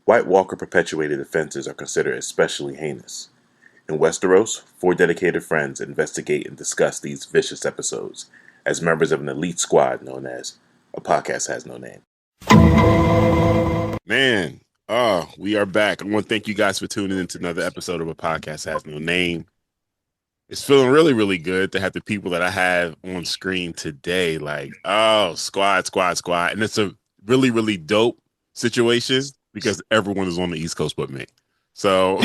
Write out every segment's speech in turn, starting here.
White Walker perpetuated offenses are considered especially heinous. In Westeros, four dedicated friends investigate and discuss these vicious episodes as members of an elite squad known as A Podcast Has No Name. Man, we are back. I want to thank you guys for tuning into another episode of A Podcast Has No Name. It's feeling really, really good to have the people that I have on screen today. Like, oh, squad. And it's a really, really dope situation because everyone is on the East Coast but me. So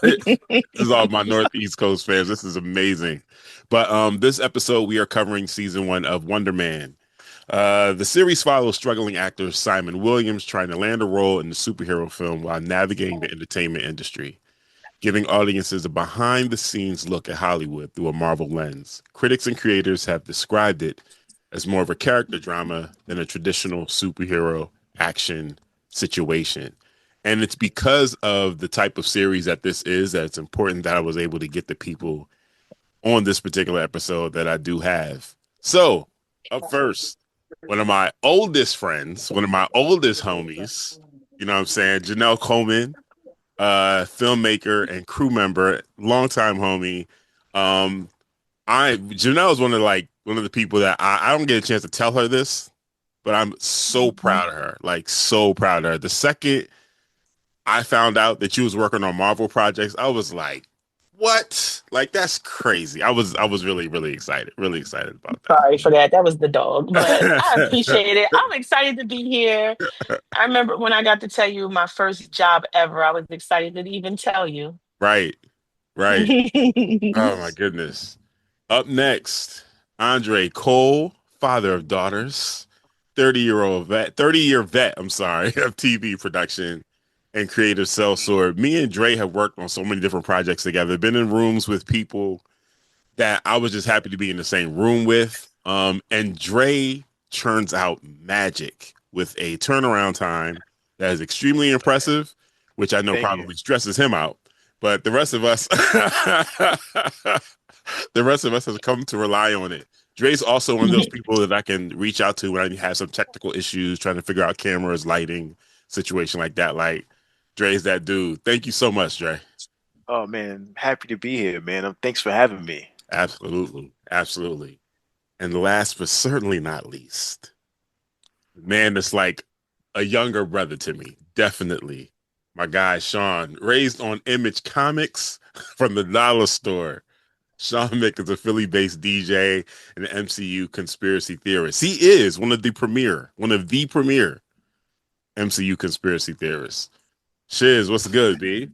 this is all my Northeast Coast fans. This is amazing. But this episode, we are covering season 1 of Wonderman. The series follows struggling actor Simon Williams trying to land a role in the superhero film while navigating the entertainment industry, giving audiences a behind-the-scenes look at Hollywood through a Marvel lens. Critics and creators have described it as more of a character drama than a traditional superhero action situation. And it's because of the type of series that this is that it's important that I was able to get the people on this particular episode that I do have. So, up first, one of my oldest friends, one of my oldest homies, you know what I'm saying, Janelle Coleman, filmmaker and crew member, longtime homie. Janelle is one of the people that I don't get a chance to tell her this, but I'm so proud of her. Like, so proud of her. The second I found out that she was working on Marvel projects, I was like, what? Like, that's crazy. I was really, really excited. Really excited about that. Sorry for that. That was the dog, but I appreciate it. I'm excited to be here. I remember when I got to tell you my first job ever, I was excited to even tell you. Right, right. Oh my goodness. Up next, Andre Cole, father of daughters, 30-year vet, I'm sorry, of TV production and creative sellsword. Me and Dre have worked on so many different projects together, been in rooms with people that I was just happy to be in the same room with. And Dre churns out magic with a turnaround time that is extremely impressive, which I know Thank you. probably stresses him out. But the rest of us, the rest of us has come to rely on it. Dre's also one of those people that I can reach out to when I have some technical issues, trying to figure out cameras, lighting, situation like that. Like, Dre's that dude. Thank you so much, Dre. Oh man, happy to be here, man. Thanks for having me. Absolutely. Absolutely. And last but certainly not least, the man that's like a younger brother to me. Definitely. My guy, Sean, raised on Image Comics from the Dollar Store. Sean Mick is a Philly-based DJ and an MCU conspiracy theorist. He is one of the premier MCU conspiracy theorists. Shiz, what's good, B?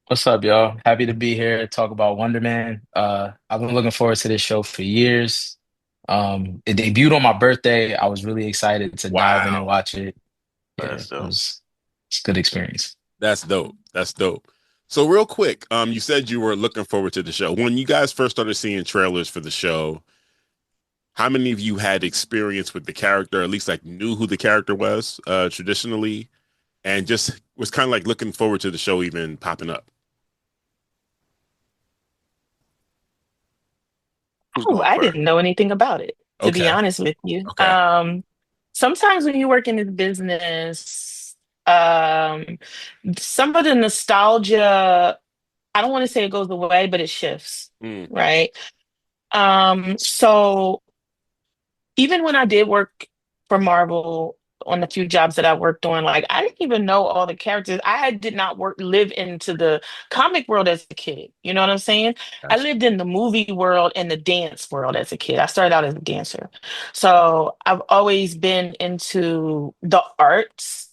What's up, y'all? Happy to be here to talk about Wonder Man. I've been looking forward to this show for years. It debuted on my birthday. I was really excited to dive in and Wow. watch it. Yeah, That's dope. it's a good experience. That's dope. That's dope. So real quick, you said you were looking forward to the show. When you guys first started seeing trailers for the show, how many of you had experience with the character, at least like knew who the character was traditionally, and just was kind of like looking forward to the show even popping up? Who's Oh, going I first? didn't know anything about it, to be Okay. honest with you. Okay. Sometimes when you work in this business, some of the nostalgia, I don't want to say it goes away, but it shifts, Mm. right? So even when I did work for Marvel on the few jobs that I worked on, like I didn't even know all the characters. I did not live into the comic world as a kid. You know what I'm saying? I Gotcha. lived in the movie world and the dance world as a kid. I started out as a dancer. So I've always been into the arts,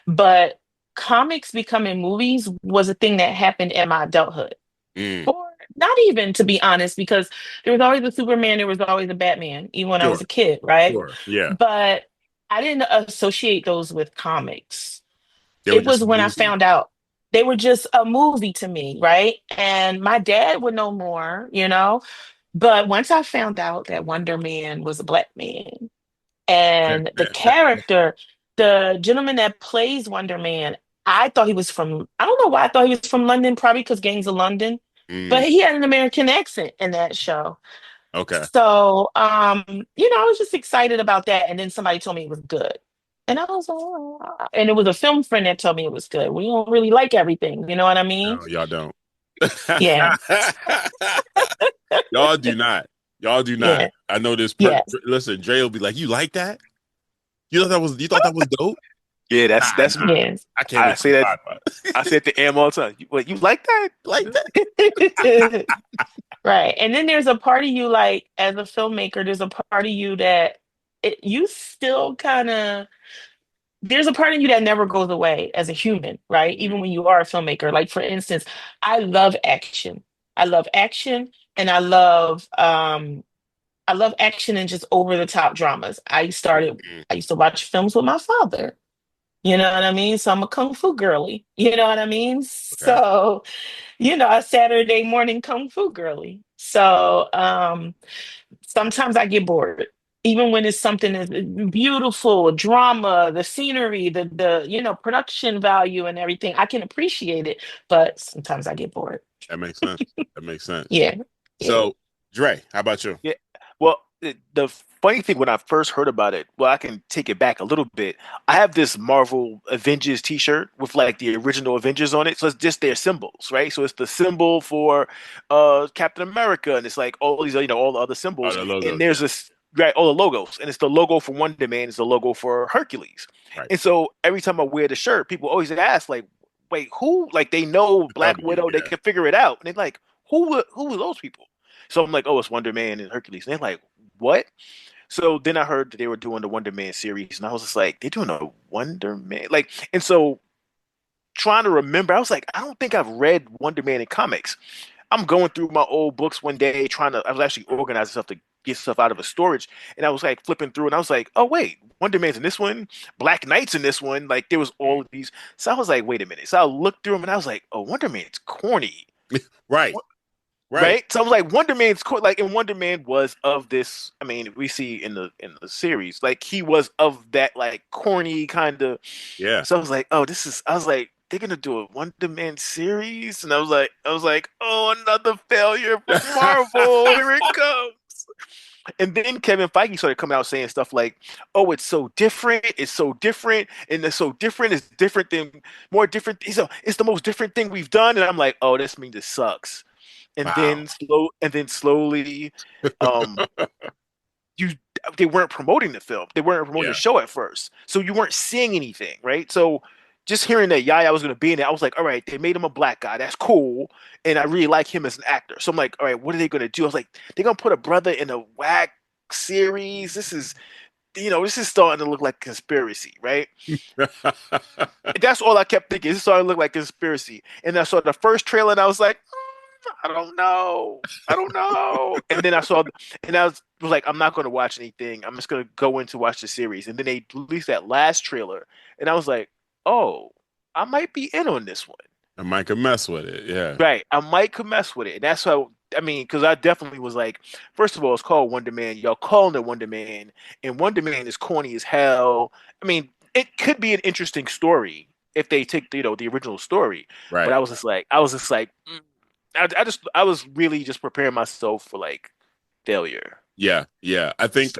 but comics becoming movies was a thing that happened in my adulthood. Mm. Or not even, to be honest, because there was always a Superman, there was always a Batman, even when I was Sure. a kid, right? Sure. Yeah. But I didn't associate those with comics. They were It just was a when I movie. found out they were just a movie to me, right? And my dad would know more, you know? But once I found out that Wonder Man was a black man and the character, the gentleman that plays Wonder Man, I thought he was from, I don't know why I thought he was from London, probably because Gangs of London, but Mm. he had an American accent in that show. Okay. So, I was just excited about that. And then somebody told me it was good. And I was like, and it was a film friend that told me it was good. We don't really like everything, you know what I mean? No, y'all don't. Yeah, Y'all do not. Y'all do not. yeah, I know this. yeah, Listen, Dre will be like, "You like that? You thought that was dope? Yeah, Nah, that's nah. yeah. I can't I wait say to that find out. I say it to Am all the time. What, you like that? Like that? Right. And then there's a part of you, like, as a filmmaker, there's a part of you that you still kind of, there's a part of you that never goes away as a human, right? Mhm. Even when you are a filmmaker. Like, for instance, I love action. I love action and I love action and just over the top dramas. Mhm. I used to watch films with my father. You know what I mean? So I'm a kung fu girly. You know what I mean? Okay, So, a Saturday morning kung fu girly. So, sometimes I get bored. Even when it's something that's beautiful, drama, the scenery, the production value and everything, I can appreciate it, but sometimes I get bored. that makes sense. That makes sense. Yeah. Yeah. So, Dre, how about you? Yeah. Well, the funny thing when I first heard about it, well, I can take it back a little bit. I have this Marvel Avengers T-shirt with like the original Avengers on it, so it's just their symbols, right? So it's the symbol for Captain America, and it's like all these, all the other Oh, symbols, the and logos. there's Yeah. this right, all the logos, and it's the logo for Wonder Man, it's the logo for Hercules, Right. and so every time I wear the shirt, people always ask like, "Wait, who?" Like they know The Black W. Widow, they Yeah. can figure it out, and they're like, who were those people?" So I'm like, "Oh, it's Wonder Man and Hercules," and they're like, what? So then I heard that they were doing the Wonder Man series, and I was just like, they're doing a Wonder Man, like, and so trying to remember, I was like, I don't think I've read Wonder Man in comics. I'm going through my old books one day, I was actually organizing stuff to get stuff out of a storage, and I was like flipping through, and I was like, oh wait, Wonder Man's in this one, Black Knight's in this one, like there was all of these. So I was like, wait a minute. So I looked through them, and I was like, oh, Wonder Man's corny. Right. Right. Right? So I was like, Wonder Man's like, and Wonder Man was of this. I mean, we see in the series, like he was of that like corny kind of. Yeah. So I was like, oh, this is. I was like, they're gonna do a Wonder Man series, and I was like, oh, another failure for Marvel. Here it comes. And then Kevin Feige started coming out saying stuff like, "Oh, it's so different. It's so different, and it's so different. It's different than more different. It's the most different thing we've done." And I'm like, "Oh, this means it sucks." and Wow. then slow and then slowly um you they weren't promoting the film, they weren't promoting the Yeah. show at first, so you weren't seeing anything, right? So just hearing that Yaya was going to be in it, I was like, all right, they made him a black guy, that's cool, and I really like him as an actor. So I'm like, all right, what are they going to do? I was like, they're going to put a brother in a whack series. This is starting to look like conspiracy, right? That's all I kept thinking. This started to look like conspiracy. And I saw the first trailer and I was like, I don't know. I don't know. And then I was like, I'm not going to watch anything. I'm just going to go in to watch the series. And then they released that last trailer. And I was like, oh, I might be in on this one. I might could mess with it. Yeah. Right. I might could mess with it. And that's how, I mean, because I definitely was like, first of all, it's called Wonder Man. Y'all calling it Wonder Man. And Wonder Man is corny as hell. I mean, it could be an interesting story if they take, the original story. But Right. I was just like, I was really just preparing myself for like failure. Yeah. Yeah. I think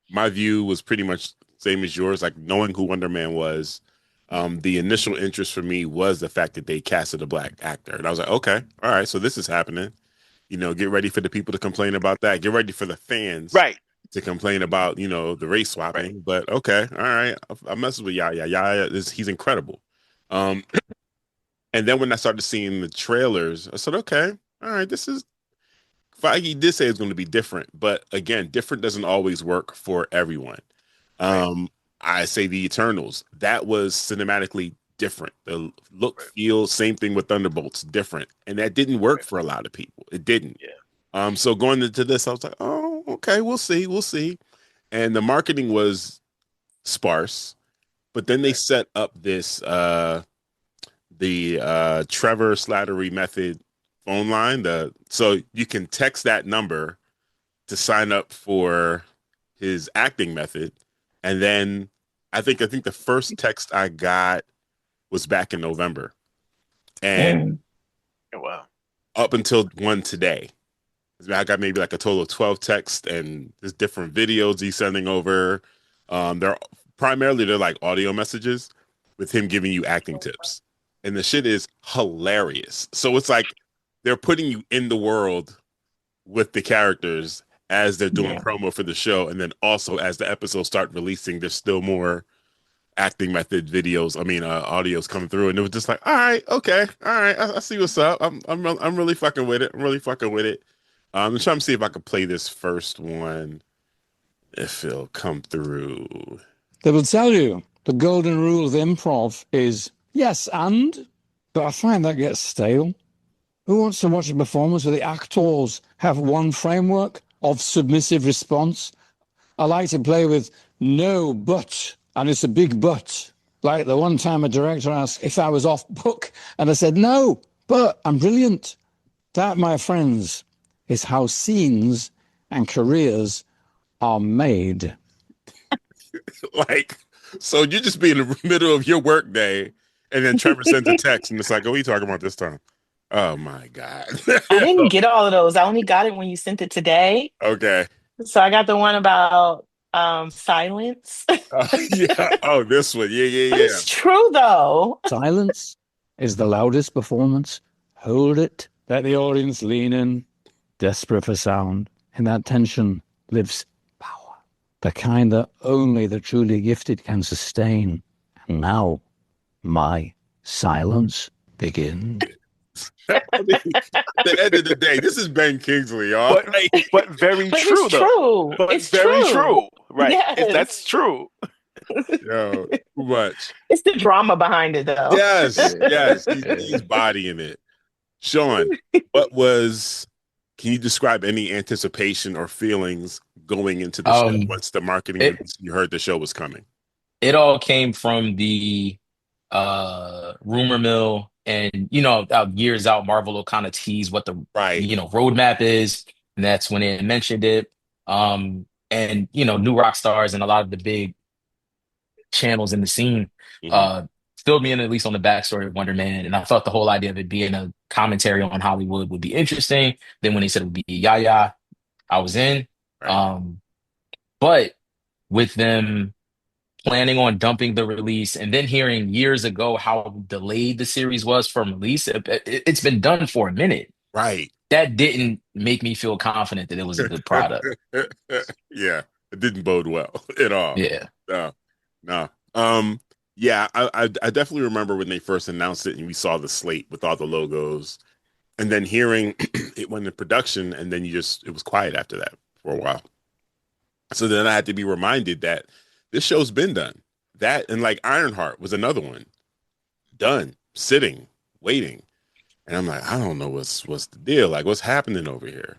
my view was pretty much same as yours. Like knowing who Wonder Man was, the initial interest for me was the fact that they casted a black actor. And I was like, okay, all right, so this is happening. Get ready for the people to complain about that. Get ready for the fans Right, to complain about, the race right. swapping. But okay, all right. I messes with Yaya. Yaya he's incredible. Um, and then when I started seeing the trailers, I said, okay, all right, this is Feige did say it's going to be different, but again, different doesn't always work for everyone. Right, Um, I say the Eternals, that was cinematically different. The look, right, feel, same thing with Thunderbolts, different, and that didn't work right. for a lot of people. It didn't. Yeah, So going into this, I was like, oh, okay, we'll see. And the marketing was sparse, but then they right, set up this the Trevor Slattery method phone line. So you can text that number to sign up for his acting method, and then I think the first text I got was back in November, and Mm. oh, wow. up until one today, I got maybe like a total of 12 texts, and there's different videos he's sending over. They're primarily they're like audio messages with him giving you acting tips, and the shit is hilarious. So it's like they're putting you in the world with the characters as they're doing Yeah. promo for the show, and then also as the episodes start releasing, there's still more acting method videos. I mean, audios coming through, and it was just like, all right, okay, all right, I see what's up. I'm really fucking with it. I'm really fucking with it. I'm trying to see if I could play this first one, if it'll come through. They will tell you the golden rule of improv is yes and, but I find that gets stale. Who wants to watch a performance where the actors have one framework of submissive response? I like to play with no but, and it's a big but. Like the one time a director asked if I was off book, and I said, no, but I'm brilliant. That, my friends, is how scenes and careers are made. Like, so you just be in the middle of your work day, and then Trevor sends a text, and it's like, "Oh, what are you talking about this time?" Oh my god. I didn't get all of those. I only got it when you sent it today. Okay. So I got the one about silence. Yeah. Oh, this one. Yeah, But yeah, yeah. it's true though. Silence is the loudest performance. Hold it. Let the audience lean in, desperate for sound. In that tension lives power, the kind that only the truly gifted can sustain. And now, my silence begins. At the end of the day, this is Ben Kingsley, y'all. But very But true it's though. true. But It's very true. right? Yes. That's true. Yo, too much. It's the drama behind it though. Yes, yes. He's bodying it. Sean, can you describe any anticipation or feelings going into the show once the marketing release, you heard the show was coming? It all came from the rumor mill, and years out, Marvel will kind of tease what the roadmap is, and that's when they mentioned it. And new rock stars and a lot of the big channels in the scene filled me in at least on the backstory of Wonder Man, and I thought the whole idea of it being a commentary on Hollywood would be interesting. Then when they said it would be Yaya, I was in. Right. But with them planning on dumping the release and then hearing years ago how delayed the series was from release, it's been done for a minute. Right. That didn't make me feel confident that it was a good product. Yeah, it didn't bode well at all. Yeah. No. Yeah, I definitely remember when they first announced it and we saw the slate with all the logos, and then hearing it went in production, and then it was quiet after that for a while. So then I had to be reminded that this show's been done. That and like Ironheart was another one. Done, sitting, waiting. And I'm like, I don't know what's the deal. Like, what's happening over here?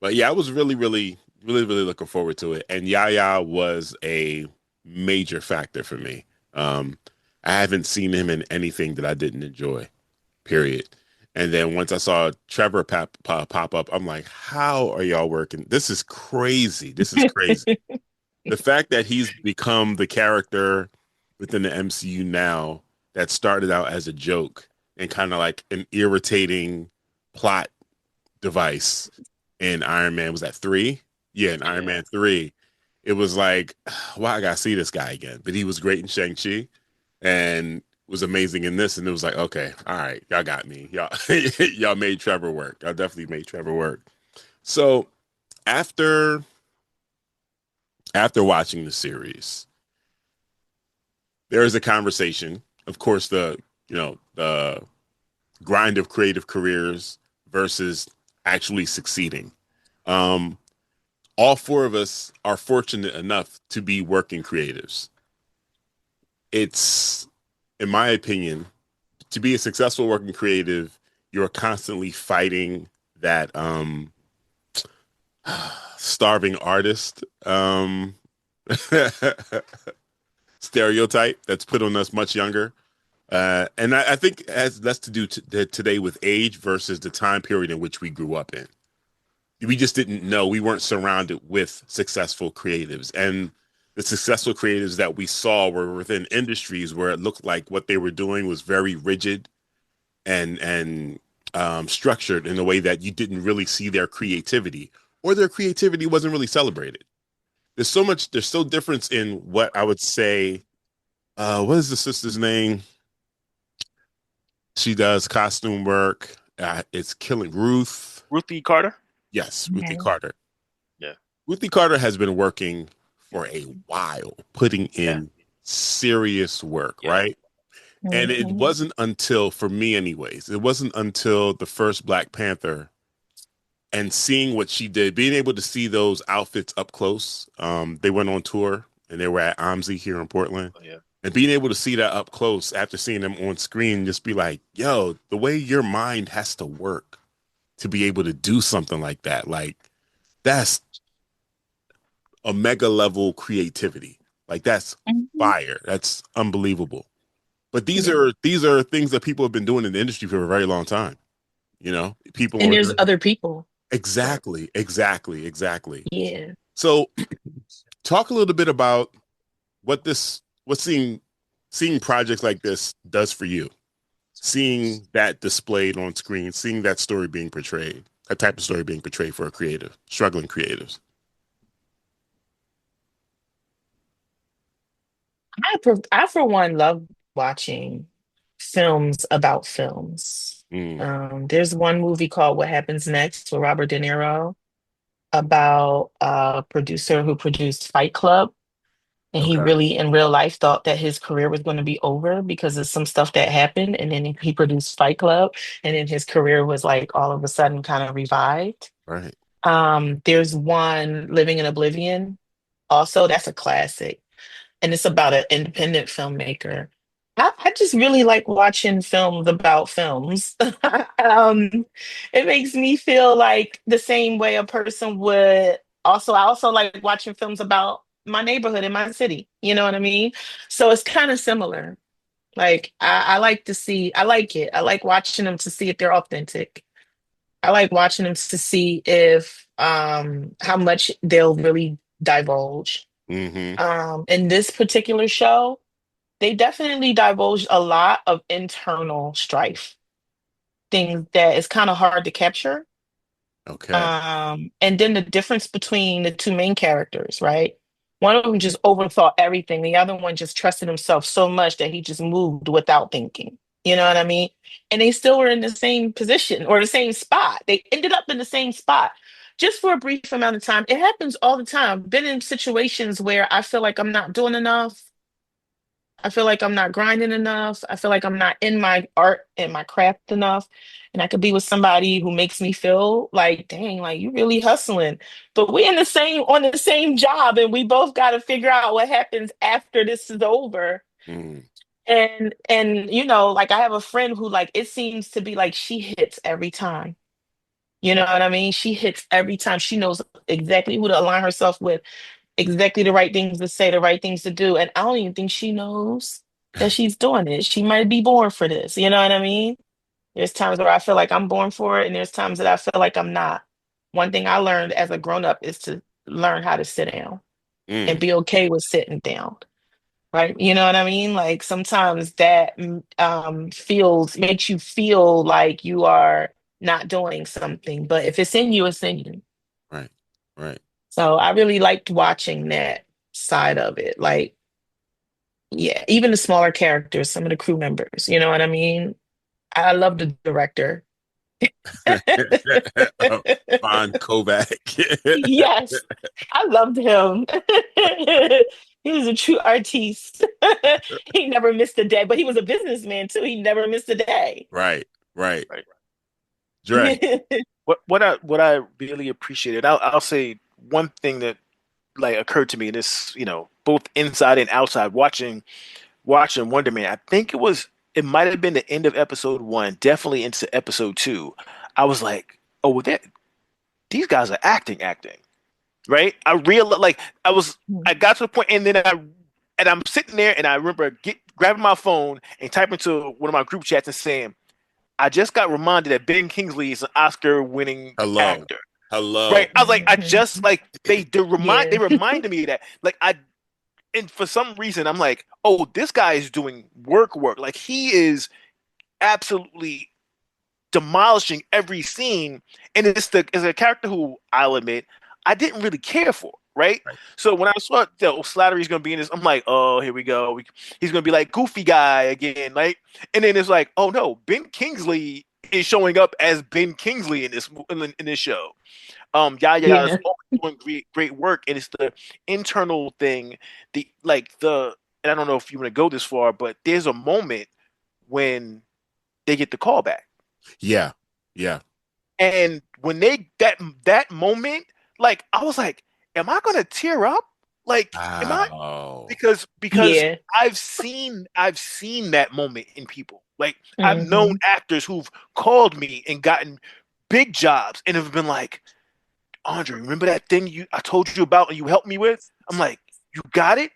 But yeah, I was really, really, really, really looking forward to it. And Yaya was a major factor for me. I haven't seen him in anything that I didn't enjoy, period. And then once I saw Trevor pop up, I'm like, how are y'all working? This is crazy. This is crazy. The fact that he's become the character within the MCU now that started out as a joke and kind of like an irritating plot device in Iron Man, was that 3? Yeah, in Iron Man 3. It was like, wow, I gotta see this guy again. But he was great in Shang-Chi and was amazing in this. And it was like, okay, all right, y'all got me. Y'all made Trevor work. Y'all definitely made Trevor work. So after watching the series, there is a conversation. Of course, the grind of creative careers versus actually succeeding. All 4 of us are fortunate enough to be working creatives. It's, in my opinion, to be a successful working creative, you're constantly fighting that starving artist stereotype that's put on us much younger. And I think it has less to do today with age versus the time period in which we grew up in. We just didn't know. We weren't surrounded with successful creatives. And the successful creatives that we saw were within industries where it looked like what they were doing was very rigid and structured in a way that you didn't really see their creativity, or their creativity wasn't really celebrated. there's so difference in what I would say. What is the sister's name? She does costume work. It's killing Ruthie Carter. Yes, Ruthie Mhm. Carter. Yeah. Ruthie Carter has been working for a while, putting in serious work, right? And it Mhm. wasn't until, for me anyways, it wasn't until the first Black Panther and seeing what she did, being able to see those outfits up close. They went on tour and they were at OMSI here in Portland. Oh, yeah. And being able to see that up close after seeing them on screen, just be like, yo, the way your mind has to work to be able to do something like that, like that's a mega level creativity. Like that's Mhm. fire. That's unbelievable. But these Yeah. are things that people have been doing in the industry for a very long time. You know, people And are there's other people. Right. exactly. Yeah. So talk a little bit about what seeing projects like this does for you. Seeing that displayed on screen, seeing that story being portrayed, that type of story being portrayed for a creative, struggling creatives. I for one love watching films about films. Mm, There's one movie called What Happens Next with Robert De Niro about a producer who produced Fight Club. And he okay. really, in real life, thought that his career was going to be over because of some stuff that happened. And then he produced Fight Club. And then his career was like all of a sudden kind of revived. Right. There's one, Living in Oblivion. Also, that's a classic. And it's about an independent filmmaker. I just really like watching films about films. It makes me feel like the same way a person would. Also, I also like watching films about my neighborhood in my city. You know what I mean? So it's kind of similar. Like I like to see, I like it. I like watching them to see if they're authentic. I like watching them to see if how much they'll really divulge. Mm-hmm. In this particular show, they definitely divulged a lot of internal strife, things that is kind of hard to capture. Okay. And then the difference between the two main characters, right? One of them just overthought everything. The other one just trusted himself so much that he just moved without thinking. You know what I mean? And they still were in the same position or the same spot. They ended up in the same spot just for a brief amount of time. It happens all the time. Been in situations where I feel like I'm not doing enough. I feel like I'm not grinding enough. I feel like I'm not in my art and my craft enough. And I could be with somebody who makes me feel like, dang, like you really hustling. But we in the same on the same job and we both got to figure out what happens after this is over. Mm, And you know, like I have a friend who like it seems to be like she hits every time. You know what I mean? She hits every time. She knows exactly who to align herself with, exactly the right things to say, the right things to do. And I don't even think she knows that she's doing it. She might be born for this. You know what I mean? There's times where I feel like I'm born for it, and there's times that I feel like I'm not. One thing I learned as a grown up is to learn how to sit down and mm, be okay with sitting down. Right? You know what I mean? Like sometimes that feels makes you feel like you are not doing something, but if it's in you, it's in you. right. Right. So I really liked watching that side of it. Like, yeah, even the smaller characters, some of the crew members, you know what I mean? I love the director. Von Kovac. Yes, I loved him. He was a true artiste. He never missed a day, but he was a businessman too. He never missed a day. Right. Right. Right. Dre. What I really appreciated, I'll say one thing that like occurred to me, and this, both inside and outside watching Wonder Man. I think it might have been the end of episode one, definitely into episode two. I was like, oh, well, these guys are acting, right? I got to the point, and then I'm sitting there, and I remember grabbing my phone and typing to one of my group chats and saying, I just got reminded that Ben Kingsley is an Oscar-winning Hello. actor. Hello. Right? I was like, I just like they Yeah. reminded me of that. And for some reason I'm like, oh, this guy is doing work. Like he is absolutely demolishing every scene. And it's a character who I'll admit I didn't really care for, right? So when I saw Slattery's gonna be in this, I'm like, oh, here we go. He's gonna be like Goofy guy again, like, and then it's like, oh no, Ben Kingsley is showing up as Ben Kingsley in this show. Yaya is Yeah. always doing great work, and it's the internal thing, and I don't know if you want to go this far, but there's a moment when they get the call back. Yeah. Yeah. And when they that moment, like I was like, am I gonna tear up? Like, am I? Wow. Because Yeah. I've seen that moment in people. Like I've known Hmm. actors who've called me and gotten big jobs and have been like, Andre, remember that thing I told you about and you helped me with? I'm like, you got it?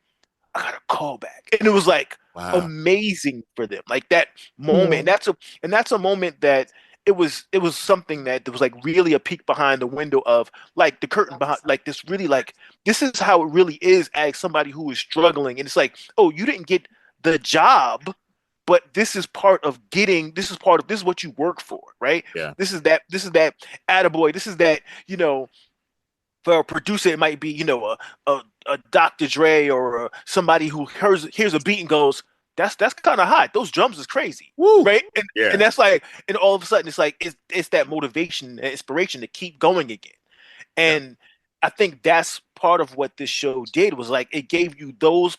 I got a call back. And it was like Wow. amazing for them. Like that moment. Yeah. And that's a moment that it was something that was like really a peek behind the window of like the curtain behind like this really like this is how it really is as somebody who is struggling. And it's like, oh, you didn't get the job, but this is part of this is what you work for, right? Yeah. This is that attaboy. This is that, for a producer, it might be, a Dr. Dre or somebody who hears a beat and goes, that's kind of hot. Those drums is crazy, Woo. right? And Yeah. and that's like, and all of a sudden it's like it's that motivation and inspiration to keep going again. And I think that's part of what this show did was like it gave you those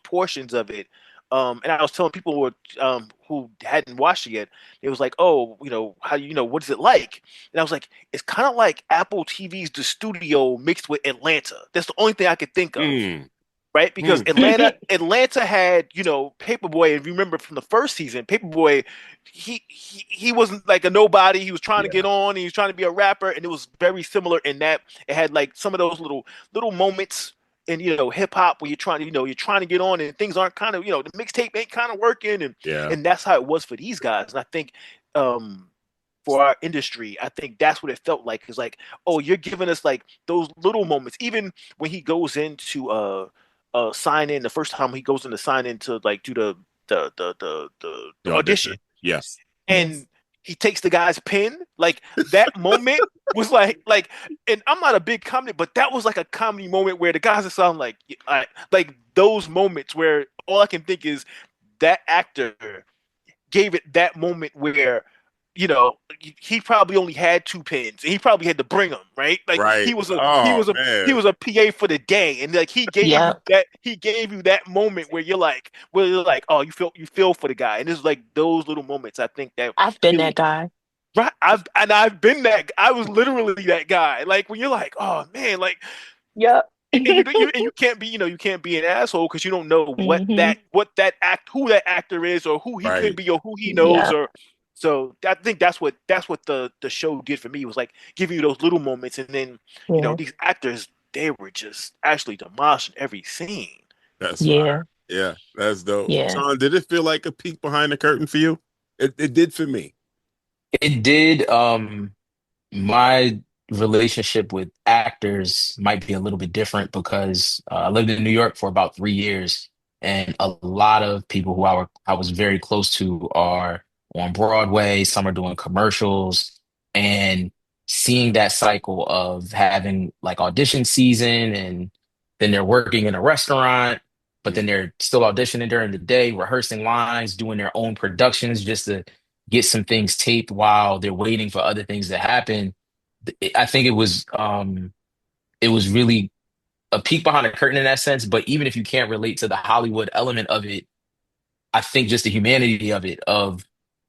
portions of it. And I was telling people who hadn't watched it yet, it was like, oh, how what is it like? And I was like, it's kind of like Apple TV's The Studio mixed with Atlanta. That's the only thing I could think of, Mm. right? Because Mm. Atlanta had, Paperboy, and remember from the first season, Paperboy, he wasn't like a nobody. He was trying to Yeah. get on. He was trying to be a rapper, and it was very similar in that it had like some of those little moments in hip hop where you're trying to get on and things aren't kind of the mixtape ain't kind of working, and Yeah. that's how it was for these guys. And I think for our industry, I think that's what it felt like. It's like, oh, you're giving us like those little moments, even when he goes into sign in the first time he goes in to sign in to like do the audition, Yes. and he takes the guy's pen. Like that moment was like, and I'm not a big comedy, but that was like a comedy moment where the guys are sound like those moments where all I can think is that actor gave it that moment where he probably only had two pens and he probably had to bring them, right? Like Right. he was a he Oh was a he man. was a PA for the day, and like Yep. he gave you that moment where you're like, oh, you feel for the guy. And it's like those little moments I think that I've been that really, guy. right. I've been that. I was literally that guy. Like when you're like, oh man, like, Yep. and you can't be an asshole because you don't know Hmm. what that who that actor is or who he could Right. be or who he knows. Yep. Or so I think that's what the show did for me, was like giving you those little moments. And then Yeah. these actors, they were just actually demolishing every scene. That's Yeah. fire. Yeah. That's dope. Yeah. Sean, did it feel like a peek behind the curtain for you? It did for me. It did. My relationship with actors might be a little bit different because I lived in New York for about 3 years, and a lot of people who I was very close to are on Broadway. Some are doing commercials, and seeing that cycle of having like audition season, and then they're working in a restaurant, but Mm. then they're still auditioning during the day, rehearsing lines, doing their own productions just to get some things taped while they're waiting for other things to happen. I think it was really a peek behind the curtain in that sense. But even if you can't relate to the Hollywood element of it, I think just the humanity of it, of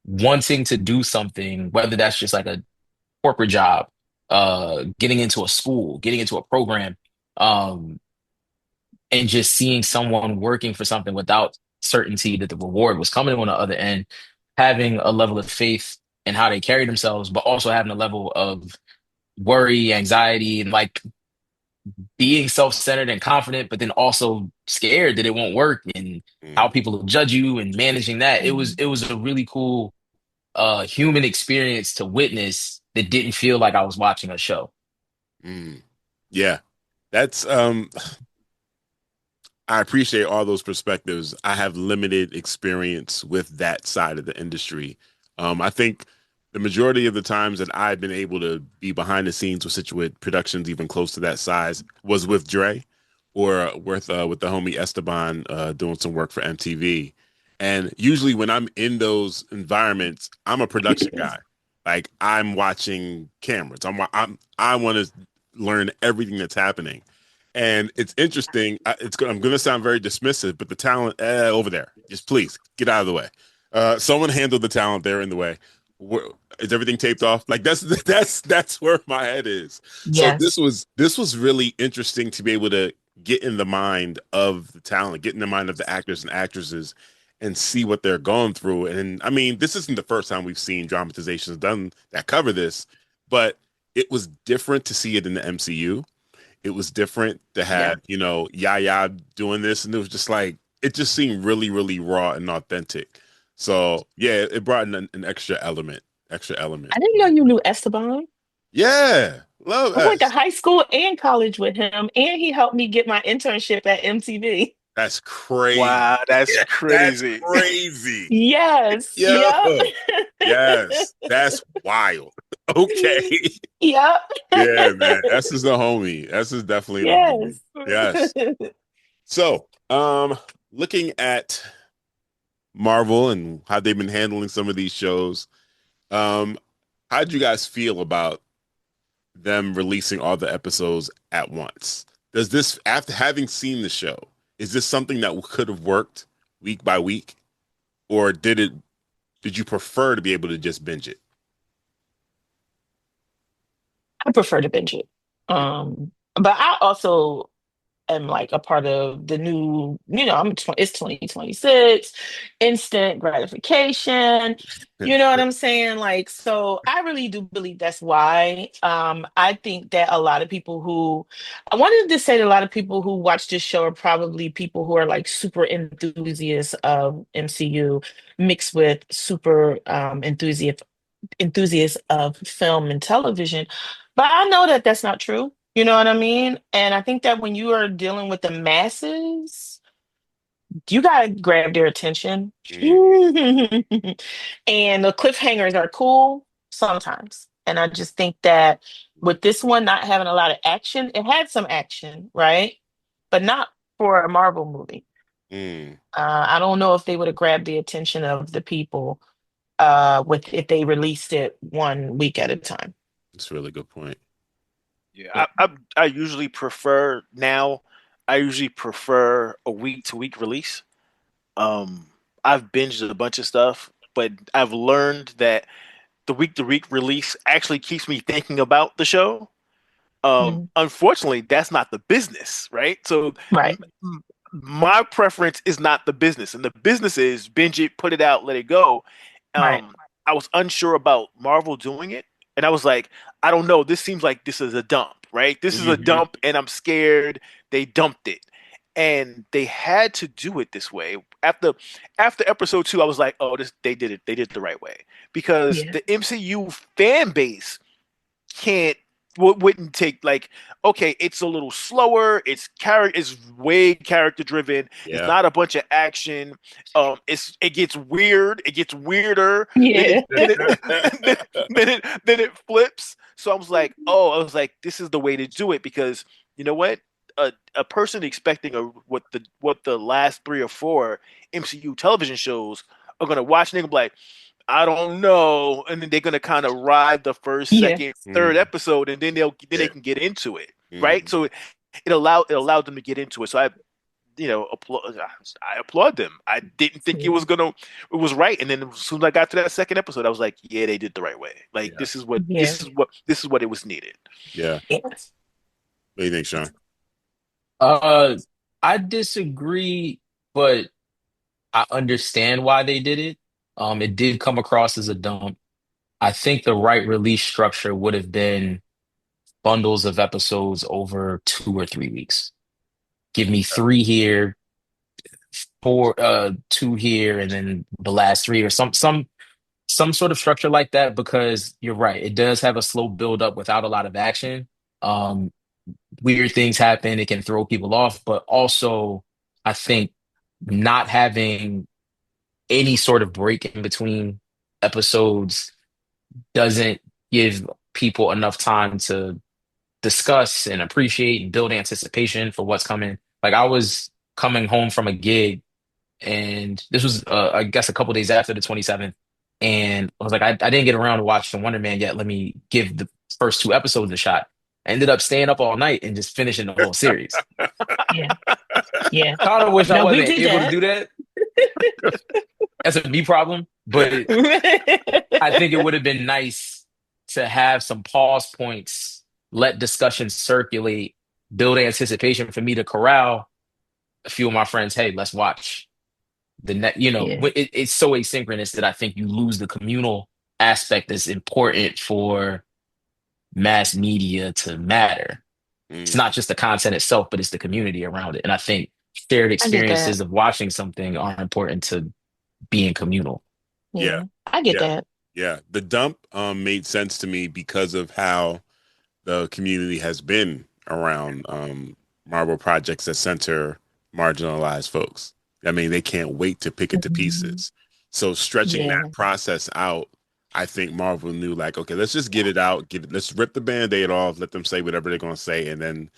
wanting to do something, whether that's just like a corporate job, getting into a school, getting into a program, um, and just seeing someone working for something without certainty that the reward was coming on the other end, having a level of faith in how they carry themselves, but also having a level of worry, anxiety, and like being self-centered and confident, but then also scared that it won't work and how Mm. people will judge you and managing that. It was a really cool human experience to witness that didn't feel like I was watching a show. Mm. Yeah. That's I appreciate all those perspectives. I have limited experience with that side of the industry. I think the majority of the times that I've been able to be behind the scenes with productions even close to that size was with Dre or with the homie Esteban doing some work for MTV. And usually when I'm in those environments, I'm a production guy. Like I'm watching cameras. I want to learn everything that's happening. And it's interesting. I'm going to sound very dismissive, but the talent over there, just please get out of the way. Someone handle the talent there in the way. Is everything taped off? Like that's where my head is. So Yes. this was really interesting to be able to get in the mind of the talent, get in the mind of the actors and actresses, and see what they're going through. And I mean, this isn't the first time we've seen dramatizations done that cover this, but it was different to see it in the MCU. It was different to Yeah. have, Yaya doing this, and it was just like it just seemed really, really raw and authentic. So yeah, it brought in an extra element. Extra element. I didn't know you knew Esteban. Yeah, love I went to S. high school and college with him, and he helped me get my internship at MTV. That's crazy. Wow, that's That's crazy. crazy. Yes. Yeah. Yep. Yes. That's wild. Okay. Yep. Yeah, man. S is the homie. S is definitely the homie. Yes. Yes. So, looking at Marvel and how they've been handling some of these shows, um, how did you guys feel about them releasing all the episodes at once? Does this, after having seen the show, is this something that could have worked week by week, or did you prefer to be able to just binge it? I prefer to binge it. But I also am like a part of the new, it's 2026, instant gratification. You know what I'm saying? Like, so I really do believe that's why. I think that a lot of people I wanted to say that a lot of people who watch this show are probably people who are like super enthusiasts of MCU mixed with super enthusiasts of film and television. But I know that that's not true. You know what I mean? And I think that when you are dealing with the masses, you got to grab their attention. Mm, And the cliffhangers are cool sometimes. And I just think that with this one not having a lot of action, it had some action, right? But not for a Marvel movie. mm. I don't know if they would have grabbed the attention of the people with if they released it 1 week at a time. That's a really good point. Yeah, I usually prefer now. I usually prefer a week to week release. I've binged a bunch of stuff, but I've learned that the week to week release actually keeps me thinking about the show. Mm. Unfortunately, that's not the business, right? So Right, my preference is not the business, and the business is binge it, put it out, let it go. right. I was unsure about Marvel doing it, and I was like, I don't know. This seems like this is a dump, right? This is a Hmm. dump, and I'm scared they dumped it, and they had to do it this way. After episode two, I was like, oh, this they did it. They did it the right way because Yeah. the MCU fan base can't wouldn't take like okay, it's a little slower, it's way character driven, it's Yeah. not a bunch of action, it gets weird, it gets weirder, then Yeah. then it flips. So I was like this is the way to do it because you know what, a person expecting what the last three or four MCU television shows are gonna watch and they're gonna be like, I don't know, and then they're gonna kind of ride the first, Yeah. second, third Mm, episode, and then they yeah. can get into it, right? Mhm. So it allowed them to get into it. So I applaud them. I didn't think Yeah. it was right, and then as soon as I got to that second episode, I was like, yeah, they did the right way. Like Yeah. Yeah. this is what it was needed. Yeah. Yes. What do you think, Sean? Uh, I disagree, but I understand why they did it. It did come across as a dump. I think the right release structure would have been bundles of episodes over 2 or 3 weeks. Give me three here, two here, and then the last three, or some sort of structure like that. Because you're right, it does have a slow build up without a lot of action. Um, Weird things happen, it can throw people off, but also I think not having any sort of break in between episodes doesn't give people enough time to discuss and appreciate and build anticipation for what's coming. Like I was coming home from a gig, and this was I guess a couple days after the 27th, and I was like, I didn't get around to watching Wonder Man yet. Let me give the first two episodes a shot. I ended up staying up all night and just finishing the whole series. Yeah. Yeah. Kind of wish I No, we wasn't did able to that. do that. That's a me problem, but I think it would have been nice to have some pause points, let discussions circulate, build anticipation for me to corral a few of my friends. Hey, let's watch the net. Yeah. It's so asynchronous that I think you lose the communal aspect that's important for mass media to matter. It's not just the content itself, but it's the community around it. And I think shared I get that. experiences of watching something are important to being communal. Yeah. Yeah. I get Yeah. that. Yeah. The dump made sense to me because of how the community has been around Marvel projects that center marginalized folks. I mean, they can't wait to pick it to Mhm. pieces. So stretching that Yeah. process out, I think Marvel knew like, okay, let's just get it out, let's rip the band-aid off, let them say whatever they're gonna say, and then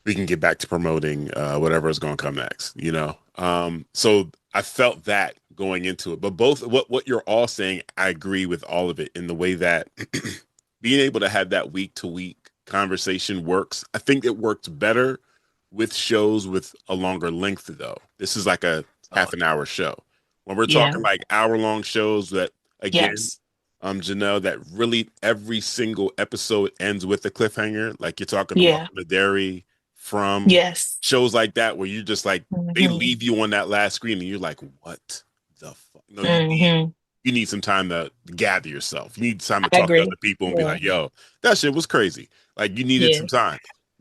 we can get back to promoting whatever is gonna come next, you know? So I felt that going into it. But both what you're all saying, I agree with all of it in the way that being able to have that week to week conversation works. I think it works better with shows with a longer length though. This is like a half an hour show. When we're Yeah. talking like hour long shows that again, Yes. Janelle, that really every single episode ends with a cliffhanger. Like you're talking to Yeah. Welcome to Derry from Yes. shows like that where you're just like they Hmm. leave you on that last screen and you're like, what the fuck? No, Hmm. you need some time to gather yourself. You need time to I talk to agree. other people and be Yeah. like, yo, that shit was crazy. Like you needed Yeah. some time.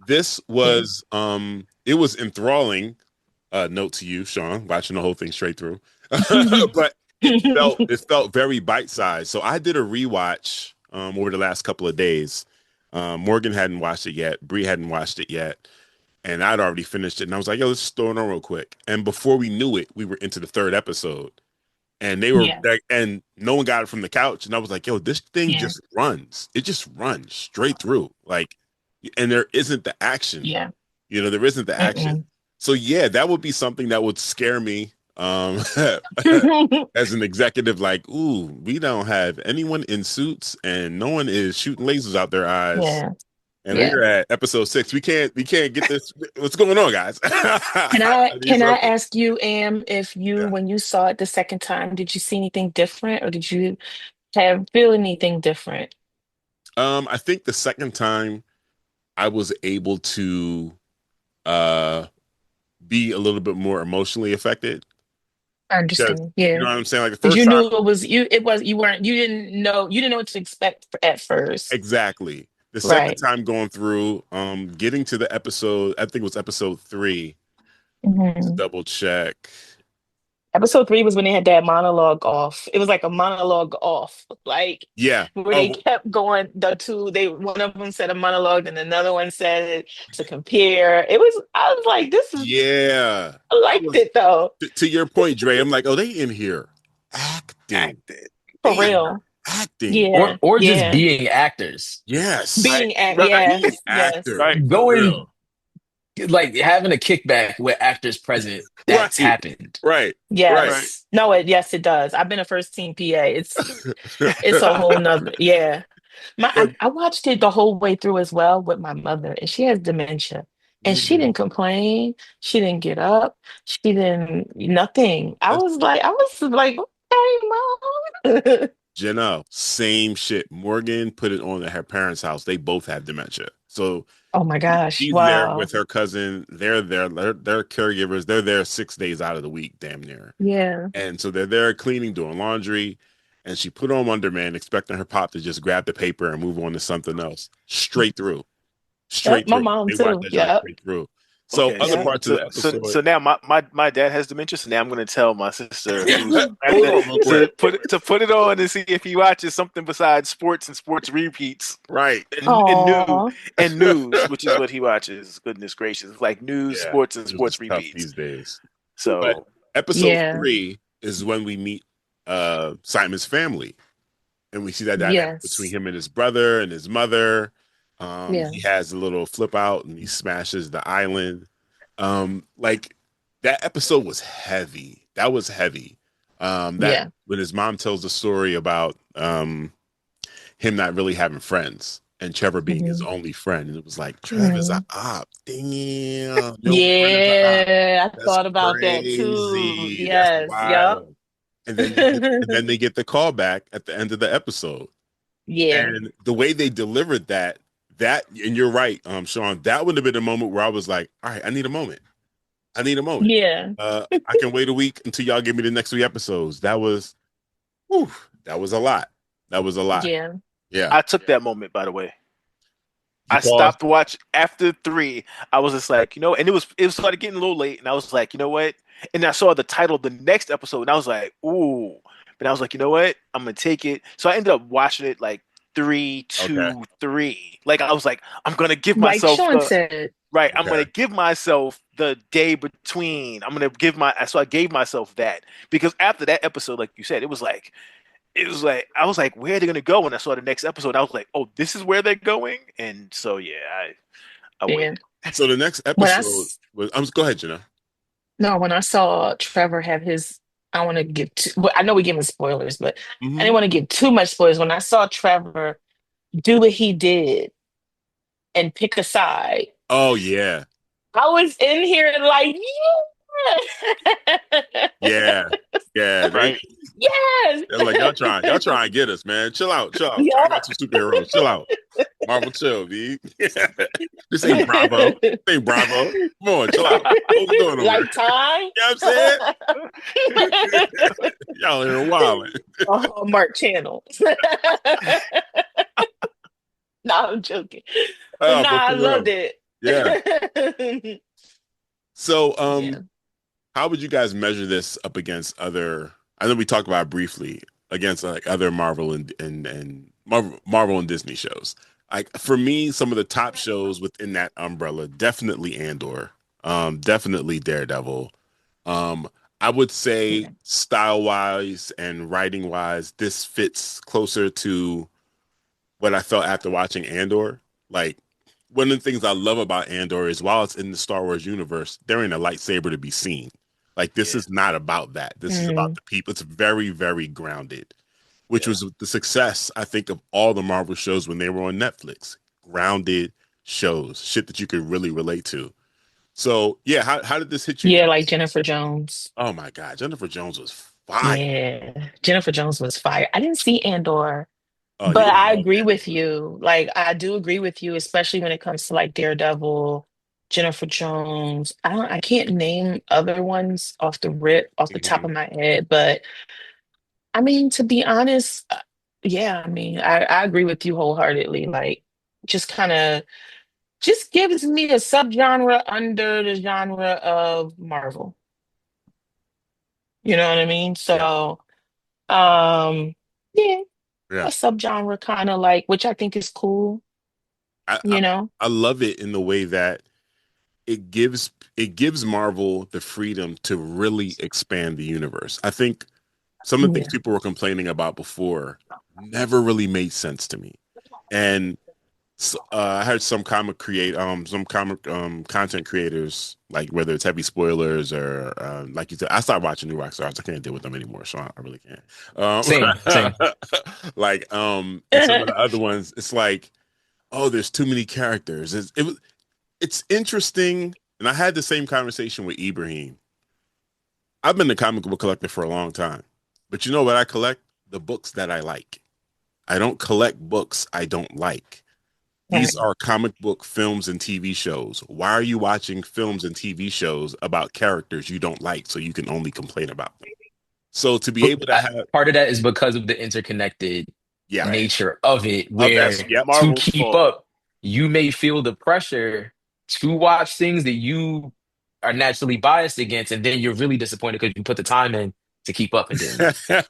This Yeah. was it was enthralling. Note to you, Sean, watching the whole thing straight through. But it felt very bite-sized. So I did a rewatch over the last couple of days. Morgan hadn't watched it yet, Bree hadn't watched it yet, and I'd already finished it. And I was like, yo, let's just throw it on real quick. And before we knew it, we were into the third episode and they were Yeah. like, and no one got it from the couch. And I was like, yo, this thing Yeah. just runs. It just runs straight through. Like, and there isn't the action. Yeah. There isn't the action. Mm-mm. So yeah, that would be something that would scare me as an executive, like, ooh, we don't have anyone in suits and no one is shooting lasers out their eyes. Yeah. And Yeah. we're at episode 6. We can't get this. What's going on, guys? Can I ask you, Am, if Yeah. when you saw it the second time, did you see anything different or did you feel anything different? I think the second time I was able to uh be a little bit more emotionally affected. I Because understand. you Yeah. know what I'm saying? Like the Because first you time, knew it was you didn't know what to expect at first. exactly. The second Right. time going through, getting to the episode, I think it was episode 3. Let's Mhm. double check. Episode 3 was when they had that monologue off. It was like a monologue off, like Yeah. where they Oh, kept going. One of them said a monologue, and another one said it to compare. I was like, this is, yeah. I I liked was it though, to your point, Dre. I'm like, oh, they in here acting. Acted. for They in here real. acting. Yeah, Or just yeah. being actors. Yes. Right. Being Yes, yes, actors. Right. For Going real. like having a kickback with actors present, that's Right. happened. Right. Right. Right. yes. No, yes, it does. I've been a first team PA. It's a whole nother, yeah. But I watched it the whole way through as well with my mother, and she has dementia. And she mm, didn't complain. She didn't get up. She didn't nothing. that's I was like, okay, mom. Janelle, same shit. Morgan put it on at her parents' house. They both have dementia. So Oh my gosh. she's there Wow. with her cousin. They're there. They're caregivers. They're there 6 days out of the week, damn near. Yeah. And so they're there cleaning, doing laundry. And she put on Wonderman, expecting her pop to just grab the paper and move on to something else. Straight through. Yep, Straight my through. mom They watch too. that joint Yep. straight through. So Okay. other Yep. parts of the episode. So now my dad has dementia. So now I'm going to tell my sister who's Hold pregnant on real quick. to put it on and see if he watches something besides sports and sports repeats Right. Aw. and news, which is what he watches. Goodness gracious, like news, Yeah. sports, and It was sports just tough repeats. these days. But So episode Yeah. 3 is when we meet Simon's family. and we see that dynamic between Yes. him and his brother and his mother. Yeah. He has a little flip out and he smashes the island. Like that episode was heavy. That was heavy. That Yeah. when his mom tells the story about him not really having friends and Trevor being his Hmm. only friend, and it was like Trevor's a Hmm. op. Damn, your friend is a op. Yeah, I That's thought about that too. crazy. That's Yes. Yep. wild. And then they get the call back at the end of the episode. Yeah. And the way they delivered and you're right, Sean, that would have been a moment where I was like, all right, I need a moment. I need a moment. Yeah. I can wait a week until y'all give me the next 3 episodes. Whew, that was a lot. That was a lot. Yeah. Yeah. I took that moment, by the way. You I paused. stopped watch after 3. I was just like, and it started getting a little late, and I was like, you know what? And I saw the title of the next episode, and I was like, ooh. But I was like, you know what? I'm gonna take it. So I ended up watching it like 3, Okay. 2, 3. Like I was like, I'm gonna give Like myself Sean the said. right. I'm gonna Okay. give myself the day between. So I gave myself that because after that episode, like you said, it was like I was like, where are they gonna go? When I saw the next episode, I was like, oh, this is where they're going. And so yeah, I Yeah. waited. So the next When I episode s- was go ahead, Jenna. no, when I saw Trevor have his, I want to give too, well, I know we giving spoilers, but I Mm-hmm. didn't want to give too much spoilers. When I saw Trevor do what he did and pick a side, Oh yeah. I was in here like, Yeah. Yeah. They Right. yes, they're like, y'all trying to get us, man. Chill out, chill out. Talk yeah. about some superheroes. Chill out. Marvel chill, B. This ain't Bravo. This ain't Bravo. Come on, chill out. What we doing over here? Lifetime. You know what I'm saying? Y'all here wilding. Oh, Mark Channel. No, I'm joking. But Oh, nah, but I for loved real. Yeah. it. So, Yeah. how would you guys measure this up against other? I know we talked about it briefly against like other Marvel and Marvel and Disney shows. Like for me, some of the top shows within that umbrella, definitely Andor, definitely Daredevil. Um, I would say Yeah. style wise and writing wise, this fits closer to what I felt after watching Andor. Like one of the things I love about Andor is while it's in the Star Wars universe, there ain't a lightsaber to be seen. Like this Yeah. is not about that. This is about Mm, the people. It's very, very grounded, which Yeah. was the success I think of all the Marvel shows when they were on Netflix. Grounded shows, shit that you could really relate to. So yeah, how did this hit you yeah, like guys? Jennifer Jones. Oh my God, Jennifer Jones was fire. Yeah, Jennifer Jones was fire. I didn't see Andor, Oh, you but would I love agree with Andor. you. Like, I do agree with you, especially when it comes to like Daredevil, Jennifer Jones. I can't name other ones off the top Mhm. of my head, but I mean, to be honest, yeah, I mean, I agree with you wholeheartedly. Like, just kind of just gives me a subgenre under the genre of Marvel. You know what I mean? Yeah, So, yeah, a yeah. subgenre kind of like, which I think is cool, I, I you know? I love it in the way that it gives Marvel the freedom to really expand the universe. I think some of the things Yeah. people were complaining about before never really made sense to me. And I heard some comic content creators, like whether it's heavy spoilers or like you said, I started watching New Rockstars. I can't deal with them anymore, so I really can't. Same, same. Like and some of the other ones, it's like, oh, there's too many characters. It's interesting, and I had the same conversation with Ibrahim. I've been a comic book collector for a long time, but you know what I collect? The books that I like. I don't collect books I don't like. These Right. are comic book films and TV shows. Why are you watching films and TV shows about characters you don't like so you can only complain about them? So to be But able to have, part of that is because of the interconnected yeah, Right. nature of it, That's where yep, to Marvel's keep fault. up, you may feel the pressure to watch things that you are naturally biased against, and then you're really disappointed because you put the time in to keep up and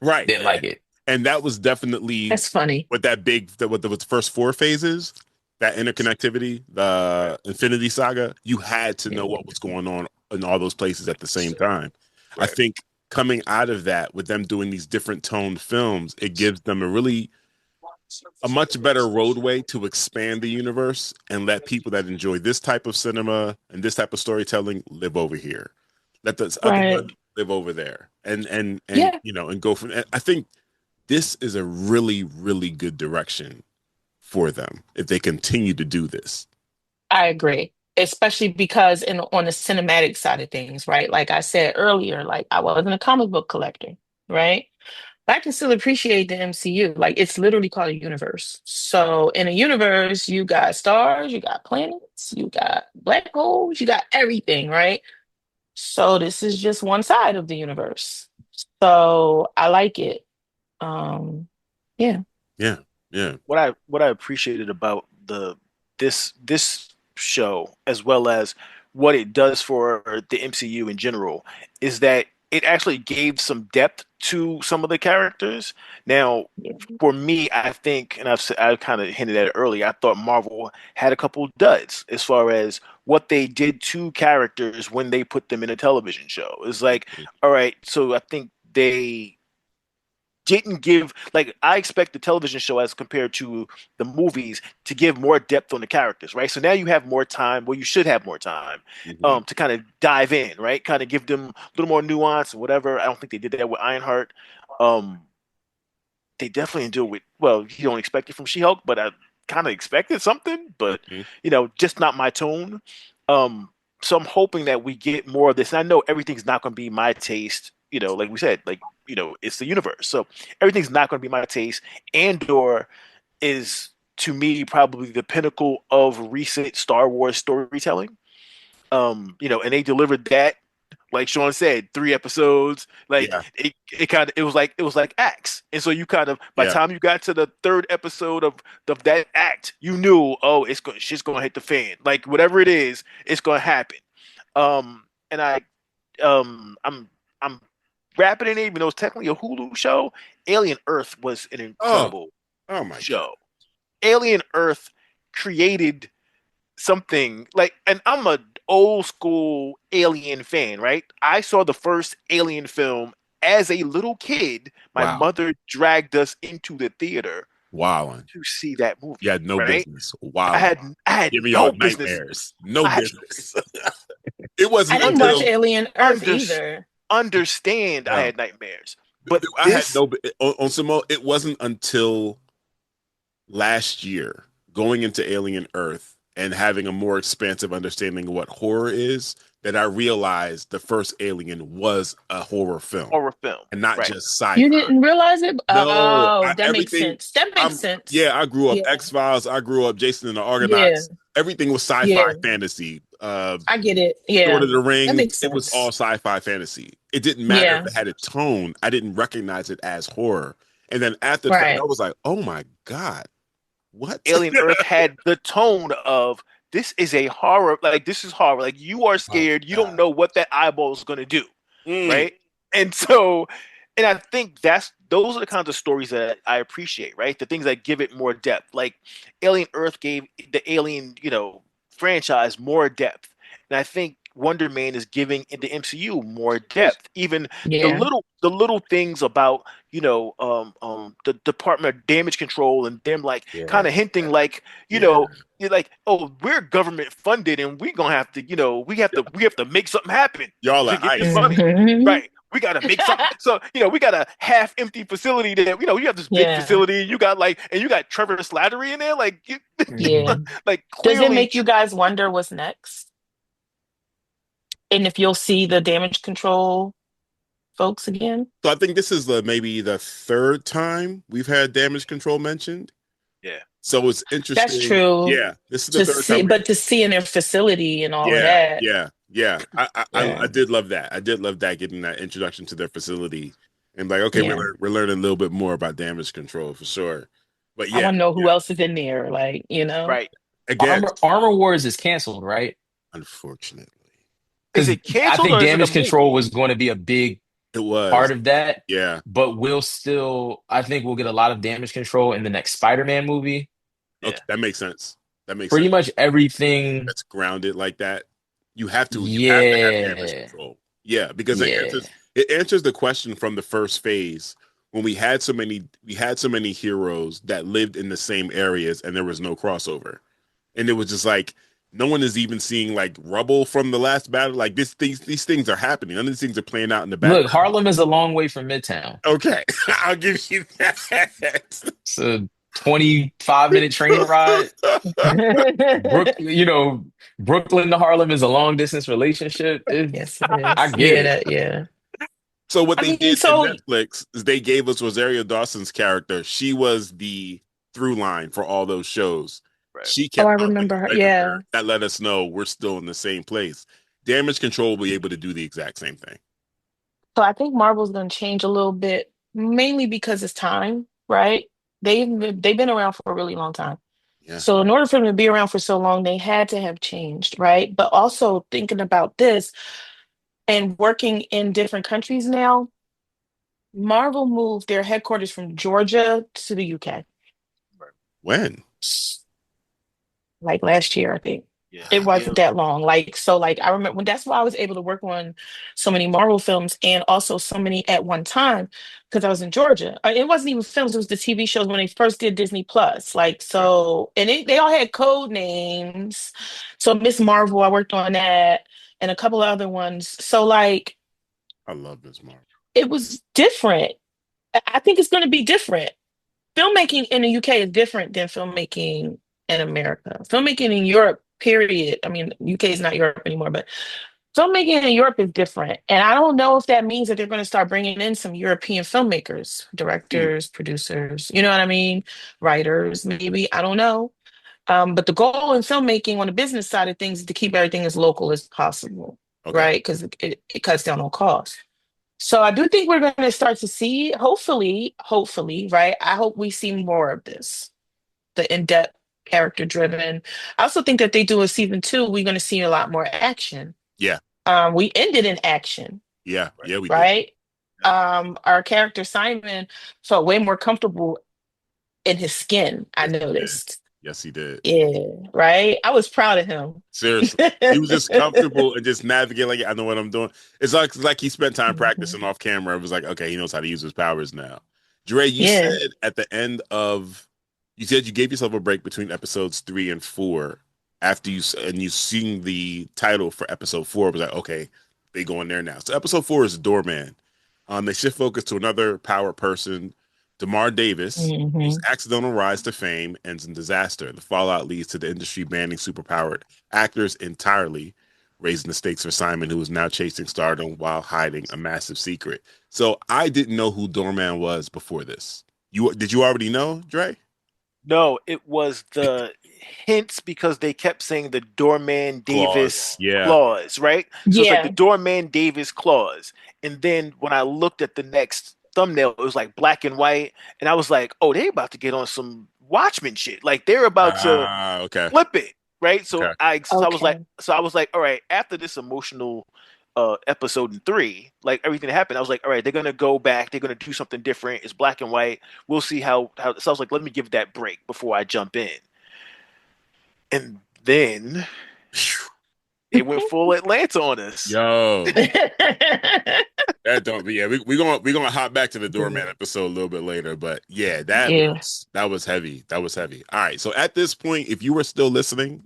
right. didn't like it. And that was definitely That's funny. with with the first 4 phases, that interconnectivity, the Infinity Saga, you had to know what was going on in all those places at the same time. I Right. think coming out of that with them doing these different toned films, it gives them a really a much better roadway to expand the universe and let people that enjoy this type of cinema and this type of storytelling live over here. Let this other Right. one live over there, and Yeah. and go from. I think this is a really, really good direction for them if they continue to do this. I agree. Especially because on the cinematic side of things, right? Like I said earlier, like I wasn't a comic book collector, right? But I can still appreciate the MCU. Like it's literally called a universe. So in a universe, you got stars, you got planets, you got black holes, you got everything, right? So this is just one side of the universe. So I like it. Um, yeah. Yeah, yeah, What I appreciated about this show, as well as what it does for the MCU in general, is that it actually gave some depth to some of the characters. Now, Yeah. for me, I think, and I've kind of hinted at it earlier, I thought Marvel had a couple duds as far as what they did to characters when they put them in a television show. It's like, all right, so I think they didn't give, like, I expect the television show as compared to the movies to give more depth on the characters, right? So now you have more time, well, you should have more time to kind of dive in, right? Kind of give them a little more nuance and whatever. I don't think they did that with Ironheart. Um, they definitely didn't do it with, well, you don't expect it from She-Hulk, but I kind of expected something, but just not my tone. So I'm hoping that we get more of this. And I know everything's not going to be my taste, like we said, like, it's the universe. So everything's not going to be my taste. Andor is, to me, probably the pinnacle of recent Star Wars storytelling. And they delivered that, like Sean said, 3 episodes. Like yeah, it was like acts. And so you kind of, by the yeah, time you got to the third episode of that act, you knew, oh, shit's gonna hit the fan. Like whatever it is, it's gonna happen. And I'm wrapping it in, even though it's technically a Hulu show. Alien Earth was an Oh, incredible oh my God. show. Alien Earth created something like, and I'm a old school Alien fan, right? I saw the first Alien film as a little kid. My Wow, mother dragged us into the theater wilding. to see that movie, You had no right? business. I Wilding. had I had Giving y'all no business. nightmares. No I had business. It I wasn't didn't watch until Alien Earth under, either. understand I no, had nightmares. But I had this no on Simone. It wasn't until last year going into Alien Earth and having a more expansive understanding of what horror is that I realized the first Alien was a horror film horror film, and not right? just sci-fi. You didn't realize it? No, Oh, that makes everything. sense. That makes sense. Yeah, I grew up Yeah. X-Files. I grew up Jason and the Yeah. Argonauts. Everything was sci-fi Yeah. fantasy. I get it. Lord Yeah. of the That Rings. makes It was all sense. sci-fi fantasy. It didn't matter if Yeah. it had a tone. I didn't recognize it as horror. And then after the fact, I Right. was like, oh my God, what? Alien Earth had the tone of, this is a horror, like this is horror. Like you are Oh scared, you don't God. know what that eyeball is gonna do, Mm. right? And so, and I think those are the kinds of stories that I appreciate, right? The things that give it more depth. Like Alien Earth gave the Alien, franchise more depth. And I think Wonder Man is giving in the MCU more depth. Even Yeah. the little things about, the Department of Damage Control, and them like Yeah. kind of hinting like, Yeah. you're like, oh, we're government funded, and we're gonna have to, we have to make something happen Y'all to are get this ice. money. Mhm. Right. We gotta make something. So, we got a half empty facility that, you have this big Yeah. facility, you got like, and you got Trevor Slattery in there, like Yeah. like Does it clearly. make you guys wonder what's next? And if you'll see the damage control folks again? So I think this is maybe the third time we've had damage control mentioned. Yeah. So it's That's interesting. true. Yeah, this is the To third see, time. but to see in their facility and all of Yeah, that. yeah, yeah. I Yeah. did love that. I did love that, getting that introduction to their facility, and like, okay, Yeah. we're learning a little bit more about damage control for sure. But I yeah, want to know who yeah. else is in there. Like, Right. Again, Armor Wars is canceled, right? unfortunately, Is Because it I canceled think or is it a damage control movie? was going to be a big it was. part of that, Yeah. but I think we'll get a lot of damage control in the next Spider-Man movie. Okay, Yeah. that makes sense. That makes Pretty sense. much everything. That's grounded like that. You have to have damage Yeah. control. Yeah, because Yeah. it answers the question from the first phase when we had so many heroes that lived in the same areas and there was no crossover. And it was just like no one is even seeing like rubble from the last battle. Like these things are happening. None of these things are playing out in the Look, background. Harlem is a long way from Midtown. Okay, I'll give you that. It's a 25-minute train ride. Brooklyn to Harlem is a long distance relationship. Yes, it I is. get Yeah, it. yeah. So what I they mean, did in so Netflix is they gave us Rosario Dawson's character. She was the through line for all those shows. Right. She oh, kept I upping remember and her. legging Yeah. her. That let us know we're still in the same place. Damage Control will be able to do the exact same thing. So I think Marvel's going to change a little bit, mainly because it's time, right? They've been around for a really long time. Yeah. So in order for them to be around for so long, they had to have changed, right? But also thinking about this and working in different countries now, Marvel moved their headquarters from Georgia to the UK, When? like last year, I think. Yeah. It Yeah. wasn't that long. Like I remember when that's why I was able to work on so many Marvel films and also so many at one time because I was in Georgia. It wasn't even films, it was the TV shows when they first did Disney Plus. Like so and they all had code names. So Miss Marvel, I worked on that and a couple of other ones. So like I love this Marvel. it was different. I think it's going to be different. Filmmaking in the UK is different than filmmaking in America. Filmmaking in Europe, period. I mean, UK is not Europe anymore, but filmmaking in Europe is different. And I don't know if that means that they're going to start bringing in some European filmmakers, Hmm. directors, producers, you know what I mean? Writers, maybe. I don't know. But the goal in filmmaking on the business side of things is to keep everything as local as possible, Okay. right? Because it cuts down on costs. So I do think we're going to start to see, hopefully, right? I hope we see more of this, the in-depth, character-driven. I also think that they do a season two, we're going to see a lot more action. Yeah. We ended in action, Yeah. Right. Yeah, we did. right? Our character Simon felt way more comfortable in his skin, I Yes, he did. noticed. Yes, he did. Yeah, right? I was proud of him. Seriously. He was just comfortable and just navigating like I know what I'm doing. It's like he spent time Mhm. practicing off camera. It was like, okay, he knows how to use his powers now. Dre, you Yeah. said at the end of you said you gave yourself a break between episodes 3 and 4 after you seen the title for episode 4. It was like, okay, they go in there now. So episode 4 is Doorman. They shift focus to another power person, DeMar Davis, whose Hmm. accidental rise to fame ends in disaster. The fallout leads to the industry banning superpowered actors entirely, raising the stakes for Simon, who is now chasing stardom while hiding a massive secret. So I didn't know who Doorman was before this. You already know, Dre? No, it was the hints because they kept saying the Doorman Claws. Davis Yeah. clause, right? So it's like the Yeah. Doorman Davis clause. And then when I looked at the next thumbnail, it was like black and white. And I was like, oh, they about to get on some Watchmen shit. Like they're about to Ah, okay. flip it, right? Okay. Okay. So I was like, all right, after this emotional episode in 3, like everything that happened, I was like, all right, they're gonna go back, they're gonna do something different. It's black and white. We'll see how so I was like, let me give that break before I jump in. And then it went full Atlanta on us. Yo, that don't yeah, we gonna hop back to the Doorman episode a little bit later, but yeah, Yeah. that was heavy. That was heavy. All right, so at this point, if you were still listening,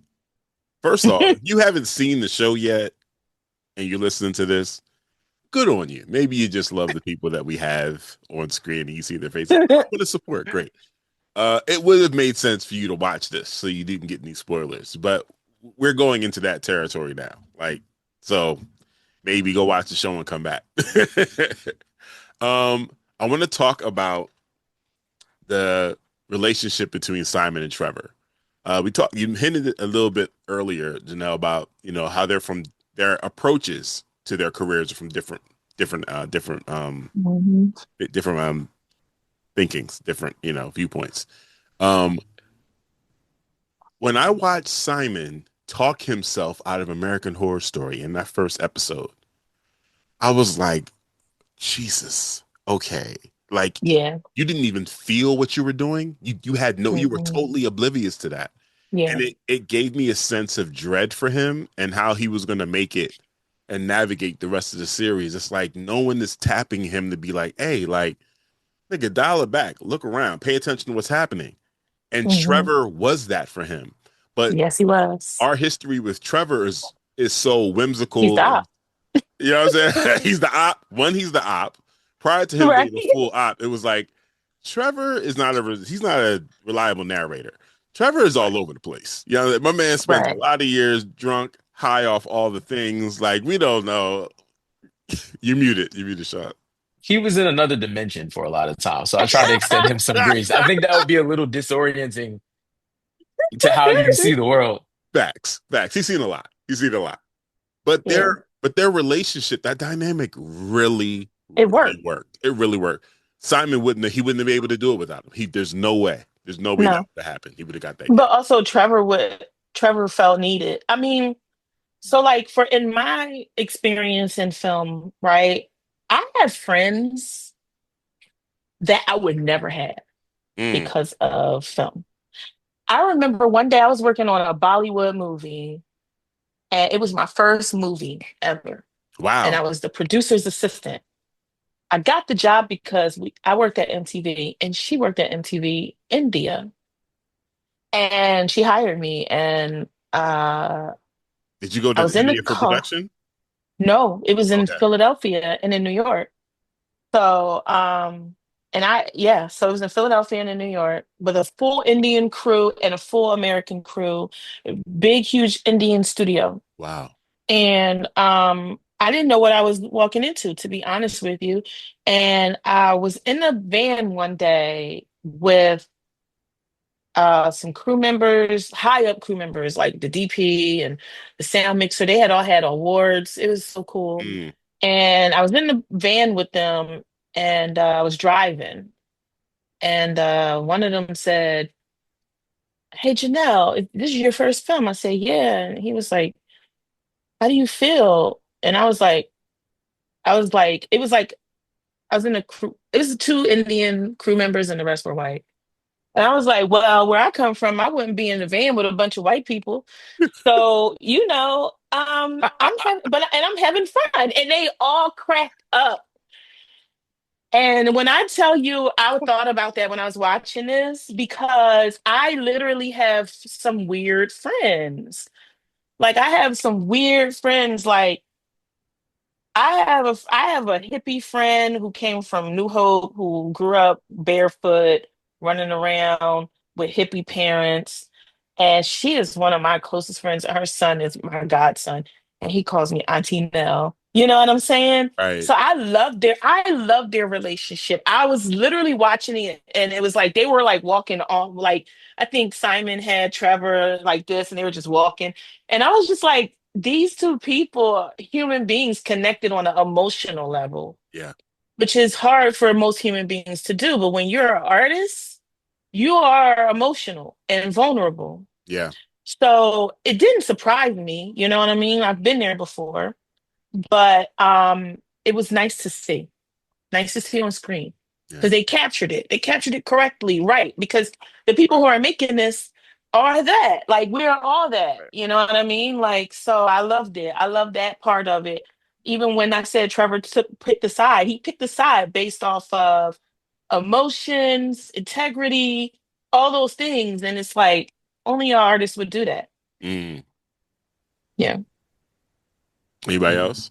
first off, if you haven't seen the show yet and you're listening to this, good on you. Maybe you just love the people that we have on screen and you see their faces. For the support, great. It would have made sense for you to watch this so you didn't get any spoilers, but we're going into that territory now. Like, so maybe go watch the show and come back. I want to talk about the relationship between Simon and Trevor. You hinted it a little bit earlier, Janelle, about how they're from their approaches to their careers are from Mhm. different thinkings, different viewpoints. Um, when I watched Simon talk himself out of American Horror Story in that first episode, I was like, Jesus, okay. Like Yeah. you didn't even feel what you were doing. You were Mhm. totally oblivious to that. Yeah. And it gave me a sense of dread for him and how he was gonna make it and navigate the rest of the series. It's like no one is tapping him to be like, hey, like, Nigga, dial it back. Look around. Pay attention to what's happening. And Hmm. Trevor was that for him. But Yes, he was. our history with Trevor is so He's whimsical, the and op. you know what I'm saying? He's the op. One, he's the op. Prior to him Right. being a full op, it was like Trevor is not he's not a reliable narrator. Trevor is all Right. over the place. You know, my man spent a Right. lot of years drunk, high off all the things. Like we don't know. You muted. You muted, Sean. He was in another dimension for a lot of time, so I try to extend him some grace. I think that would be a little disorienting to how you see the world. Facts. Facts. He's seen a lot. He's seen a lot. But Yeah. their relationship, that dynamic really, It really worked. worked. It really worked. Simon wouldn't have been able to do it without him. There's no way. There's no way that No. would have happened. He would have got that But gig. also Trevor felt needed. I mean, so like for in my experience in film, right? I have friends that I would never have Mm, because of film. I remember one day I was working on a Bollywood movie, and it was my first movie ever. And I wow. was the producer's assistant. I got the job because I worked at MTV and she worked at MTV India. And she hired me. And Did you go I to was in the India for car. production? No, it was in Okay. Philadelphia and in New York. So, so it was in Philadelphia and in New York with a full Indian crew and a full American crew, a big, huge Indian studio. Wow. And I didn't know what I was walking into, to be honest with you. And I was in a van one day with some crew members, high up crew members, like the DP and the sound mixer. They had all had awards. It was so cool. Mm, And I was in the van with them, and I was driving. And one of them said, "Hey, Janelle, this is your first film." I said, "Yeah." And he was like, "How do you feel?" And it was like I was in a crew. It was two Indian crew members, and the rest were white. And I was like, "Well, where I come from, I wouldn't be in the van with a bunch of white people." So, I'm having fun, and they all cracked up. And when I tell you, I thought about that when I was watching this because I literally have some weird friends. Like I have some weird friends. Like I have a hippie friend who came from New Hope who grew up barefoot, running around with hippie parents. And she is one of my closest friends. Her son is my godson, and he calls me Auntie Nell. You know what I'm saying? right. So I love their relationship. I was literally watching it, and it was like they were like walking off. Like I think Simon had Trevor like this, and they were just walking. And I was just like, these two people, human beings connected on an emotional level, Yeah. which is hard for most human beings to do. But when you're an artist, you are emotional and vulnerable. Yeah. So it didn't surprise me, you know what I mean? I've been there before, but it was nice to see on screen Yeah. because they captured it. They captured it correctly, right? Because the people who are making this are that. Like we're all that. Right. You know what I mean? Like so, I loved it. I love that part of it. Even when I said Trevor picked a side, he picked a side based off of emotions, integrity, all those things, and it's like only an artist would do that. Mm. Yeah. Anybody else?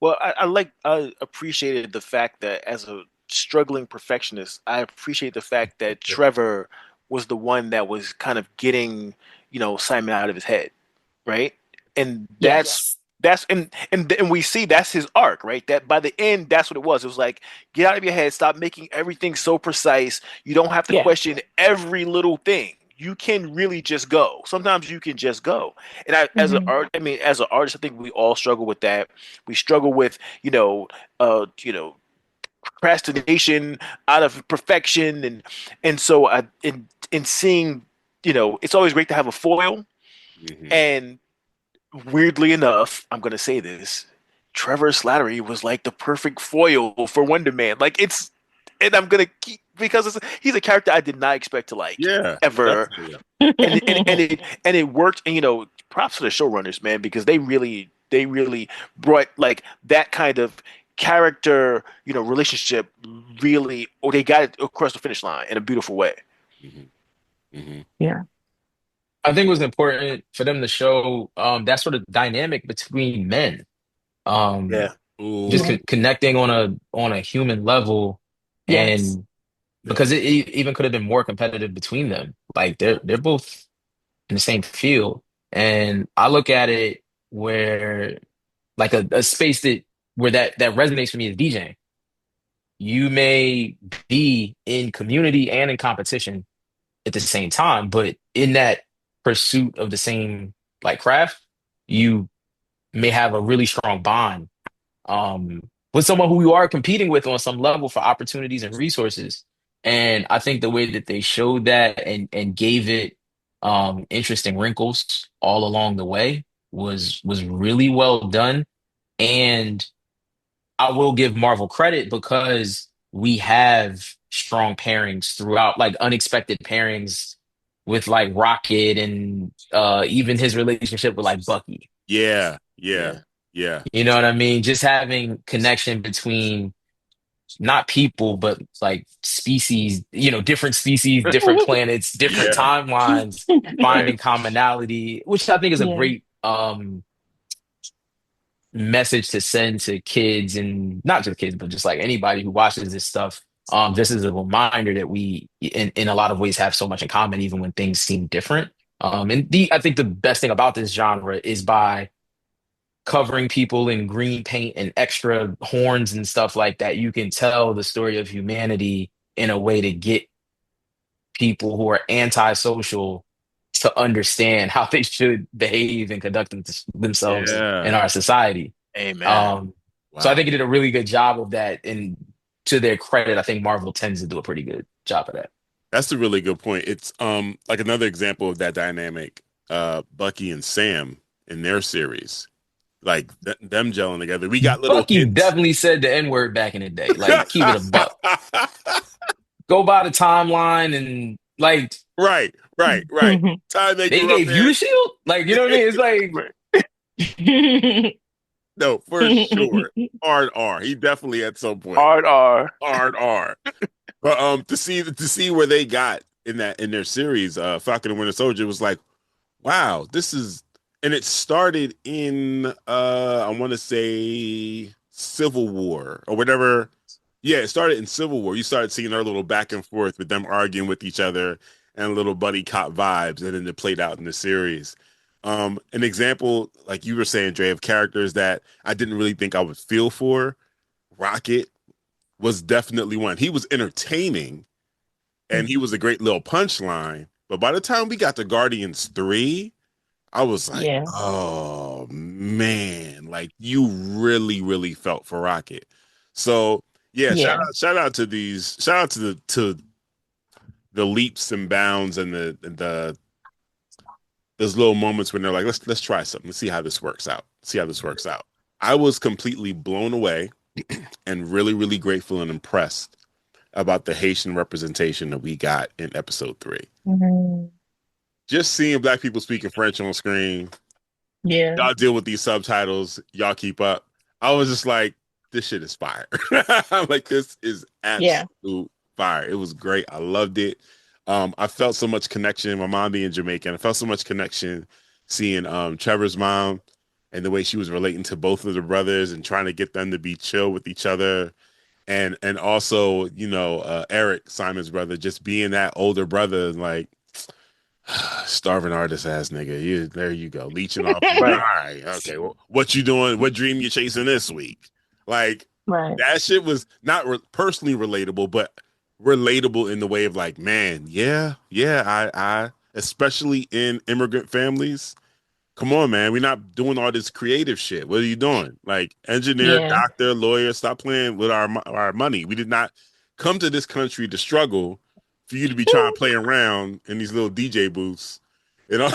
Well, I appreciated the fact that as a struggling perfectionist, I appreciate the fact that Trevor was the one that was kind of getting, Simon out of his head, right? And Yes. and we see that's his arc, right? That by the end, that's what it was. It was like, get out of your head, stop making everything so precise. You don't have to Yeah. question every little thing. You can really just go. Sometimes you can just go. And Hmm. as an artist, I think we all struggle with that. We struggle with, procrastination out of perfection, and so in seeing, it's always great to have a foil. Hmm. And weirdly enough, I'm gonna say this, Trevor Slattery was like the perfect foil for Wonderman. Like and I'm gonna keep because he's a character I did not expect to like Yeah. ever, Definitely. and it worked. And props to the showrunners, man, because they really brought like that kind of character, relationship really, or they got it across the finish line in a beautiful way. Mm-hmm. Mm-hmm. Yeah. I think it was important for them to show that sort of dynamic between men. Um, Yeah. just Ooh. Yeah. connecting on a human level, Yes. and Yeah. because it even could have been more competitive between them. Like they're both in the same field, and I look at it where like a space where that resonates for me is DJing. You may be in community and in competition at the same time, but in that pursuit of the same like craft, you may have a really strong bond with someone who you are competing with on some level for opportunities and resources. And I think the way that they showed that and gave it interesting wrinkles all along the way was really well done. And I will give Marvel credit because we have strong pairings throughout, like unexpected pairings with like Rocket and even his relationship with like Bucky. Yeah. Yeah. Yeah. Yeah. You know what I mean? Just having connection between not people, but like species, different species, different planets, different Yeah. timelines, finding commonality, which I think is a Yeah. great message to send to kids, and not just kids, but just like anybody who watches this stuff. Just as a reminder that we, in a lot of ways, have so much in common, even when things seem different. I think the best thing about this genre is by covering people in green paint and extra horns and stuff like that, you can tell the story of humanity in a way to get people who are antisocial to understand how they should behave and conduct themselves in Yeah. our society. Amen. Um, so I Wow. think it did a really good job of that. And to their credit, I think Marvel tends to do a pretty good job of that. That's a really good point. It's like another example of that dynamic, Bucky and Sam in their series. Like them gelling together. We got little Bucky hints. definitely said the N word back in the day. Like, keep it a buck. Go by the timeline and like Right, right, right. Time they they grew up gave you in. the shield? Like, you know what I mean? It's like, Right. No, for sure. Hard R. He definitely at some point. Hard R. Hard R. But to see where they got in their series, Falcon and Winter Soldier was like, wow, this is, and it started in I want to say Civil War or whatever. Yeah, it started in Civil War. You started seeing our little back and forth with them arguing with each other and little buddy cop vibes, and then it played out in the series. An example, like you were saying, Dre, of characters that I didn't really think I would feel for. Rocket was definitely one. He was entertaining and he was a great little punchline. But by the time we got to Guardians 3, I was like, Yeah. oh man, like you really, really felt for Rocket. So yeah, Yeah. shout out to the leaps and bounds and the those little moments when they're like, let's try something, let's see how this works out. See how this works out. I was completely blown away and really, really grateful and impressed about the Haitian representation that we got in episode 3. Mhm. Just seeing black people speaking French on screen, Yeah. y'all deal with these subtitles, y'all keep up. I was just like, this shit is fire. I'm like, this is Yeah. absolute fire. It was great. I loved it. I felt so much connection. My mom being Jamaican, I felt so much connection seeing Trevor's mom and the way she was relating to both of the brothers and trying to get them to be chill with each other. And also, Eric, Simon's brother, just being that older brother, and like, starving artist ass nigga. There you go. Leeching off. All Right. right. Okay. Well, what you doing? What dream you chasing this week? Like Right. that shit was not personally relatable, but relatable in the way of like, man, yeah, yeah. I especially in immigrant families. Come on, man. We're not doing all this creative shit. What are you doing? Like engineer, Yeah. doctor, lawyer. Stop playing with our money. We did not come to this country to struggle for you to be trying to play around in these little DJ booths, you know.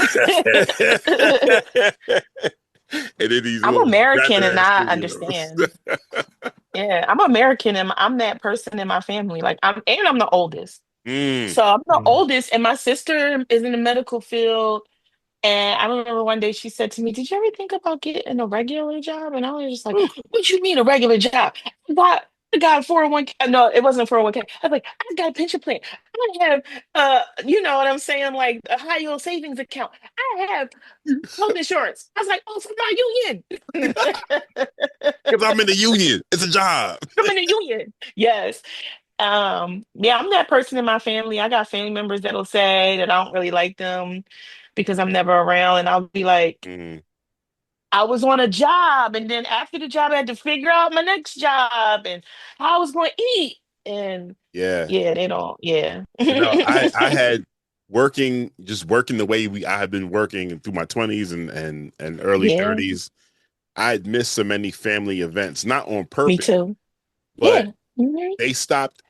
And in these I'm little American ratchet and ass I studios. understand. Yeah, I'm American and I'm that person in my family. Like I'm the oldest. Mm, So I'm the Mhm. oldest and my sister is in the medical field. And I remember one day she said to me, "Did you ever think about getting a regular job?" And I was just like, "What you mean a regular job? I got 401k. No, it wasn't 401k. I was like, I got a pension plan. I have you know what I'm saying, like a high yield savings account. I have health insurance." I was like, "Oh, for my union." Because I'm in the union. It's a job. I'm in the union. Yes. Yeah, I'm that person in my family. I got family members that'll say that I don't really like them because I'm never around, and I'll be like, Mm, I was on a job, and then after the job, I had to figure out my next job and how I was going to eat. And yeah. yeah, they don't. Yeah. I had working the way I had been working through my 20s and early Yeah, 30s. I had missed so many family events, not on me purpose, too. but Yeah, they stopped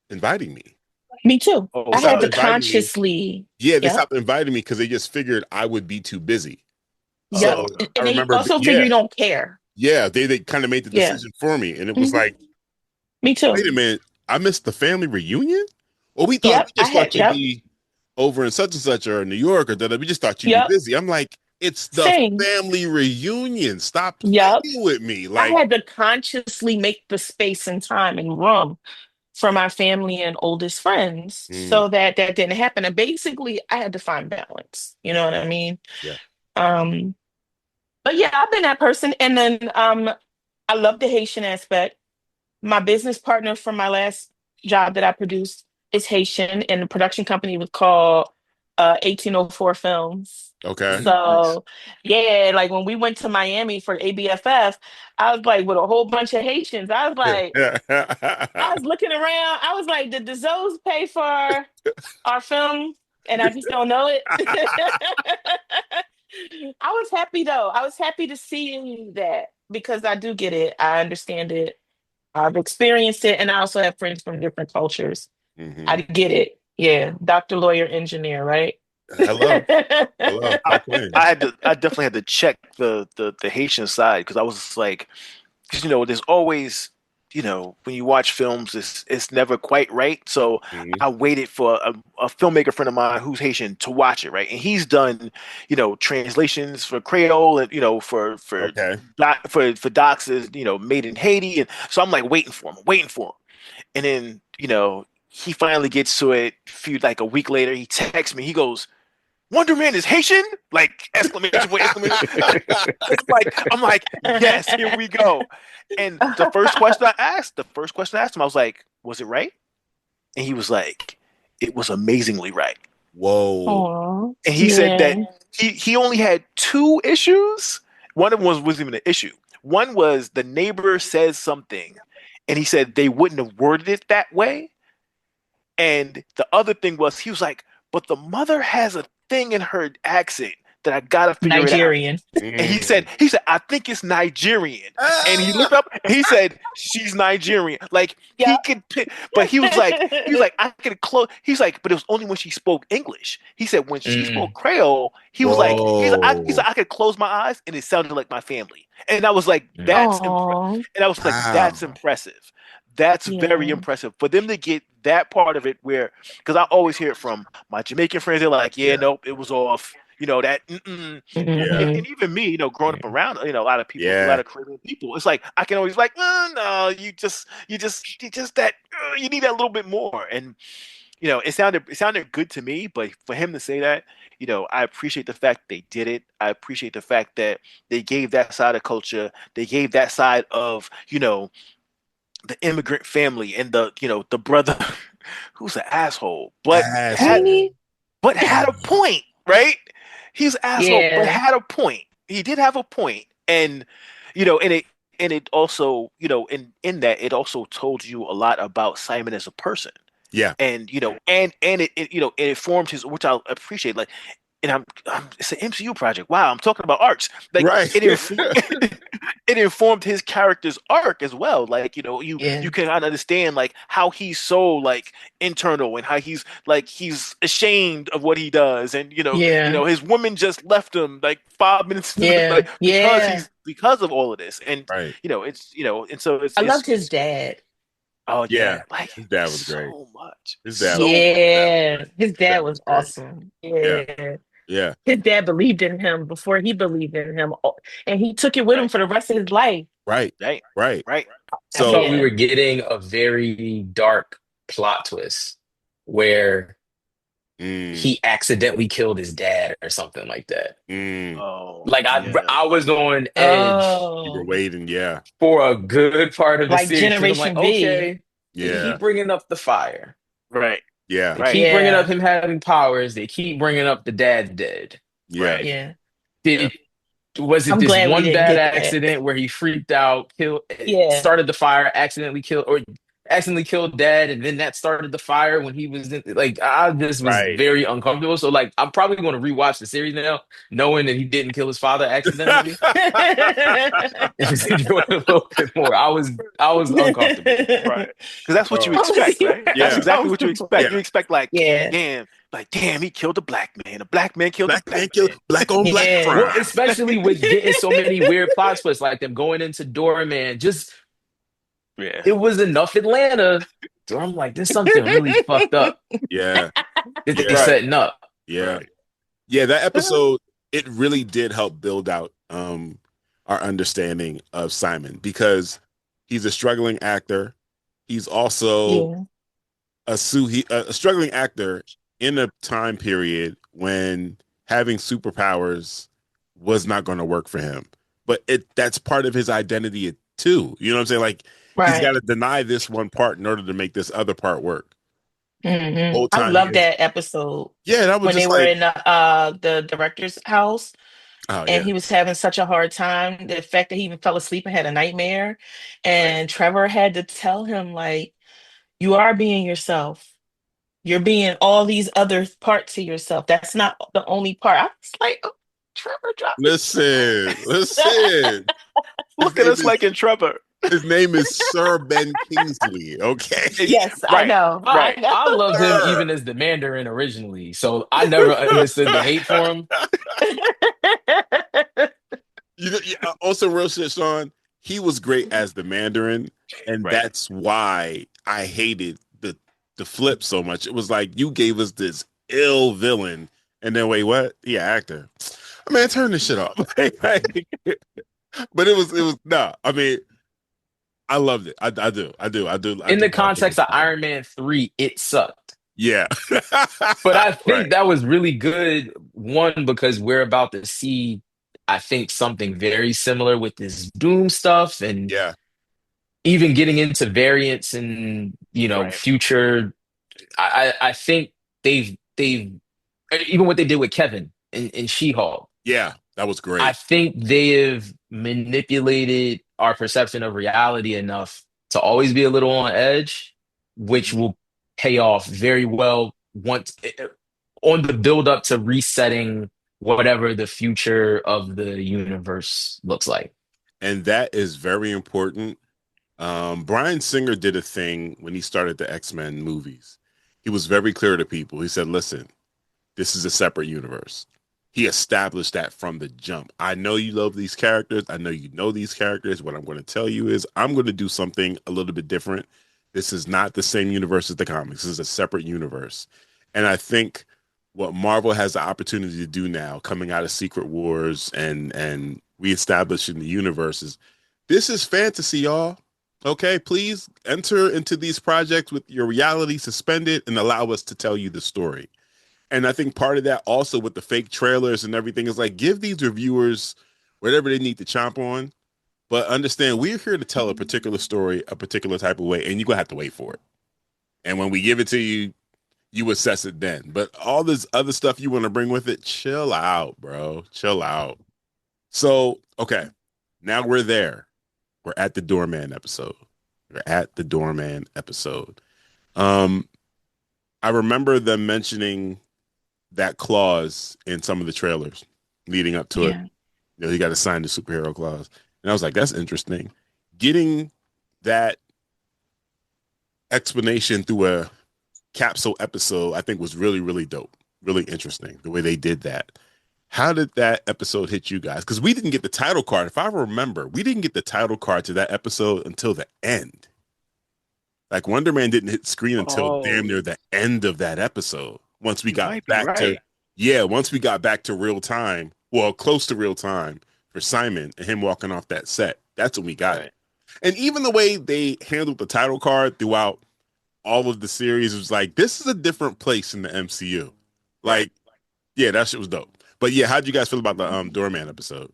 inviting me. me too. They Oh I had stopped to God. inviting me. consciously. Yeah, they Yep. stopped inviting me because they just figured I would be too busy. Yep. So Oh, I And they remember, also figure yeah, you don't care. yeah, they kind of made the Yeah. decision for me, and it was Hmm. like, Me too. wait a minute, I missed the family reunion. Well, we Yep. I just had. thought you'd Yep. be over in such and such or in New York or that. We just thought you'd be Yep. busy. I'm like, it's the Same. family reunion. Stop Yep. playing with me. I Like, had to consciously make the space and time and room for my family and oldest friends mm, so that that didn't happen. And basically, I had to find balance. You know what I mean? yeah, Um, but yeah, I've been that person. And then I love the Haitian aspect. My business partner from my last job that I produced is Haitian, and the production company was called 1804 Films. okay. nice. So, yeah, like when we went to Miami for ABFF, I was like with a whole bunch of Haitians. I was looking around. I was like, did the Zoes pay for our film? And I just don't know it. I was happy though. I was happy to see that because I do get it. I understand it. I've experienced it, and I also have friends from different cultures. I Hmm. get it. Yeah, doctor, lawyer, engineer, right? Hello, hello. I, Stop playing. I definitely had to check the Haitian side because I was just like, because there's always, when you watch films, it's never quite right. So Hmm. I waited for a filmmaker friend of mine who's Haitian to watch it, right? And he's done, translations for Creole and Okay. for docs is made in Haiti, and so I'm like waiting for him, and then he finally gets to it. Like a week later, he texts me. He goes, "Wonderman is Haitian!" Like exclamation point, exclamation. I'm like, yes, here we go. And the first question I asked him, I was like, "Was it right?" And he was like, "It was amazingly right." Whoa. Oh, And he said that yeah. he only had two issues. One of them wasn't even an issue. One was the neighbor says something, and he said they wouldn't have worded it that way. And the other thing was he was like, but the mother has a thing in her accent that I gotta figure it out. Nigerian. And Mm. he said, I think it's Nigerian. And he looked up and he said, she's Nigerian. Like he Yep. could pick, but he was like, I could close. He's like, but it was only when she spoke English. He said when she spoke Mm. Creole, he's Whoa. like, I could close my eyes and it sounded like my family. And I was like, Mm. Oh, and I was like, that's Wow. impressive. That's very yeah. impressive for them to get that part of it where, because I always hear it from my Jamaican friends. They're like, yeah, Yeah. nope, it was off. That, mm-mm. Yeah. Hmm. And even me, growing up around, a lot of people, a lot Yeah. of Caribbean people, it's like I can always like, no, you just that you need that little bit more. And it sounded good to me, but for him to say that, I appreciate the fact they did it. I appreciate the fact that they gave that side of culture, they gave that side of, the immigrant family and the brother who's an asshole, Asshole. but had a point, right? He's an asshole, but Yeah. had a point. He did have a point, and it also, in that it also told you a lot about Simon as a person, Yeah. and it informed his, which I appreciate. Like, and it's an MCU project. Wow, I'm talking about arcs. Like Right. it informed it informed his character's arc as well. Like, Yeah. you can understand like how he's so like internal and how he's ashamed of what he does, and Yeah. his woman just left him like 5 minutes Yeah. like Yeah. because of all of this, and Right. and so I loved his it's dad. oh Yeah. yeah, like His dad was great. so much, His dad was so much. his dad was Yeah. great. His His dad dad was was great. awesome. Yeah. Yeah. Yeah. His dad believed in him before he believed in him, and he took it with him for the rest of his life. Right. Right. Right. Right. I thought So we Yeah. were getting a very dark plot twist where mm, he accidentally killed his dad or something like that. mm, Oh, Like yeah. I was on edge you were Oh, waiting. Yeah. for a good part of the like series because I'm like, Generation V. okay, they Yeah. keep bringing up the fire. Right. Yeah. They Right. keep bringing up Yeah. him having powers. They keep bringing up the dad dead. Yeah. Right. Yeah. Yeah. Did was it I'm this glad we one didn't bad get that. accident where he freaked out, killed, Yeah. started the fire, accidentally killed dad, and then that started the fire when he was in, like I just was Right. very uncomfortable. So like I'm probably going to rewatch the series now, knowing that he didn't kill his father accidentally, and just enjoy it a little bit more. I was uncomfortable. Right. Because that's what you Oh, expect, right? That's yeah. exactly what you Uncomfortable. expect. Yeah. You expect Yeah. damn, he killed a black man. A black man killed a Black man black kill man. black on black Yeah. Well, crime. especially with getting so many weird plot twists, like them going into Doorman, just Yeah. it was enough Atlanta. So I'm like, there's something really fucked up Yeah. that they Yeah. Right. setting up. Yeah. Right. Yeah. That episode, it really did help build out our understanding of Simon because he's a struggling actor. He's also Yeah. a struggling actor in a time period when having superpowers was not going to work for him. But that's part of his identity too. You know what I'm saying? Like he's got Right. to deny this one part in order to make this other part work. Hmm. Whole I time he love is, that episode yeah, that was when they just were like, in the director's house oh and yeah, he was having such a hard time. The fact that he even fell asleep and had a nightmare, Right. and Trevor had to tell him like, "You are being yourself. You're being all these other parts of yourself. That's not the only part." I was like, "Oh, Trevor dropped his listen, stuff." listen. His Look at name us is like in Trevor. his name is Sir Ben Kingsley. Okay, Yes, I Right. know. I Right. know. I loved him Sir. even as the Mandarin originally, so I never understood the hate for him. Also, real shit, Sean. He was great as the Mandarin, and Right. that's why I hated the flip so much. It was like you gave us this ill villain, and then wait, what? Yeah, actor. Man, turn this shit off. But it was no. I mean, I loved it. I do. I do. I do. I In do the love him. context of Iron Man 3, it sucked. Yeah. But I think Right. that was really good. One, because we're about to see, I think, something very similar with this Doom stuff and Yeah. even getting into variants and, Right. future. I think they've even what they did with Kevin in She-Hulk. Yeah. That was I great. think they have manipulated our perception of reality enough to always be a little on edge, which will pay off very well once on the build up to resetting whatever the future of the universe looks like. And that is very important. Bryan Singer did a thing when he started the X-Men movies. He was very clear to people. He said, listen, this is a separate universe. He established that from the jump. I know you love these characters. I know you know these characters. What I'm going to tell you is I'm going to do something a little bit different. This is not the same universe as the comics. This is a separate universe. And I think what Marvel has the opportunity to do now, coming out of Secret Wars and reestablishing the universe, is this is fantasy, y'all. Okay, please enter into these projects with your reality suspended and allow us to tell you the story. And I think part of that also with the fake trailers and everything is like give these reviewers whatever they need to chomp on, but understand we're here to tell a particular story a particular type of way, and you're gonna have to wait for it. And when we give it to you, you assess it then. But all this other stuff you want to bring with it, chill out, bro. Chill out. So, okay, now we're there. We're at the Doorman episode. We're at the Doorman episode. Um, I remember them mentioning that clause in some of the trailers leading up to it. Yeah. You got to sign the superhero clause. And I was like, that's interesting. Getting that explanation through a capsule episode, I think was really, really dope. Really interesting the way they did that. How did that episode hit you guys? Because we didn't get the title card. If I remember, we didn't get the title card to that episode until the end. Like Wonderman didn't hit screen until Oh, damn near the end of that episode. Once we you got might be back to right. Yeah, once we got back to real time, well, close to real time for Simon and him walking off that set, that's when we got it. And even the way they handled the title card throughout all of the series was like, this is a different place in the MCU. Like, yeah, that shit was dope. But yeah, how'd you guys feel about the Doorman episode?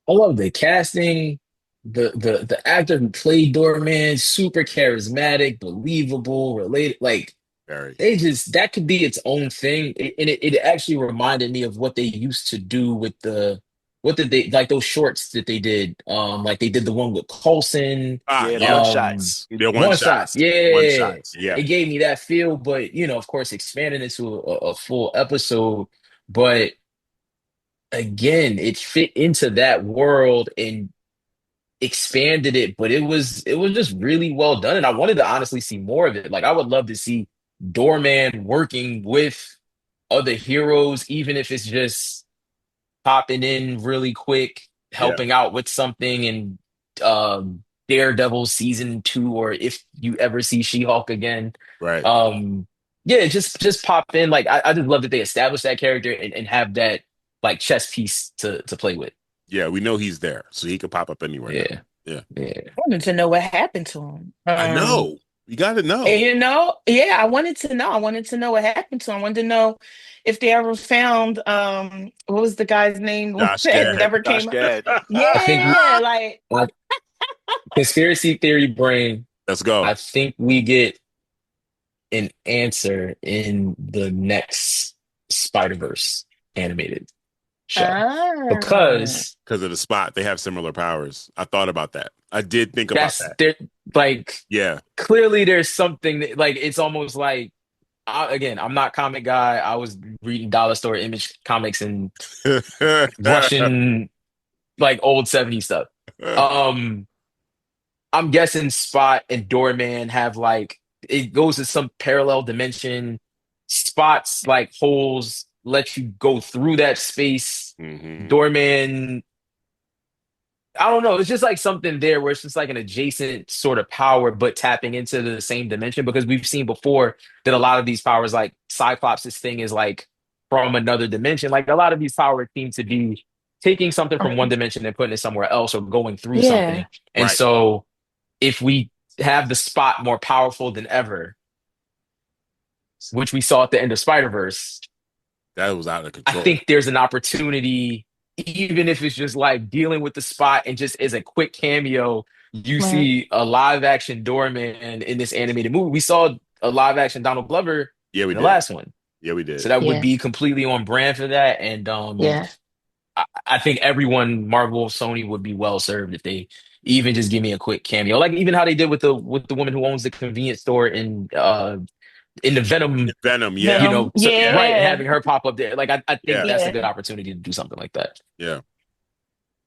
I love the casting. The actor who played Doorman, super charismatic, believable, related. Like Very. they just that could be its own thing. It actually reminded me of what they used to do with the what did they like those shorts that they did. Like they did the one with Coulson. Ah, Yeah, the yeah. one Um, shots. They're one one shots. shots. One Yeah, shots. Yeah. it gave me that feel, but of course, expanding into a full episode. But again, it fit into that world and expanded it, but it was just really well done. And I wanted to honestly see more of it. Like I would love to see Doorman working with other heroes, even if it's just popping in really quick, Yeah. helping out with something in Daredevil season 2, or if you ever see She-Hulk again. Right. Um yeah, just pop in. Like I just love that they established that character and have that like chess piece to play with. Yeah, we know he's there, so he could pop up anywhere now. Yeah. Yeah. Yeah. I wanted to know what happened to him. I know. You got to know. And, yeah, I wanted to know. I wanted to know what happened to him. I wanted to know if they ever found what was the guy's name Josh that Gad. never Josh came up? Gad. I think Yeah, like my conspiracy theory brain, Let's go. I think we get an answer in the next Spider-Verse animated show. ah. Because Because of the spot, they have similar powers. I thought about that. I did think about that's that. there like Yeah. clearly there's something that, like it's almost like again, I'm not comic guy. I was reading dollar store image comics and Russian like old 70s stuff. Um I'm guessing Spot and Doorman have like it goes to some parallel dimension. Spots like holes let you go through that space. Mhm. Doorman, I don't know. It's just like something there where it's just like an adjacent sort of power, but tapping into the same dimension. Because we've seen before that a lot of these powers, like Cyclops' thing, is like from another dimension. Like a lot of these powers seem to be taking something from one dimension and putting it somewhere else or going through Yeah. something. And Right. so if we have the Spot more powerful than ever, which we saw at the end of Spider-Verse, That was out of I control. think there's an opportunity, even if it's just like dealing with the Spot and just as a quick cameo, you Right. see a live action Doorman in this animated movie. We saw a live action Donald Glover Yeah, we in the did. last one. Yeah, we So did. that would Yeah. be completely on brand for that. And Yeah. I think everyone, Marvel, Sony, would be well served if they even just give me a quick cameo. Like even how they did with the woman who owns the convenience store in the Venom, Venom. Yeah. Venom. so, Yeah. right, and Yeah. having her pop up there. Like I think Yeah. that's a Yeah. good opportunity to do something like that. Yeah.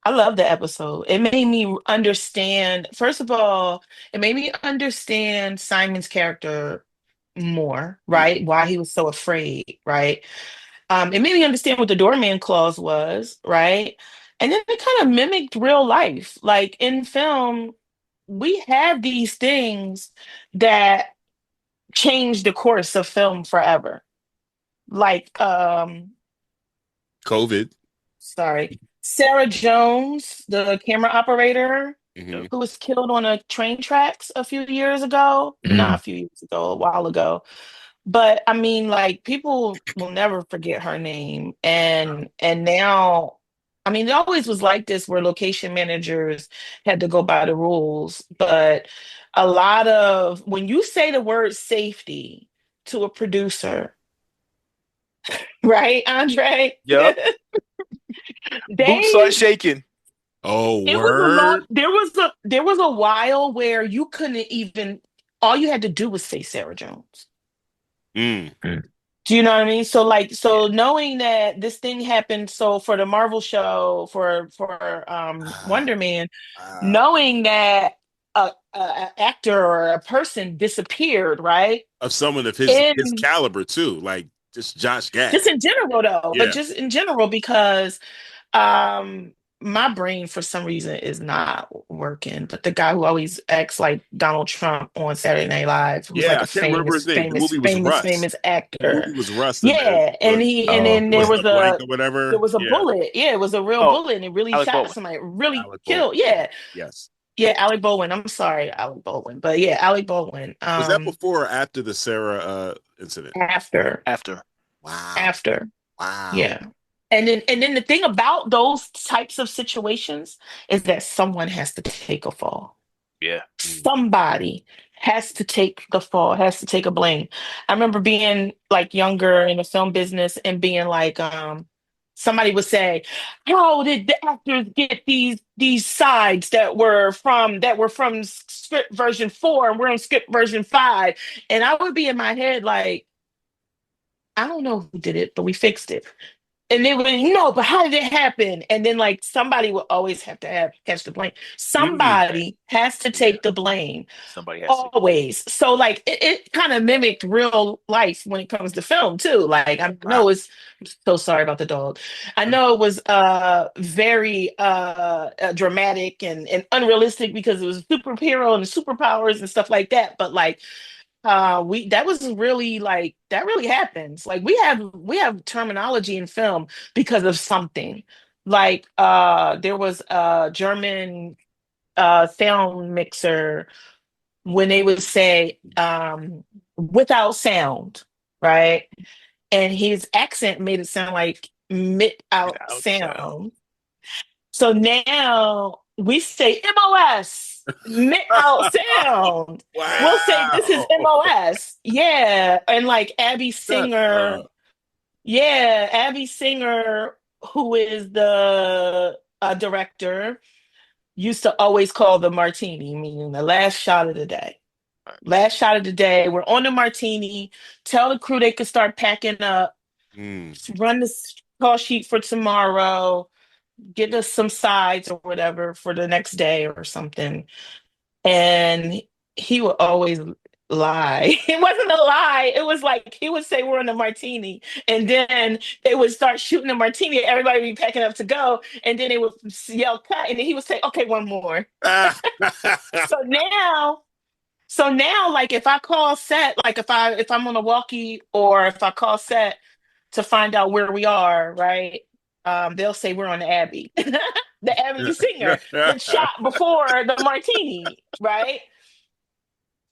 I love the episode. It made me understand, first of all, it made me understand Simon's character more, right? Mhm. Why he was so afraid, right? It made me understand what the doorman clause was, right? And then it kind of mimicked real life. Like in film, we have these things that change the course of film forever. Like COVID. sorry, Sarah Jones, the camera operator Mhm. who was killed on a train tracks a few years ago. Not a Mm. few years ago, a while ago. But I mean, like people will never forget her name. And now, I mean, it always was like this where location managers had to go by the rules. But a lot of when you say the word safety to a producer, right, Andre? Yep. Boots start They shaking. Oh, it was a lot. word. There was a while where you couldn't even. All you had to do was say Sarah Jones. Mm. Do you know what I mean? So like, so knowing that this thing happened, so for the Marvel show for Wonder Man, knowing that a actor or a person disappeared, right? Of someone of his And caliber too, like just Josh Gad. just in general though, but Yeah. just in general because um my brain for some reason is not working. But the guy who always acts like Donald Trump on Saturday Night Live, who's Yeah, like I a can't remember his famous, name. The famous, movie was famous, Rust. famous The movie actor. was Rust, and Yeah, and Oh, then was the blank or there whatever. was a Yeah, bullet. Yeah, it was a real Oh, bullet, and it really Alec shot Baldwin. somebody. It really Alec Baldwin. killed. Yeah, Yes. yeah, Alec Baldwin. I'm sorry, Alec Baldwin, but yeah, Alec Baldwin. Was that before or after the Sarah incident? After, After. Wow. after. Wow. Yeah. And then the thing about those types of situations is that someone has to take a fall. Yeah. Mm. Somebody has to take the fall, has to take a blame. I remember being like younger in the film business and being like, somebody would say, how did the actors get these sides that were from script version 4 and we're in script version 5? And I would be in my head like, I don't know who did it, but we fixed it. And they would, no, but how did it happen? And then like somebody will always have to have catch the blame. Mm. Somebody has to Yeah. take the blame. Somebody has to. Always. So like it kind of mimicked real life when it comes to film too. Like I know Wow. I'm so sorry about the dog. I know it was very dramatic and unrealistic because it was superhero and superpowers and stuff like that. But like we that was really like that really happens. Like we have terminology in film because of something. Like there was a German sound mixer when they would say without sound, right? And his accent made it sound like mit out Without sound. sound. So now we say MOS, mit out sound. We'll say this is Wow. MOS. Yeah. And like Abby Shut Singer, up. yeah, Abby Singer, who is the director, used to always call the martini, meaning the last shot of the day. Last shot of the day. We're on the martini. Tell the crew they could start packing up. Mm. Run the call sheet for tomorrow. Get us some sides or whatever for the next day or something. And he would always lie. It wasn't a lie. It was like he would say we're in a martini, and then they would start shooting a martini. Everybody would be packing up to go, and then they would yell cut, and then he would say, "Okay, one more." So now like if I call set, like if I'm on a walkie or if I call set to find out where we are, right? They'll say we're on the Abbey, the Abbey singer, the shot before the martini, right?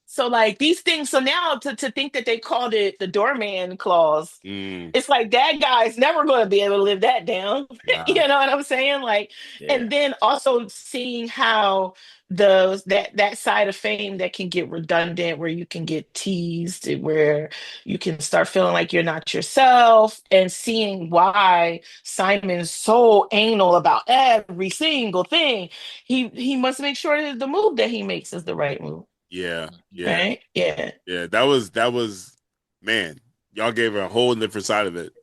So like these things, so now to think that they called it the doorman clause, Mm. it's like that guy's never going to be able to live that down. Wow. You know what I'm saying? Like, Yeah. and then also seeing how that side of fame that can get redundant, where you can get teased, where you can start feeling like you're not yourself, and seeing why Simon's so anal about every single thing. He must make sure that the move that he makes is the right move. Yeah. Yeah. Right? Yeah. Yeah. That was man, y'all gave a whole different side of it.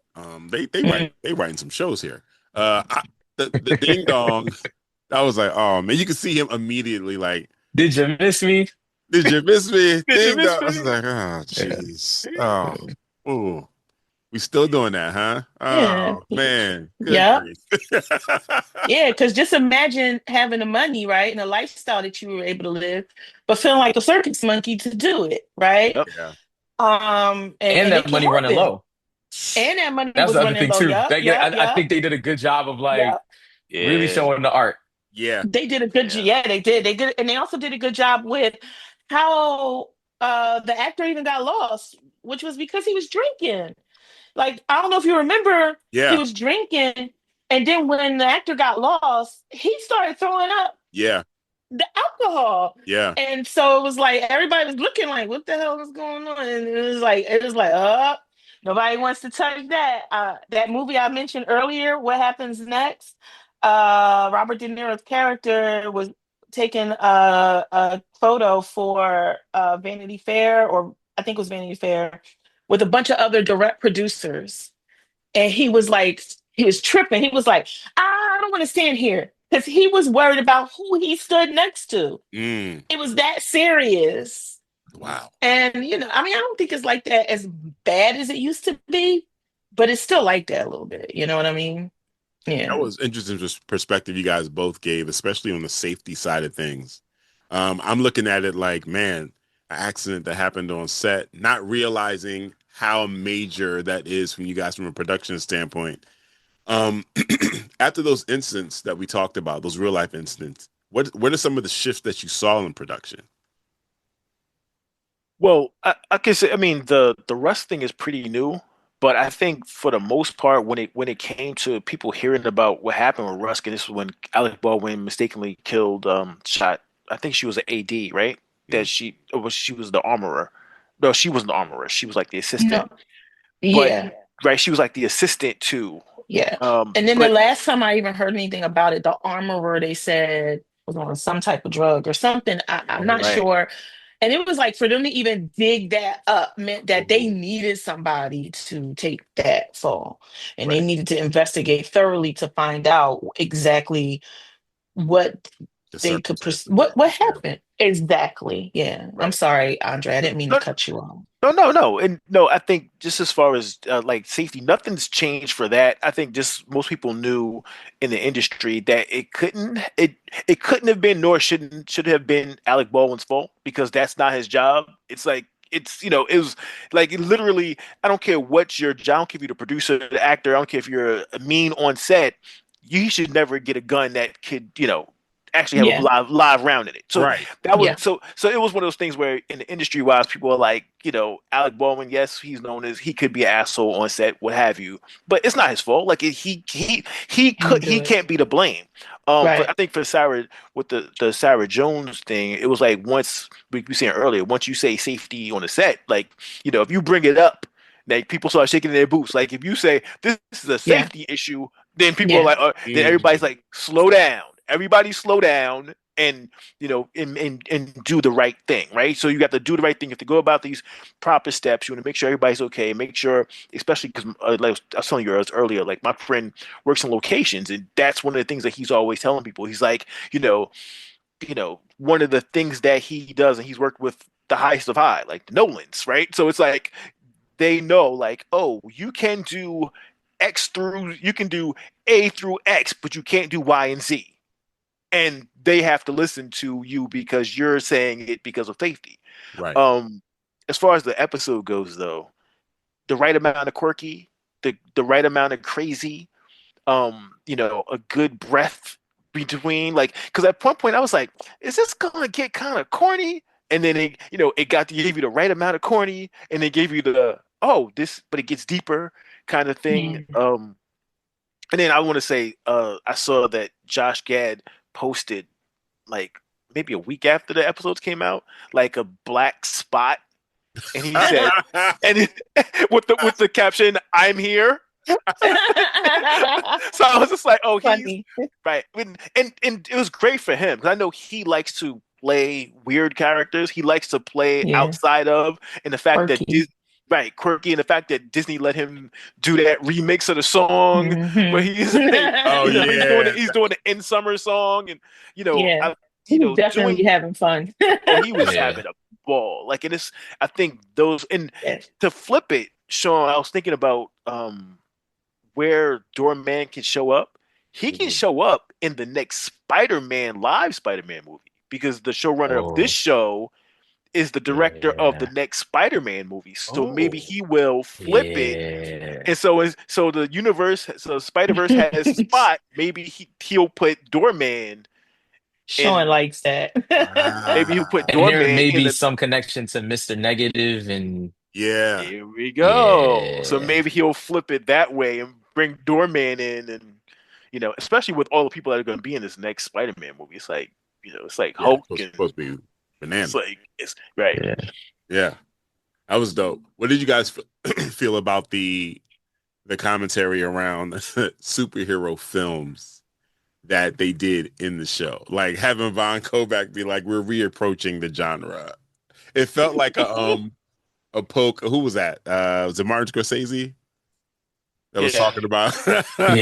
They writing some shows here. The ding dong, I was like, oh man, you can see him immediately like, Did you miss me? did you miss me? Did you Ding miss dong. I was me? like, oh Yeah. jeez. Oh, ooh. We still doing that, huh? Yeah. Oh man, good Yeah. grief. Yeah. Because just imagine having the money, right? And the lifestyle that you were able to live, but feeling like a circus monkey to do it, right? Yep. Yeah. And And it that can money running happen. low. And that money That's was the other running thing low. too. Yup, yup, I yup, think they did a good job of like yup. really Yeah. showing the art. Yeah. They did a good job. Yeah. Yeah, they did. They did, and they also did a good job with how the actor even got lost, which was because he was drinking. Like, I don't know if you remember, he Yeah. was drinking, and then when the actor got lost, he started throwing up Yeah. the alcohol. Yeah. And so it was like everybody was looking like, what the hell is going on? And it was like, nobody wants to touch that. That movie I mentioned earlier, What Happens Next? Robert De Niro's character was taking a photo for Vanity Fair, or I think it was Vanity Fair, with a bunch of other direct producers. And he was like, he was tripping. He was like, I don't want to stand here. Because he was worried about who he stood next to. Mm. It was that serious. Wow. And, I mean, I don't think it's like that as bad as it used to be, but it's still like that a little bit. You know what I mean? That Yeah. was interesting perspective you guys both gave, especially on the safety side of things. I'm looking at it like, man, an accident that happened on set, not realizing how major that is from you guys from a production standpoint. Um, After those incidents that we talked about, those real life incidents, what are some of the shifts that you saw in production? Well, I can say, I mean, the Rust thing is pretty new, but I think for the most part, when it came to people hearing about what happened with Rusk, and this was when Alec Baldwin mistakenly killed, shot, I think she was an AD, right? Mm. She was the armorer. No, she wasn't the armorer. She was like the assistant. No. But Yeah. right, she was like the assistant too. Yeah. And then the But last time I even heard anything about it, the armorer they said was on some type of drug or something. I'm not right, sure. And it was like for them to even dig that up meant that they needed somebody to take that fall. And they right. needed to investigate thoroughly to find out exactly what The they could circumstances. what Yeah. happened. Exactly. Yeah. I'm Right. sorry, Andre. I didn't mean to No, cut you off. no, and no. I think just as far as like safety, nothing's changed for that. I think just most people knew in the industry that it couldn't have been nor should have been Alec Baldwin's fault because that's not his job. It's like it was like literally. I don't care what your job. I don't care if you're the producer, the actor. I don't care if you're a mean on set. You should never get a gun that could actually have a Yeah. live round in it. So Right. that was Yeah. so it was one of those things where in the industry wise people are like, Alec Baldwin, yes, he's known as he could be an asshole on set, what have you, but it's not his fault. Like He didn't do he it. can't be to blame. I Right. think for Sarah with the Sarah Jones thing, it was like once we saying earlier, once you say safety on the set, like if you bring it up, like people start shaking their boots. Like if you say this is a Yeah. safety issue, then people are Yeah. like, then everybody's Mhm. like, slow down. Everybody slow down and and do the right thing, right? So you got to do the right thing. You have to go about these proper steps. You want to make sure everybody's okay. Make sure, especially because like I was telling you earlier, like my friend works in locations, and that's one of the things that he's always telling people. He's like, one of the things that he does, and he's worked with the highest of high, like the Nolans, right? So it's like they know, like, oh, you can do A through X, but you can't do Y and Z, and they have to listen to you because you're saying it because of safety. Right. Um, as far as the episode goes, though, the right amount of quirky, the right amount of crazy, a good breath between, like, because at one point I was like, is this gonna get kind of corny? And then it gave you the right amount of corny, and they gave you the but it gets deeper kind of thing. Yeah. And then I want to say, I saw that Josh Gad posted like maybe a week after the episodes came out, like a black spot, and he said, and with the caption, "I'm here." So I was just like, "Oh, he's Funny. right," and it was great for him because I know he likes to play weird characters. He likes to play Yeah. outside of, and the fact that Quirky. right, quirky, and the fact that Disney let him do that remix of the song where Hmm. he's like, Oh yeah. he's doing the In Summer song, and Yeah. I, He was doing definitely having fun. oh, he was Yeah. having a ball. Like, and it's, I think those, and Yes. to flip it, Sean, I was thinking about where Doorman can show up. He can Mhm. show up in the next live Spider-Man movie because the showrunner of this Oh, show is the director of the yeah. next Spider-Man movie. So maybe Oh. he will flip it. Yeah. And so the universe, so Spider-Verse has a spot. Maybe he'll put Doorman Sean in. likes that. Maybe he'll put And there Doorman may in be the. some connection to Mr. Negative and Yeah. Here we go. So yeah. maybe he'll flip it that way and bring Doorman in, and especially with all the people that are going to be in this next Spider-Man movie. It's like Yeah. Hulk, and Supposed to be it's bananas. like it's right. Yeah. Yeah. That was dope. What did you guys feel about the commentary around superhero films that they did in the show? Like having Von Kovac be like, "We're reapproaching the genre." It felt like a poke. Who was that? Was it Martin Scorsese that was Yeah, talking about Yeah. talking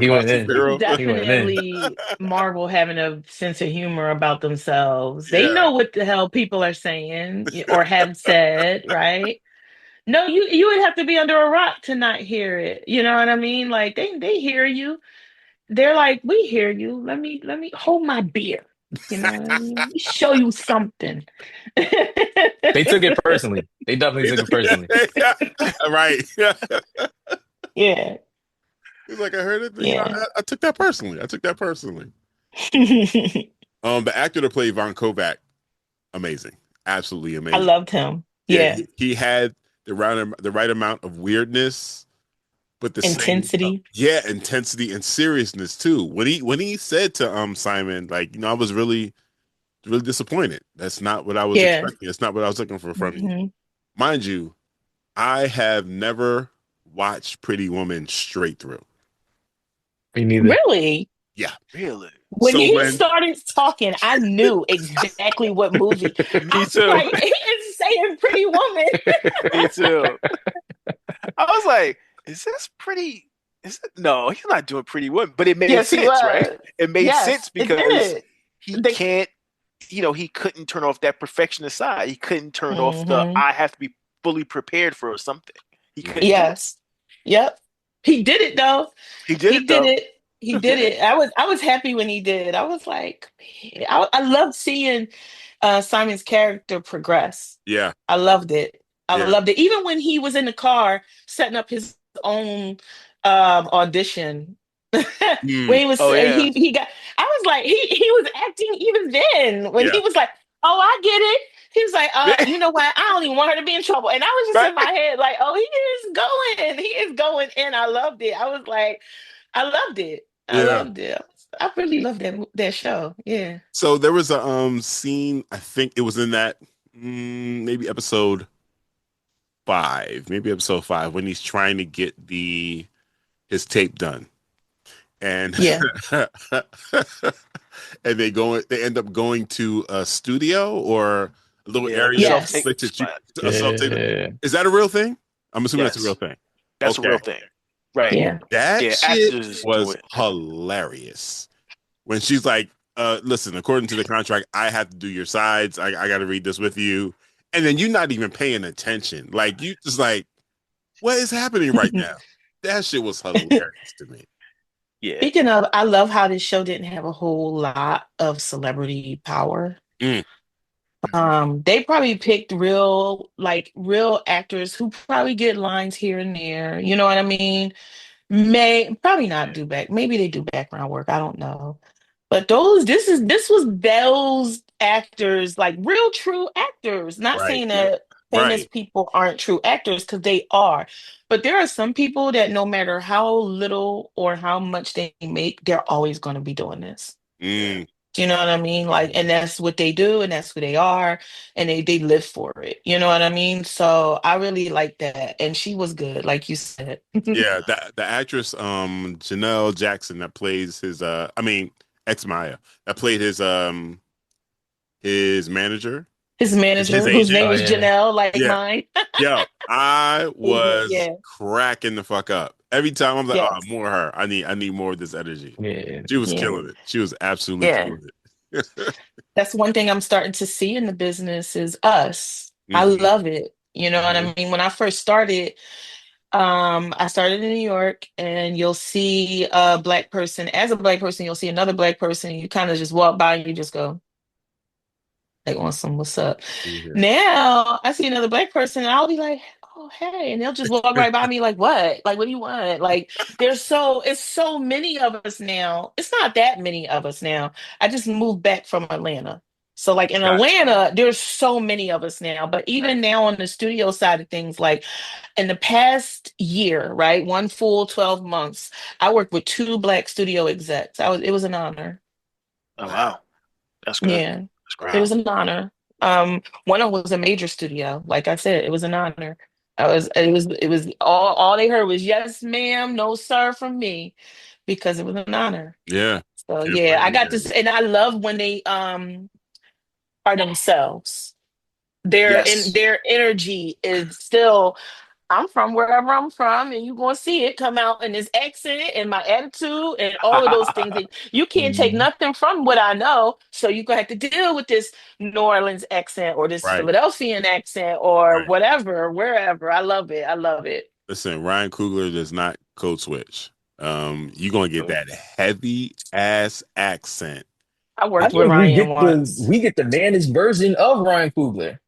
He about went in. It's superhero? He went in. definitely Marvel having a sense of humor about themselves. They Yeah. know what the hell people are saying or have said, right? No, you would have to be under a rock to not hear it. You know what I mean? Like they hear you. they're like, we hear you. Let me hold my beer. You know what I mean? Let me show you something. They took it personally. They definitely took it personally. Yeah, right. Yeah, He's like, I heard it. You know, yeah. I took that personally. I took that personally. The actor that played Von Kovac, amazing, absolutely I amazing. loved him. Yeah, Yeah. he had the right amount of weirdness, but the same, Intensity. yeah, intensity and seriousness too. When he said to Simon, like, I was really disappointed. That's not what I was Yeah. expecting. It's not what I was looking for from you. Hmm. Mind you, I have never watched Pretty Woman straight through. Me neither. Really? Yeah. Really? When So he when started talking, I knew exactly what movie. I Me was too. like, he is saying Pretty Woman. Me too. I was like, is this pretty? Is it? No, he's not doing Pretty Woman, but it made Yes, he sense, right? was. It made sense Yes, it because did. he The, can't, he couldn't turn off that perfectionist side. He couldn't turn off the hmm I have to be fully prepared for something. He couldn't do it. Yes. Yep. He did it though. He did He it did though. it. He did it. I was happy when he did. I was like, man, I loved seeing Simon's character progress. yeah, I loved it. I yeah. loved it. Even when he was in the car setting up his own audition. Mm, When he was Oh yeah. he got I was like, he was acting even then when yeah. he was like, oh, I get it. He was like, you know what? I don't even want her to be in trouble. And I was just Right? in my head, like, oh, he is going in. I loved it. I was like, I loved it. I Yeah. loved it. I really loved that show. Yeah. So there was a scene, I think it was in that maybe episode five, when he's trying to get his tape done. And Yeah. and they end up going to a studio or a little Yeah, like a area self Yes. tape split that you spot. a self tape. Yeah. Is that a real thing? I'm assuming that's a real Yes, thing. that's a Okay. real thing. Right. Yeah. That Yeah, shit actors do was it. hilarious. When she's like, listen, according to the contract, I have to do your sides. I got to read this with you. And then you're not even paying attention. Like, you just like, what is happening right now? That shit was hilarious to me. Yeah. Speaking of, I love how this show didn't have a whole lot of celebrity power. Mm, They probably picked real actors who probably get lines here and there. You know what I mean? May probably not do back. Maybe they do background work. I don't know. But this was those actors, like real true actors. Not right. saying Yeah. that famous Right. people aren't true actors because they are. But there are some people that no matter how little or how much they make, they're always going to be doing this. Mm, Do you know what I mean? Like, and that's what they do, and that's who they are, and they live for it. You know what I mean? So I really like that, and she was good, like you said. yeah. The actress, Janelle Jackson, that plays ex Maya, that played his manager, His his manager, whose agent. name Oh is yeah. Janelle, like Yeah. mine. Yo, I was Yeah. cracking the fuck up. Every time I'm like, oh, Yes. more of her. I need more of this energy. Yeah. She was Yeah. killing it. She was absolutely Yeah. killing it. That's one thing I'm starting to see in the business is us. I Hmm. love it. You know what Hmm. I mean? When I first started, I started in New York, and you'll see a black person. As a black person, you'll see another black person. You kind of just walk by and you just go, like on some what's up. Yeah. Now I see another black person and I'll be like, oh hey, and they'll just walk right by me like what? Like what do you want? Like it's so many of us now. It's not that many of us now. I just moved back from Atlanta. So like in Gotcha. Atlanta, there's so many of us now. But even now on the studio side of things, like in the past year, right? One full 12 months, I worked with two black studio execs. It was an honor. Oh Wow. wow. That's good. Yeah. That's It great. was an honor. One of them was a major studio. Like I said, it was an honor. It was all they heard was yes, ma'am, no, sir from me, because it was an honor. Yeah. So Can't yeah, I blame got this, and I love when they are themselves. Yes. Their energy is still I'm from wherever I'm from, and you're gonna see it come out in this accent and my attitude and all of those things. And you can't take Mhm. nothing from what I know, so you're gonna have to deal with this New Orleans accent or this Right. Philadelphian accent or Right. whatever, wherever. I love it. I love it. Listen, Ryan Coogler does not code switch. You're gonna get that heavy ass accent. I I worked with think we Ryan get the once. we get the managed version of Ryan Coogler.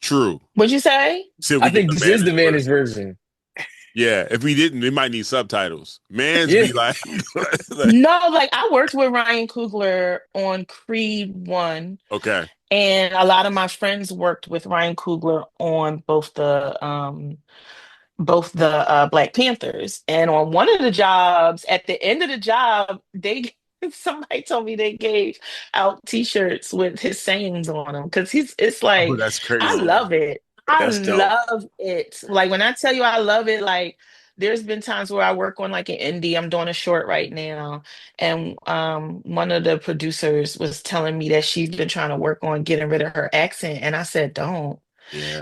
True. What'd you say? So I we get think the this is the managed managed version. version. Yeah, if we didn't, we might need subtitles. Man's Yeah. be like, like, No, like I worked with Ryan Coogler on Creed 1, okay, and a lot of my friends worked with Ryan Coogler on both the Black Panthers. And on one of the jobs, at the end of the job, they somebody told me they gave out T-shirts with his sayings on them because it's oh, like that's I crazy. love it. I That's dope. love it. Like when I tell you I love it, like there's been times where I work on like an indie. I'm doing a short right now, and one of the producers was telling me that she's been trying to work on getting rid of her accent, and I said, "Don't."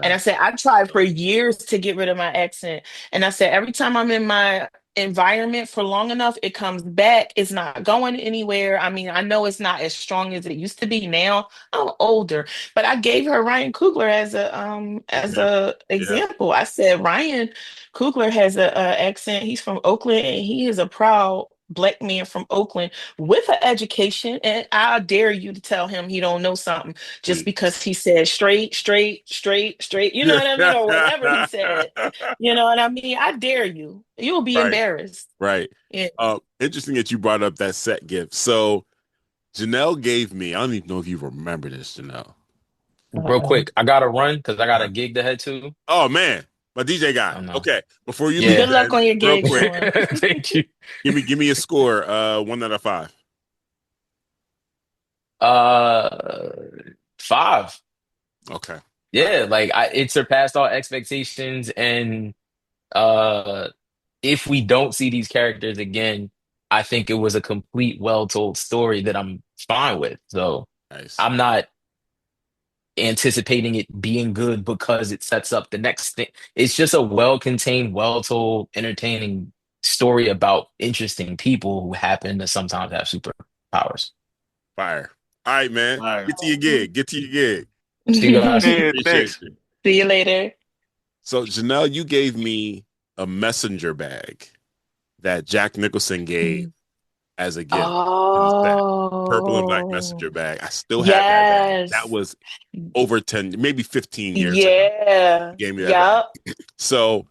And Yeah, I said, I tried for years to get rid of my accent. And I said, every time I'm in my environment for long enough, it comes back. It's not going anywhere. I mean, I know it's not as strong as it used to be now. I'm older, but I gave her Ryan Coogler as yeah, a yeah. example. I said Ryan Coogler has a accent. He's from Oakland, and he is a proud Black man from Oakland with an education. And I dare you to tell him he don't know something just because Please. he said straight, straight, straight, straight, you know what I mean? Or whatever he said. You know what I mean? I dare you. You'll be Right, embarrassed. right. Yeah. Interesting that you brought up that set gift. So Janelle gave me. I don't even know if you remember this, Janelle. Real Uh-oh. quick, I gotta run because I got a gig to head to. Oh man, my DJ guy. I don't know. Okay, before you leave, Good Yeah. luck then on your real gig, quick, Sean. Thank you. give me a score. 1 out of 5. Uh, 5. Okay. All right. Yeah, like it surpassed all expectations, and uh, if we don't see these characters again, I think it was a complete, well-told story that I'm fine with. So Nice. I'm not anticipating it being good because it sets up the next thing. It's just a well-contained, well-told, entertaining story about interesting people who happen to sometimes have superpowers. Fire. All right, man. All right. Get to your gig. Get to your gig. See you guys. Yeah, Appreciate thanks. you. See you later. So Janelle, you gave me a messenger bag that Jack Nicholson gave as a gift in the set. Purple and black Oh, messenger bag. I still have that bag. That yes. was over 10, maybe 15 years ago. Yeah. He gave me that bag. Yup. So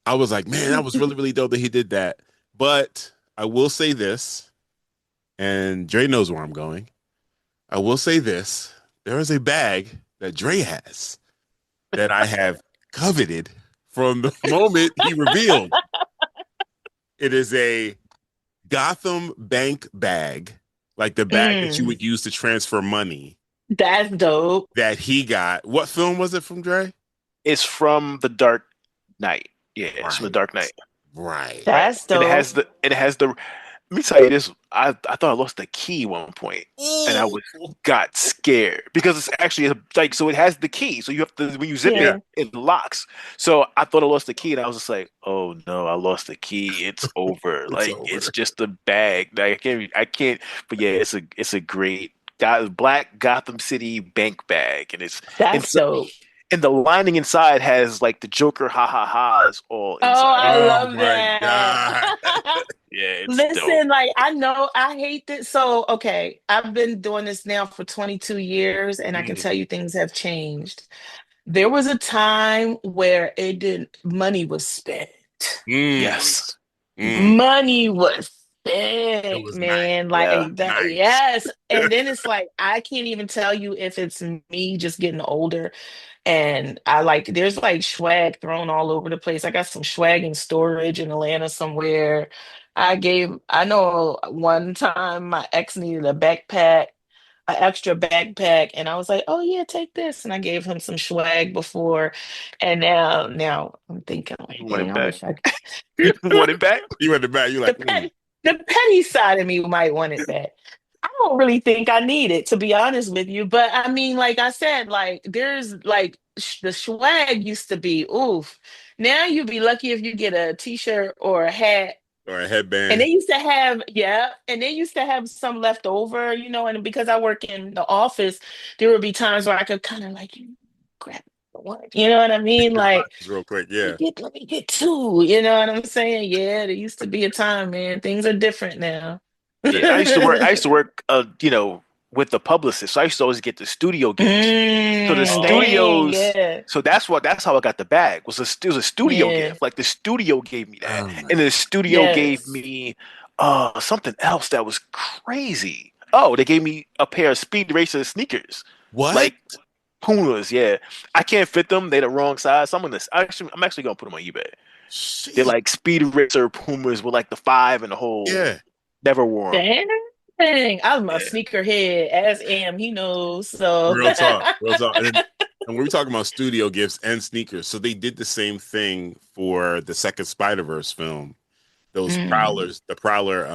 I was like, man, that was really, really dope that he did that. But I will say this, and Dre knows where I'm going. I will say this. There is a bag that Dre has that I have coveted from the moment he revealed. It is a Gotham Bank bag, like the bag that you Mm, would use to transfer money that's dope. that he got. What film was it from, Dre? It's from The Dark Knight. Yeah, it's from The Right. Dark Knight. Right. Right. That's And dope. it has the let me tell you this. I thought I lost the key one point, and I Ooh. was got scared because it's actually like so it has the key. So you have to when you zip Yeah. Yeah. it locks. So I thought I lost the key, and I was just like, oh no, I lost the key. It's over. It's Like it's over. just a bag. Like, I can't. But yeah, it's a great black Gotham City bank bag, and That's it's dope. and the lining inside has like the Joker ha ha ha's all Oh, inside. I Oh love my that. God. Yeah, it's dope. Listen, like I know I hate this. So, okay, I've been doing this now for 22 years, and I can Mm, tell you things have changed. There was a time where it didn't money was spent. Mm, yes. mm. Money was It spent, was nice. man. Yeah. Like that, Nice. yes. And then it's like I can't even tell you if it's me just getting older. And I like there's like swag thrown all over the place. I got some swag in storage in Atlanta somewhere. I know one time my ex needed a backpack, an extra backpack, and I was like, "Oh yeah, take this." And I gave him some swag before, and now I'm thinking like, You want "Dang, it I back. wish I You want it back? You in the back, you the like, petty side of me might want it back. I don't really think I need it, to be honest with you. But I mean, like I said, like there's like the swag used to be oof. Now you'd be lucky if you get a t-shirt or a hat. or a And they headband. used to have, yeah, and they used to have some left over, and because I work in the office, there would be times where I could kind of like grab one. You know what I mean? Like, real quick. Yeah. let me get two. You know what I'm saying? Yeah, there used to be a time, man. Things are different now. Yeah, I used to work. I used to work. With the publicist. So I used to always get the studio gigs. So the Dang, studios. yeah, So that's how I got the bag. It was a studio yeah, gift. Like the studio gave me that, Oh my. and the studio gave yes. me something else that was crazy. Oh, they gave me a pair of Speed Racer sneakers, What? like Pumas. Yeah, I can't fit them. They're the wrong size. So I'm actually gonna put them on eBay. They're Shit. like Speed Racer Pumas with like the five and the whole. Yeah. Never wore them. Dang. I'm a Yeah. sneakerhead, as am he knows. So Real talk. Real talk. And we were talking about studio gifts and sneakers. So they did the same thing for the second Spider-Verse film. Those Mm, Prowlers, the Prowler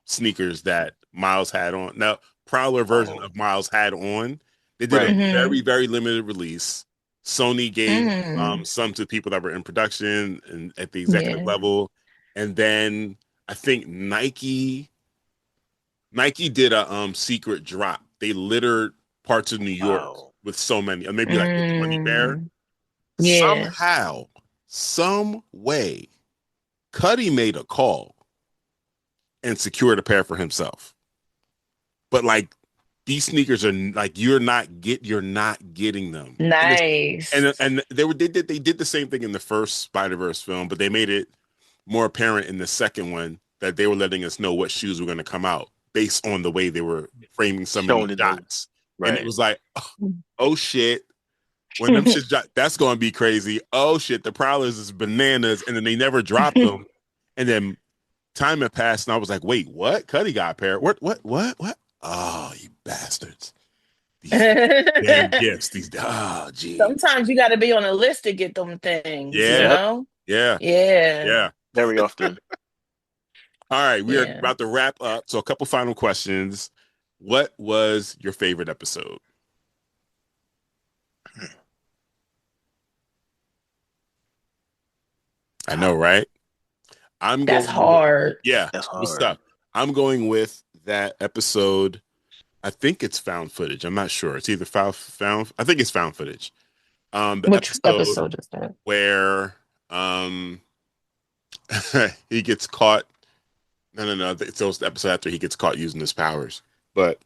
sneakers that Miles had on. Now, Prowler version Oh, of Miles had on. They did a right. hmm very, very limited release. Sony gave mm, some to people that were in production and at the executive yeah. level. And then I think Nike did a secret drop. They littered parts of New York Wow. with so many, or maybe like the 20 pair. Mm, yeah. Somehow, some way, Cuddy made a call and secured a pair for himself. But like these sneakers are like you're not getting them. Nice. And they did the same thing in the first Spider-Verse film, but they made it more apparent in the second one that they were letting us know what shoes were going to come out based on the way they were framing some of these Showing in the shots. And it right. was like, oh shit, when them shit that's going to be crazy. Oh shit, the Prowlers is bananas, and then they never dropped them. And then time had passed, and I was like, wait, what? Cuddy got a pair. What? Oh, you bastards! These damn gifts. These gee. Sometimes you got to be on a list to get them things, you Yeah, Yep. know? yeah, Yeah. yeah. Very often. All right, we are Yeah. about to wrap up. So a couple final questions. What was your favorite episode? I know, right? I'm That's going with hard. yeah, That's what's hard. up? I'm going with that episode. I think it's found footage. I'm not sure. It's either found I think it's found footage. The Which episode episode is that? where um he gets caught. No. So it's the episode after he gets caught using his powers. But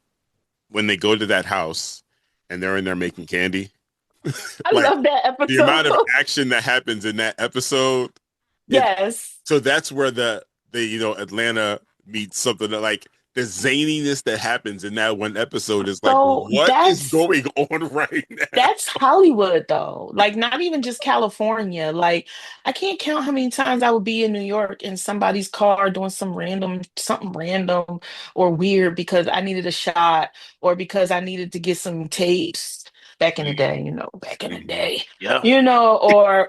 when they go to that house and they're in there making candy, I like love that the episode. amount of action that happens in that episode, it Yes. so that's where the Atlanta meets something that like the zaniness that happens in that one episode is like, So what is going on right now? that's Hollywood though. Like not even just California. Like I can't count how many times I would be in New York in somebody's car doing something random or weird because I needed a shot or because I needed to get some tapes back in the Mm, day, back in the day. yeah.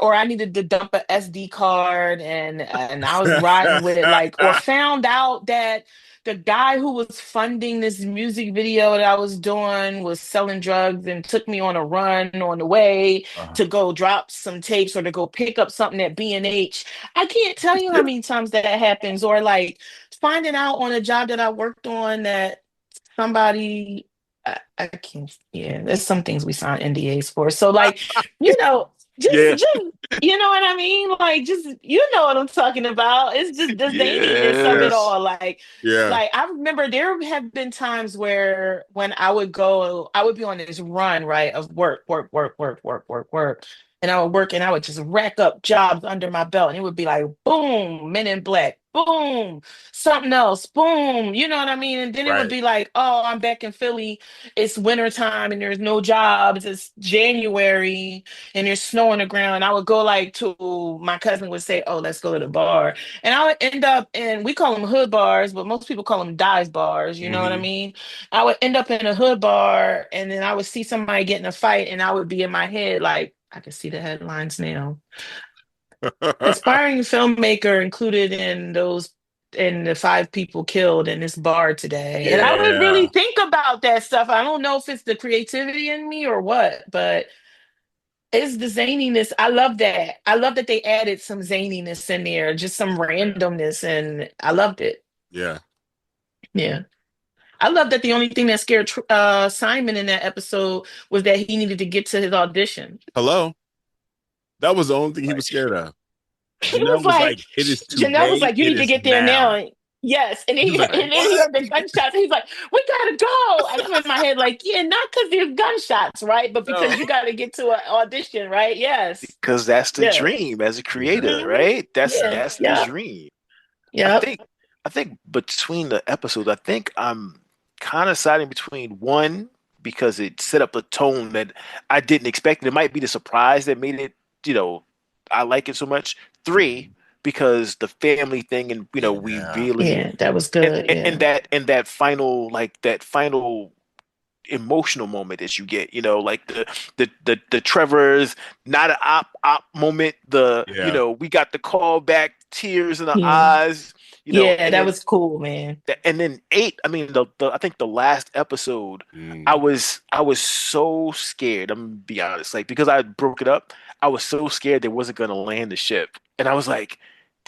Or I needed to dump a SD card and I was riding with it like or found out that the guy who was funding this music video that I was doing was selling drugs and took me on a run on the way to go drop some tapes or to go pick up something at B&H. I can't tell you how many times that happens. Or like finding out on a job that I worked on that somebody I can't yeah, there's some things we sign NDAs for. So like, you know, Yeah. just you know what I mean? Like just you know what I'm talking about. It's just the zaniness of it Yes. all. Like Yeah. I remember there have been times where when I would be on this run, right, of work. And I would work and I would just rack up jobs under my belt. And it would be like, boom, Men in Black, boom, something else, boom. You know what I mean? And then it would Right. be like, oh, I'm back in Philly. It's wintertime and there's no jobs. It's January and there's snow on the ground. I would go like to my cousin would say, oh, let's go to the bar. And I would end up in, we call them hood bars, but most people call them dive bars. You know what I Hmm. mean? I would end up in a hood bar and then I would see somebody get in a fight and I would be in my head like, I can see the headlines now. Aspiring filmmaker included in the five people killed in this bar today. And I would really Yeah. think about that stuff. I don't know if it's the creativity in me or what, but it's the zaniness. I love that. I love that they added some zaniness in there, just some randomness, and I loved it. Yeah. Yeah. I love that the only thing that scared Simon in that episode was that he needed to get to his audition. Hello. That was the only thing he Right. was scared of. He was Janelle was like, like, "It is Janelle was today. like, you It need to is get there now." now. Yes. And, He was like, and then he "What?" heard the gunshots. And he's like, we gotta go. And I'm in my head like, yeah, not because there's gunshots, right? But because No. you gotta get to an audition, right? Yes. Because that's the Yeah. dream as a creator, Mhm. right? That's Yeah. that's the Yep. dream. I Yep. think I think between the episodes, I think I'm kind of siding between one because it set up a tone that I didn't expect. And it might be the surprise that made it, you know, I like it so much. Three, because the family thing and we Yeah. really Yeah. That was good. and Yeah. that final that final emotional moment that you get, like the Trevor's not an op moment, Yeah. we got the call back, tears in the Yeah. eyes, Yeah. and That then was cool, man. eight, I mean I think the last episode, Mm. I was so scared. I'm gonna be honest, like because I broke it up, I was so scared they wasn't gonna land the ship, and I was like,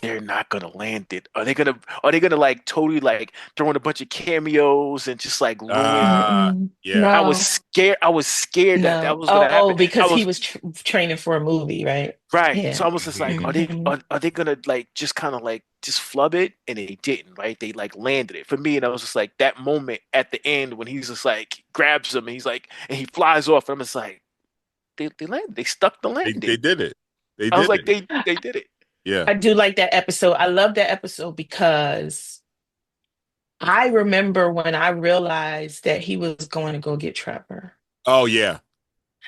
they're not gonna land it. Are they gonna like totally like throw in a bunch of cameos and just like ruin? Mm-mm. Yeah. I was No. scared. I was scared that that No. was gonna Oh, happen. I because he was was training for a movie, right? right. So Yeah. I was just like, Mhm. are they Hmm. are they gonna like just kind of like just flub it? And they didn't, right? They like landed it for me, and I was just like that moment at the end when he's just like grabs him and he's like and he flies off. And I'm just like, they landed. They stuck the They landing. did it. They I was did like, it. they did it. Yeah. I do like that episode. I love that episode because I remember when I realized that he was going to go get Trevor. Oh yeah.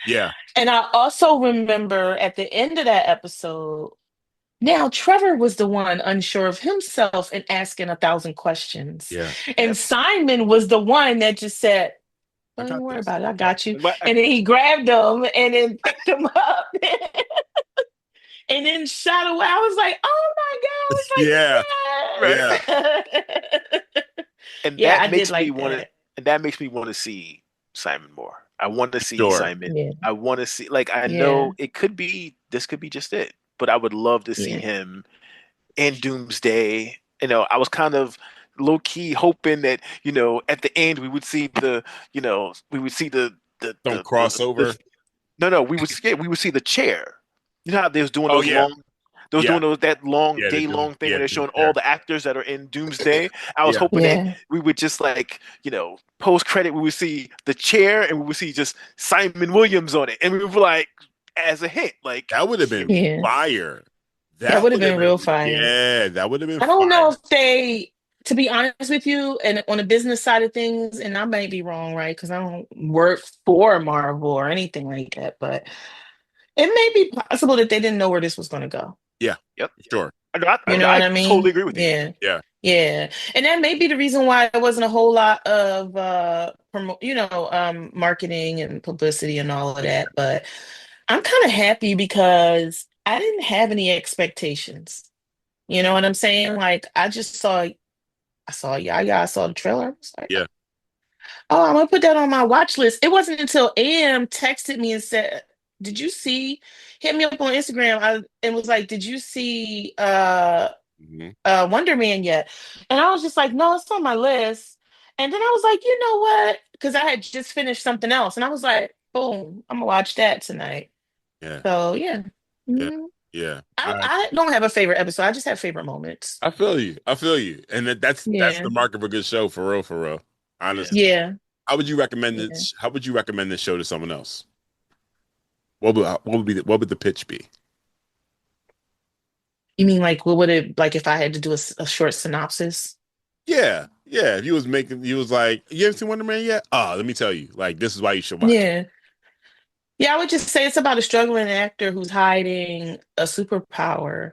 Yeah. And I also remember at the end of that episode, now Trevor was the one unsure of himself and asking 1,000 questions. Yeah. And Yep. Simon was the one that just said, I don't even got worry this. about it. I got you. But And then he grabbed him and then picked him up and then shot away. I was like, oh Yeah. right. my God. I was like, yes. and Yeah, that I did makes me like want to that. and that makes me want to see Simon more. I want to see Sure. Simon. Yeah. I want to see, like, I Yeah. know this could be just it, but I would love to see Yeah. him in Doomsday. I was kind of low key hoping that at the end we would see Don't cross over. no, we would see the chair. You know how they was doing Oh those yeah. long they was Yeah. doing that long Yeah. They're day doing. long thing Yeah. where they're Doing showing all there. the actors that are in Doomsday. I was Yeah. hoping that Yeah. we would just like, post credit, we would see the chair and we would see just Simon Williams on it. And we were like, as a hint, like, That would have here. been Yeah. fire. That That would have would have been real been. fire. Yeah. That would have been I don't know fire. if they, to be honest with you, and on the business side of things, and I might be wrong, right? Because I don't work for Marvel or anything like that, but it may be possible that they didn't know where this was going to go. Yeah. Yep. Sure. You know I what I totally mean? agree with you. Yeah. Yeah. Yeah. And that may be the reason why there wasn't a whole lot of marketing and publicity and all of that. But I'm kind of happy because I didn't have any expectations. You know what I'm saying? Like I saw Yaya, I saw the trailer. I was like, Yeah. oh, I'm gonna put that on my watch list. It wasn't until AM texted me and said, did you see, hit me up on Instagram, and was like, did you see Hmm. Wonderman yet? And I was just like, no, it's on my list. And then I was like, you know what? Because I had just finished something else, and I was like, boom, I'm gonna watch that tonight. Yeah. So yeah. Yeah. Mhm. Yeah. I don't have a favorite episode. I just have favorite moments. I feel you. I feel you. And that's Yeah. the mark of a good show for real, for real. Honestly. Yeah. How would you recommend Yeah. this? How would you recommend this show to someone else? What would the pitch be? You mean like what would it like if I had to do a short synopsis? Yeah. Yeah. If he was like, you haven't seen Wonder Man yet? Oh, let me tell you. Like, this is why you should watch it. Yeah. Yeah, I would just say it's about a struggling actor who's hiding a superpower,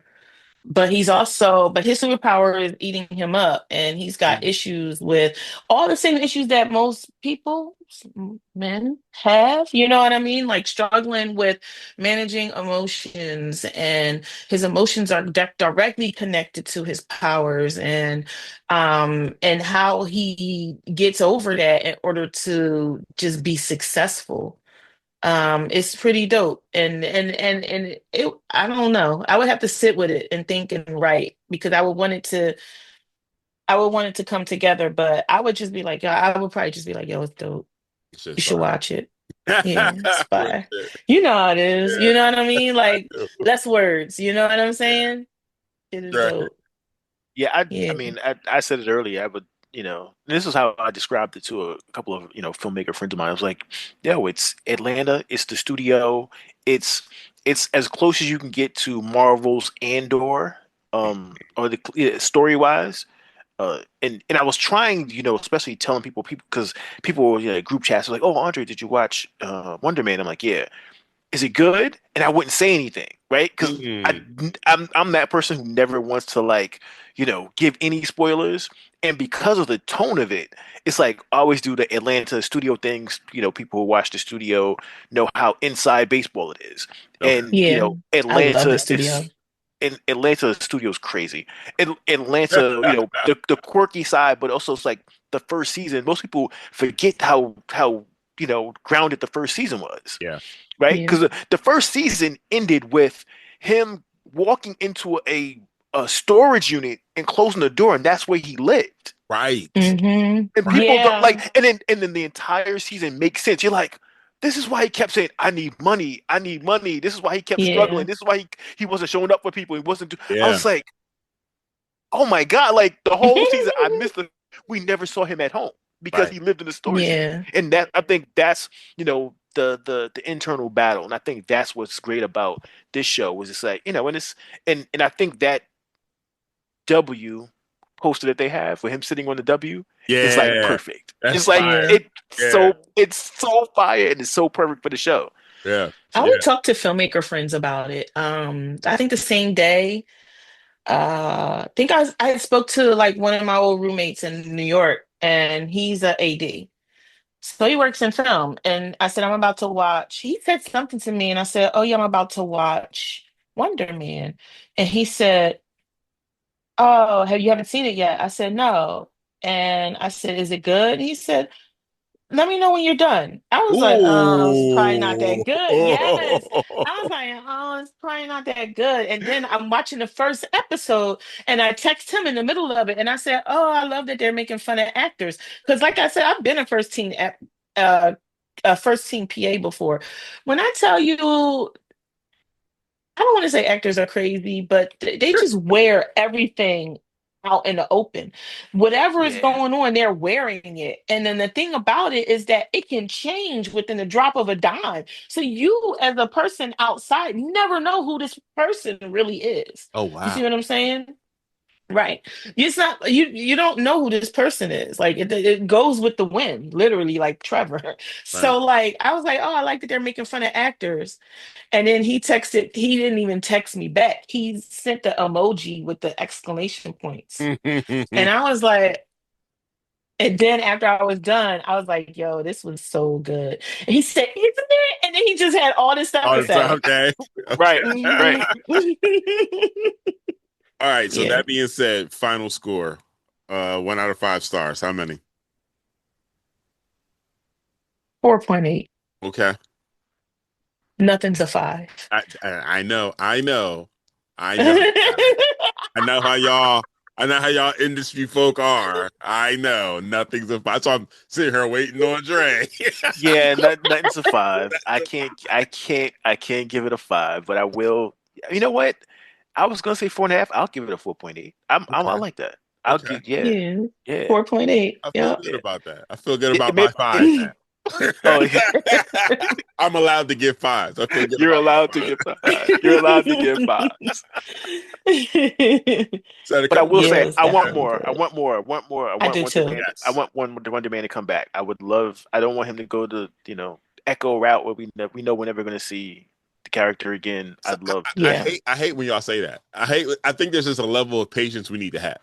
but his superpower is eating him up, and he's got Mhm. issues with all the same issues that most people, men, have. You know what I mean? Like struggling with managing emotions, and his emotions are directly connected to his powers, and how he gets over that in order to just be successful. It's pretty dope. And it, I don't know, I would have to sit with it and think and write because I would want it to I would want it to come together, but I would just be like, yo, I would probably just be like, yo, it's dope. It's just You should fire. watch it. Yeah, it's Real fire. shit. You know how it is. Yeah. You know what I mean? Like, less words. You know what I'm saying? It is Right. dope. Yeah, I Yeah. mean, I said it earlier. I would, this is how I described it to a couple of, filmmaker friends of mine. I was like, yo, it's Atlanta, it's the studio, it's it's as close as you can get to Marvel's Andor, or the story wise. And I was trying, especially telling people because people were, group chats like, oh, Andre, did you watch Wonder Man? I'm like, yeah. Is it good? And I wouldn't say anything, right? Because Mm. I'm that person who never wants to like, give any spoilers. And because of the tone of it, it's like I always do the Atlanta studio things. People who watch the studio know how inside baseball it is. Okay. And Yeah. I love the Atlanta studio. in Atlanta studio's crazy. In Atlanta, the quirky side, but also it's like the first season. Most people forget how grounded the first season was, Yeah. right? Yeah. Because the first season ended with him walking into a storage unit and closing the door, and that's where he lived. Right. And people don't Yeah. like, and then the entire season makes sense. You're like, this is why he kept saying, "I need money, I need money." This is why he kept Yeah. struggling. This is why he wasn't showing up for people. He wasn't. I Yeah. was like, oh my god! Like the whole season, I missed the. We never saw him at home because Right. he lived in the storage unit, Yeah. and that I think that's the internal battle, and I think that's what's great about this show was it's like and it's and I think that W poster that they have with him sitting on the W is like Yeah. perfect. That's It's like fire. Yeah. Yeah. it's so fire and it's so perfect for the show. Yeah. I Yeah. would talk to filmmaker friends about it. I think the same day, I think I spoke to like one of my old roommates in New York, and he's a AD. So he works in film. And I said, I'm about to watch. He said something to me, and I said, oh, yeah, I'm about to watch Wonder Man. And he said, oh, you haven't seen it yet? I said, no. And I said, is it good? He said, let me know when you're done. I was like, it's probably not Ooh. that good. Yes. I was like, oh, it's probably not that good. And then I'm watching the first episode and I text him in the middle of it and I said, oh, I love that they're making fun of actors. Because like I said, I've been uh, a first team PA before. When I tell you I don't want to say actors are crazy, but they just wear everything out in the open. Whatever is Yeah. going on, they're wearing it. And then the thing about it is that it can change within the drop of a dime. So you, as a person outside, never know who this person really is. Oh You see wow. what I'm saying? Right. It's not you don't know who this person is. Like it goes with the wind, literally like Trevor. Right. So like I was like, oh, I like that they're making fun of actors. And then he didn't even text me back. He sent the emoji with the exclamation points. And I was like, and then after I was done, I was like, yo, this was so good. And he said, isn't it? And then he just had all this stuff to Oh, so, say. okay. Right. Okay. Right. Mhm. All right. So Yeah. that being said, final score. 1 out of 5 stars. How many? 4.8. Okay. Nothing's a five. I know. I know. I know. I know how y'all. I know how y'all industry folk are. I know nothing's a. That's why I'm sitting here waiting on Dre. Yeah, nothing's a five. I can't give it a five, but I will. You know what? I was gonna say 4.5. I'll give it a 4.8. I Okay. like that. I'll Okay. give yeah, Yeah. yeah, 4.8. I feel Yep. good yeah. about that. I feel good It about my may, it, five now. oh yeah, I'm allowed to give fives. I feel good you're about allowed to my give five. You're allowed to give five. So a But I couple will of Yeah, say, it was I want definitely more. I good. want more. I want more. I I want do Wonder too. Man. I yes. want Wonder Man to come back. I would love. I don't want him to go to Echo route where we know we're never going to see the character again. So I'd love. Yeah. I hate when y'all say that. I think there's just a level of patience we need to have.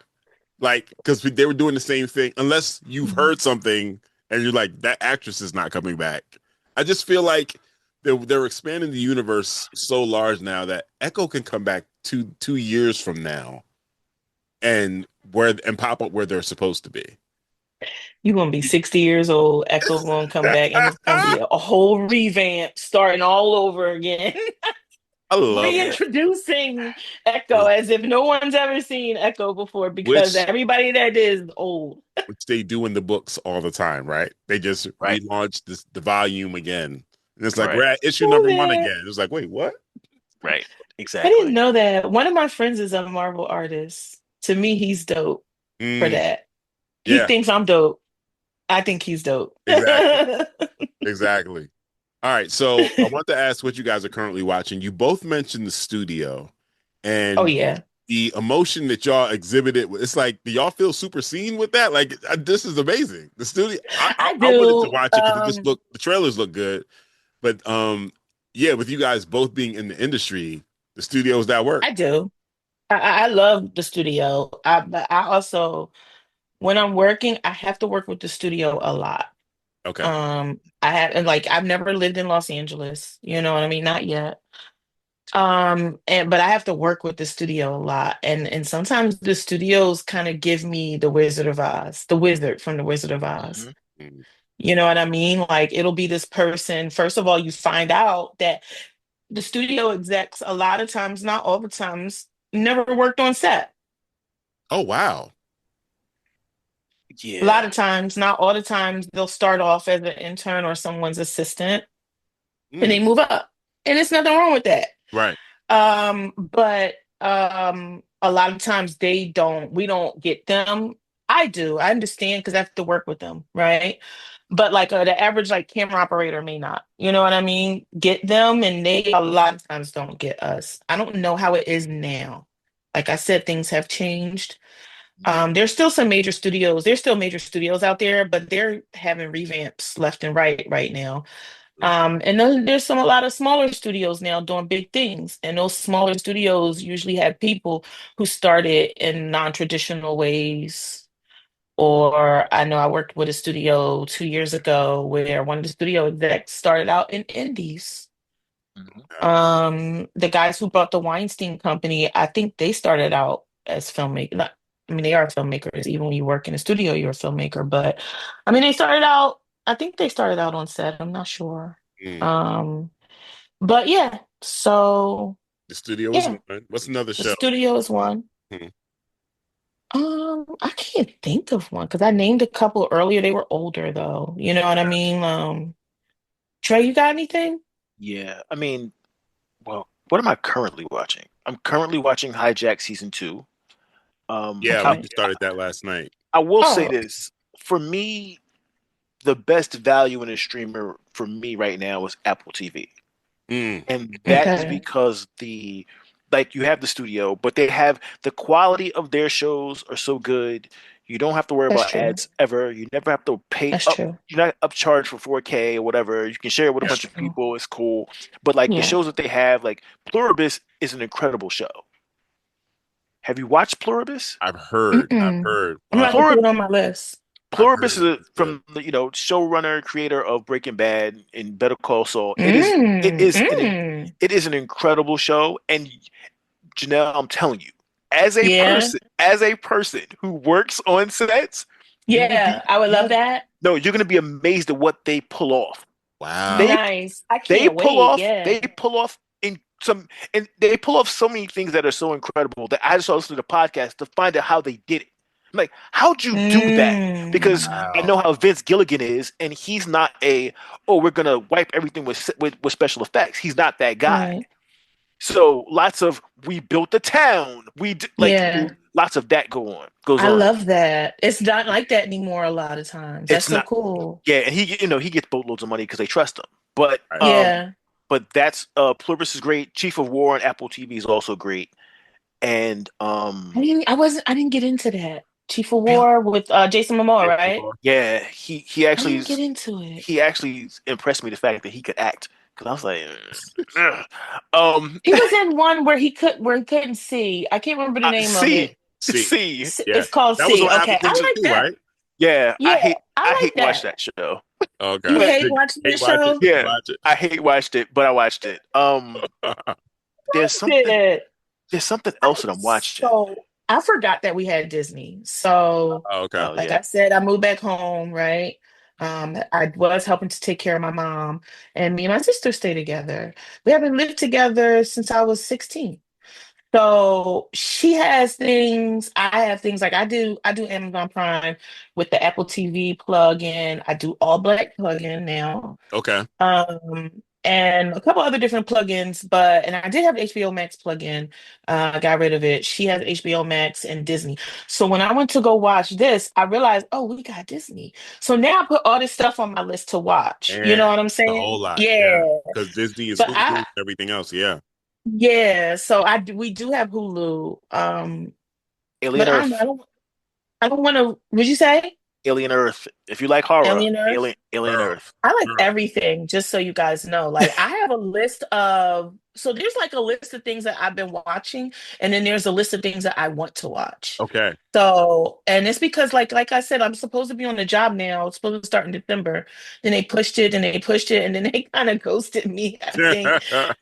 Like, because they were doing the same thing. Unless you've Mhm. heard something and you're like, that actress is not coming back. I just feel like they're expanding the universe so large now that Echo can come back 2 years from now and pop up where they're supposed to be. You're gonna be 60 years old, Echo gonna come back, and it's gonna be a whole revamp starting all over again. I love that. reintroducing Echo as if no one's ever seen Echo before because Which everybody that is old. which they do in the books all the time, right? They just Right. relaunch the volume again. And it's like Right. we're at issue Know number one that. again. It's like, wait, what? Right. I didn't Exactly. know that. One of my friends is a Marvel artist. To me, he's dope for Mm, that. He yeah, thinks I'm dope. I think he's dope. exactly. Exactly. All right. So I want to ask what you guys are currently watching. You both mentioned the studio Oh and yeah, the emotion that y'all exhibited. It's like, do y'all feel super seen with that? Like, this is amazing. The studio, I I wanted to do. watch it because the trailers look good. But yeah, with you guys both being in the industry, the studios that work. I do. I love the studio. But I also, when I'm working, I have to work with the studio a lot. Okay. I have, and like, I've never lived in Los Angeles. You know what I mean? Not yet. And but I have to work with the studio a lot, and sometimes the studios kind of give me the Wizard of Oz, the wizard from the Wizard of Oz. Hmm. Mm. You know what I mean? Like it'll be this person. First of all, you find out that the studio execs a lot of times, not all the times, never worked on set. Oh, wow. A lot Yeah. of times, not all the times, they'll start off as an intern or someone's assistant and they Mm. move up. And there's nothing wrong with that. Right. But a lot of times we don't get them. I do. I understand because I have to work with them, right? But like the average like camera operator may not, you know what I mean? Get them and they a lot of times don't get us. I don't know how it is now. Like I said, things have changed. There's still some major studios. There's still major studios out there, but they're having revamps left and right now. And then there's a lot of smaller studios now doing big things. And those smaller studios usually have people who started in non-traditional ways. Or I know I worked with a studio 2 years ago where one of the studio execs started out in indies. Hmm. The guys who brought the Weinstein Company, I think they started out as filmmakers. I mean, they are filmmakers. Even when you work in a studio, you're a filmmaker. But I mean, I think they started out on set. I'm not sure. Mm. Um, but yeah, so The studio is yeah, one. What's another the show? studio is one. Hmm. I can't think of one because I named a couple earlier. They were older though. You know what I mean? Trey, you got anything? Yeah. I mean, well, what am I currently watching? I'm currently watching Hijack season 2. Yeah, we I, Okay. just started that last night. I will say Oh, this. For me, the best value in a streamer for me right now is Apple TV. Mm. And that is okay. because like you have the studio, but they have the quality of their shows are so good. You don't have to worry That's about true. ads ever. You never have to pay That's up. true. You're not upcharged for 4K or whatever. You can share it with a That's bunch of true. people. It's cool. But like the Yeah. shows that they have, like Pluribus is an incredible show. Have you watched Pluribus? I've heard. I've Mm-mm. heard. I'm about to put Plurib it on my list. I've Pluribus heard is it's good. from the showrunner creator of Breaking Bad and Better Call Saul. It Mm, is mm. it is an incredible show, and Janelle, I'm telling you, Yeah. as a person who works on sets, you will be Yeah. I would you love will that. no, you're gonna be amazed at what they pull off. Wow. They Nice. I can't wait. Yeah. they pull off in some and they pull off so many things that are so incredible that I just listened to the podcast to find out how they did it. I'm like, how'd you do that? Because Mm, I Wow. know how Vince Gilligan is, and he's not we're gonna wipe everything with special effects. He's not that guy. right. So lots of we built a town. Yeah. Lots of that goes I on. love that. It's not like that anymore a lot of times. That's It's so not cool. yeah, and he gets boatloads of money because they trust him. But Right. Yeah. that's Pluribus is great. Chief of War on Apple TV is also great. And I didn't get into that. Chief of really, War with Jason Momoa, right? yeah, I didn't get into it. he actually impressed me the fact that he could act because I was like, ugh. um, He was in one where he couldn't see. I can't remember the name of C it. See. Yeah. It's called That was C. on Apple Okay. I TV like too, that. right? yeah, Yeah, I I like hate watch that. that show. Okay. You But hate watching the Hate watch it. show? Hate yeah, watch it. I hate watched it, but I watched it. There's something Did. there's something I else that I'm watching. so I forgot that we had Disney. So Oh, okay. Oh like yeah. I said, I moved back home, right? I was helping to take care of my mom, and me and my sister stay together. We haven't lived together since I was 16. So she has things, I have things like I do Amazon Prime with the Apple TV plug-in. I do all black plug-in now. Okay. And a couple other different plugins, but and I did have HBO Max plugin. I got rid of it. She has HBO Max and Disney. So when I went to go watch this, I realized, oh, we got Disney. So now I put all this stuff on my list to watch. You And know what I'm a whole saying? lot. Yeah. Yeah. Because Disney is But Hulu and everything else. Yeah. yeah, so we do have Hulu. Alien But Earth. I don't want to. Would you say Alien Earth. If you like horror, Alien Earth? Alien Girl. Earth. I like Girl. everything, just so you guys know. Like I have a list of so there's like a list of things that I've been watching, and then there's a list of things that I want to watch. Okay. So, and it's because like I said, I'm supposed to be on the job now. It's supposed to start in December. Then they pushed it and they pushed it, and then they kind of ghosted me, I think.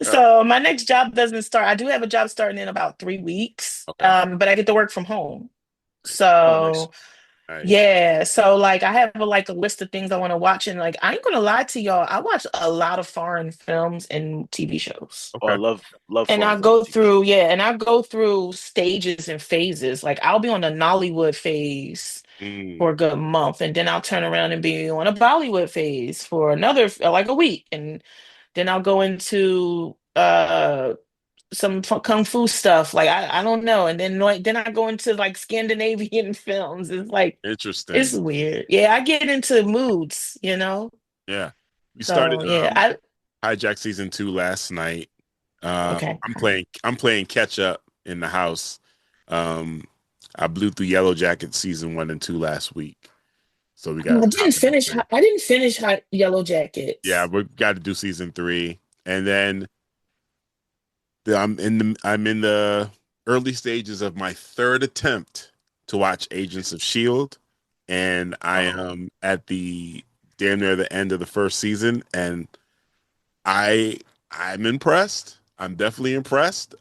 So my next job doesn't start. I do have a job starting in about 3 weeks. Okay. But I get to work from home. Oh, nice. So Nice. yeah, so like I have like a list of things I want to watch, and like I ain't gonna lie to y'all, I watch a lot of foreign films and TV shows. Oh, I Okay. love And foreign I films go and TV shows. through, yeah, and I go through stages and phases. Like I'll be on the Nollywood phase Mm. for a good month, and then I'll turn around and be on a Bollywood phase for another like a week, and then I'll go into some kung fu stuff. Like I don't know, and then I go into like Scandinavian films. It's like it's Interesting. weird. Yeah, I get into moods, you know. Yeah. We started So yeah, I Hijack season 2 last night. okay. I'm playing catch up in the house. Um, I blew through Yellow Jacket season 1 and 2 last week. So we got to top it up there. I didn't finish Hot Yellow Yeah, Jackets. we got to do season 3. And then I'm in the early stages of my third attempt to watch Agents of Shield, and I Oh, am at the damn near the end of the first season, and I'm impressed. I'm definitely impressed.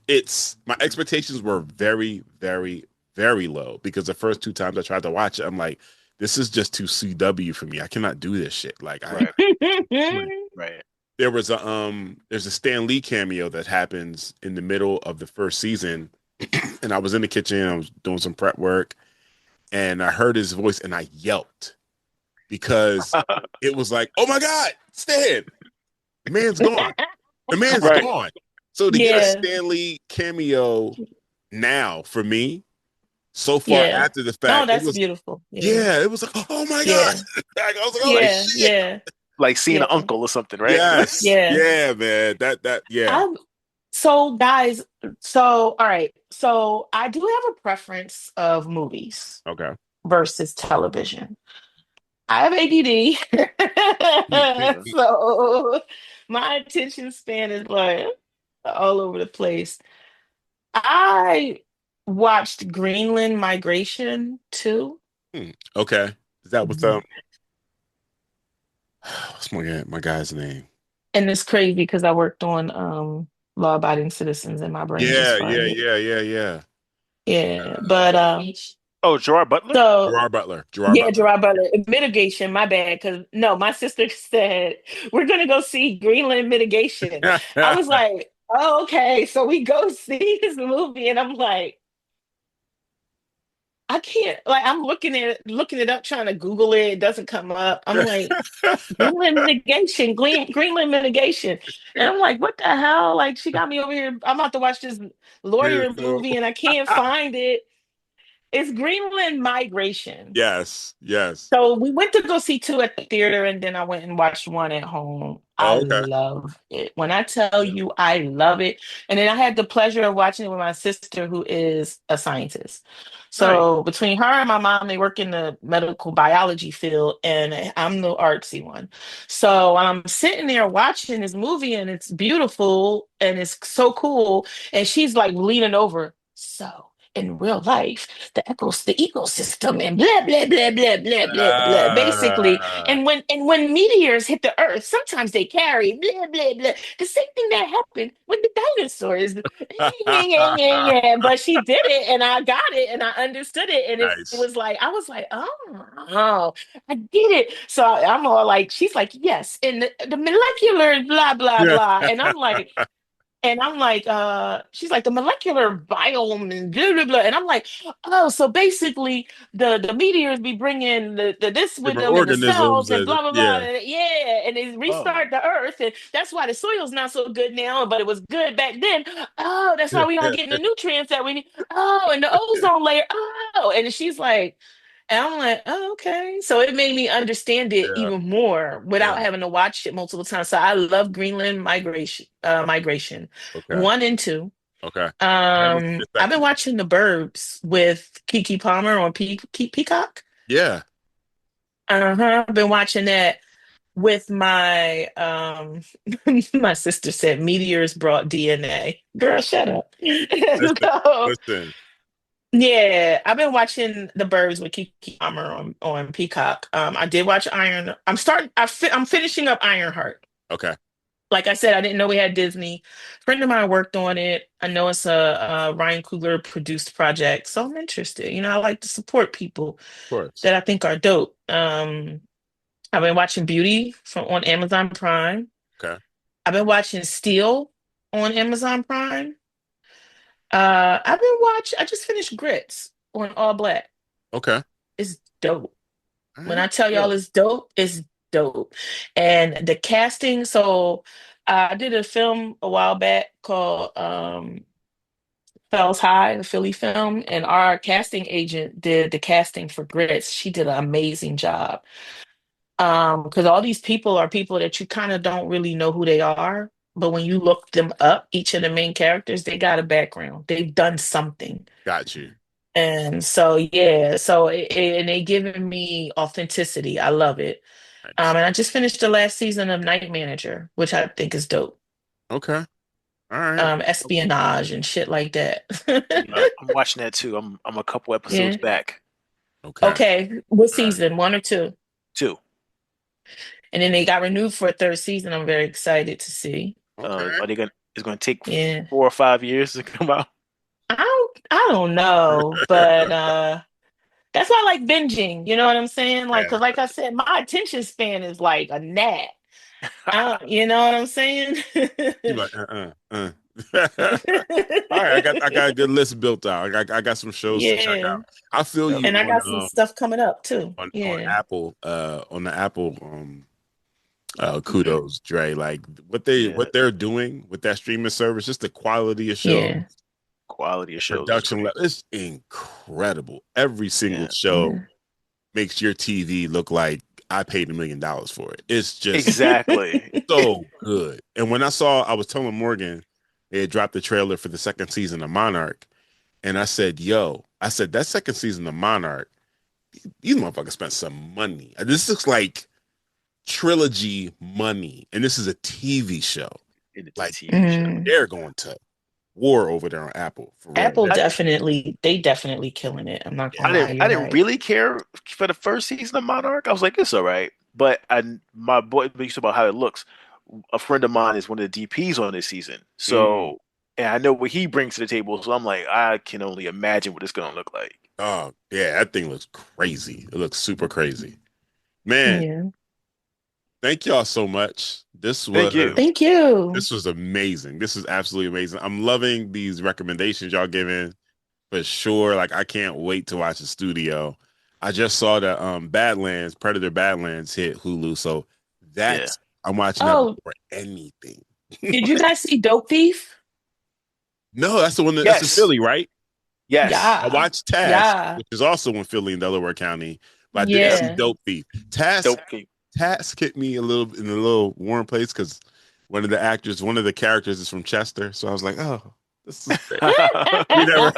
It's my expectations were very, very, very low because the first 2 times I tried to watch it, I'm like, this is just too CW for me. I cannot do this shit. Like right, right. there's a Stan Lee cameo that happens in the middle of the first season, and I was in the kitchen, I was doing some prep work, and I heard his voice and I yelped because it was like, oh my God, Stan, the man's gone. The man's Right. gone. So to get a Yeah, Stan Lee cameo now for me, so far yeah. after the No, fact, it that's was beautiful. Yeah, yeah, it was like, oh my God. yeah, Like, I was like, oh Like yeah, shit. yeah, like seeing an yeah, uncle or something, right? Yes. yeah. Yeah, man. That yeah. I so guys, so all right. So I do have a preference of movies Okay. versus television. I have ADD, Mhm. so my attention span is like all over the place. I watched Greenland Migration too, Okay. Is that with and what's my guy's name? it's crazy because I worked on law-abiding citizens, and my brain just Yeah, yeah, fried. yeah, yeah, yeah. Yeah, but Oh, Gerard Butler? so Gerard Butler. Gerard yeah, Butler. Gerard Butler. Mitigation, my bad. Because no, my sister said we're gonna go see Greenland Mitigation. I was like, oh, okay. So we go see this movie, and I'm like, I can't. Like, I'm looking it up, trying to Google it. It doesn't come up. I'm like, Greenland Mitigation, and I'm like, what the hell? Like, she got me over here. I'm about to watch this Yeah, lawyer so movie, and I can't find it. It's Greenland Migration. yes, yes. So we went to go see two at the theater, and then I went and watched one at home. I Oh, okay. love it. When I tell Yeah. you I love it. And then I had the pleasure of watching it with my sister, who is a scientist. Nice. So between her and my mom, they work in the medical biology field, and I'm the artsy one. So I'm sitting there watching this movie, and it's beautiful and it's so cool. And she's like leaning over. So in real life, the ecosystem and blah blah blah blah blah blah blah. Basically, and when meteors hit the Earth, sometimes they carry blah blah blah. The same thing that happened with the dinosaurs. Yeah, yeah, yeah, yeah. But she did it, and I got it, and I understood it, and it Nice. was like I was like, oh, I get it. So I'm all like, she's like, yes, and the molecular blah blah Yeah. blah, and I'm like, she's like the molecular biome and blah blah blah, and I'm like, oh, so basically the meteors be bringing the this with Different them and the organisms cells and and blah blah blah, yeah. and yeah, and they Oh. restart the Earth, and that's why the soil's not so good now, but it was good back then. Oh, that's why we aren't getting the nutrients that we need. Oh, and the ozone layer. Oh, and she's like. And I'm like, oh, okay. So it made me understand it Yeah. even more Yeah. without having to watch it multiple times. So I love Greenland migration Okay. 1 and 2. Okay. I haven't seen the I've been second. watching The Burbs with Kiki Palmer on Peacock. Yeah. I've been watching that with my my sister said meteors brought DNA. Girl, shut up. Listen. So Listen. yeah, I've been watching The Burbs with Kiki Palmer on Peacock. I did watch Iron. I'm finishing up Ironheart. Okay. Like I said, I didn't know we had Disney. A friend of mine worked on it. I know it's a Ryan Coogler produced project, so I'm interested. I like to support people Of course. that I think are dope. I've been watching Beauty on Amazon Prime. Okay. I've been watching Steel on Amazon Prime. I just finished Grits on All Black. Okay. It's dope. All When right. I tell y'all Really? it's dope, it's dope. And the casting, so I did a film a while back called Fells High, the Philly film, and our casting agent did the casting for Grits. She did an amazing job. Because all these people are people that you kind of don't really know who they are, but when you look them up, each of the main characters, they got a background. They've done something. Got you. And so yeah, and they giving me authenticity. I love it. Nice. And I just finished the last season of Night Manager, which I think is dope. Okay. All right. Espionage and shit like that. Yeah, I'm watching that too. I'm a couple episodes Yeah. back. Okay. Okay. What All right. season? 1 or 2? Two. And then they got renewed for a third season. I'm very excited to see. Okay. Are they gonna? It's gonna take Yeah. 4 or 5 years to come out. I don't know, but that's why I like binging. You know what I'm saying? Like, Yeah. cause like I said, my attention span is like a gnat. You know what I'm saying? You like All right, I got a good list built out. I got some shows to check Yeah. out. I feel Yep. you And I got some stuff coming up too. on Yeah. Apple on the Apple kudos, Dre. Like Yeah. what they're doing with that streaming service, just the quality of shows, Yeah. Quality of shows is production great. level, it's incredible. Every single Yeah. show Yeah. makes your TV look like I paid $1 million for it. It's just Exactly. so good. And when I was telling Morgan they had dropped the trailer for the second season of Monarch, and I said, that second season of Monarch, these motherfuckers spent some money. This looks like trilogy money, and this is a TV show. It's a Like TV show. they're going to war over there on Apple for real. Apple I, they definitely killing it. I'm not Yeah. gonna lie, I you're didn't right. really care for the first season of Monarch. I was like, it's all right. But my boy speaks about how it looks. A friend of mine is one of the DPs on this season. Mm. So, and I know what he brings to the table. So I'm like, I can only imagine what it's going to look like. Oh yeah, that thing looks crazy. It looks super crazy, man. Yeah. Thank y'all so much. This Thank you. Thank you. was amazing. This is absolutely amazing. I'm loving these recommendations y'all giving for sure. Like I can't wait to watch the studio. I just saw the Predator Badlands hit Hulu, so Yeah. I'm watching that Oh, before anything. did you guys see Dope Thief? No, that's the one that's in Yes. Philly, right? Yes. I Yeah. watched Task, Yeah. which is also in Philly and Delaware County, but I didn't see Yeah. Dope Thief. Task Dope thing. hit me in a little warm place because one of the characters is from Chester, so I was like, oh, this is no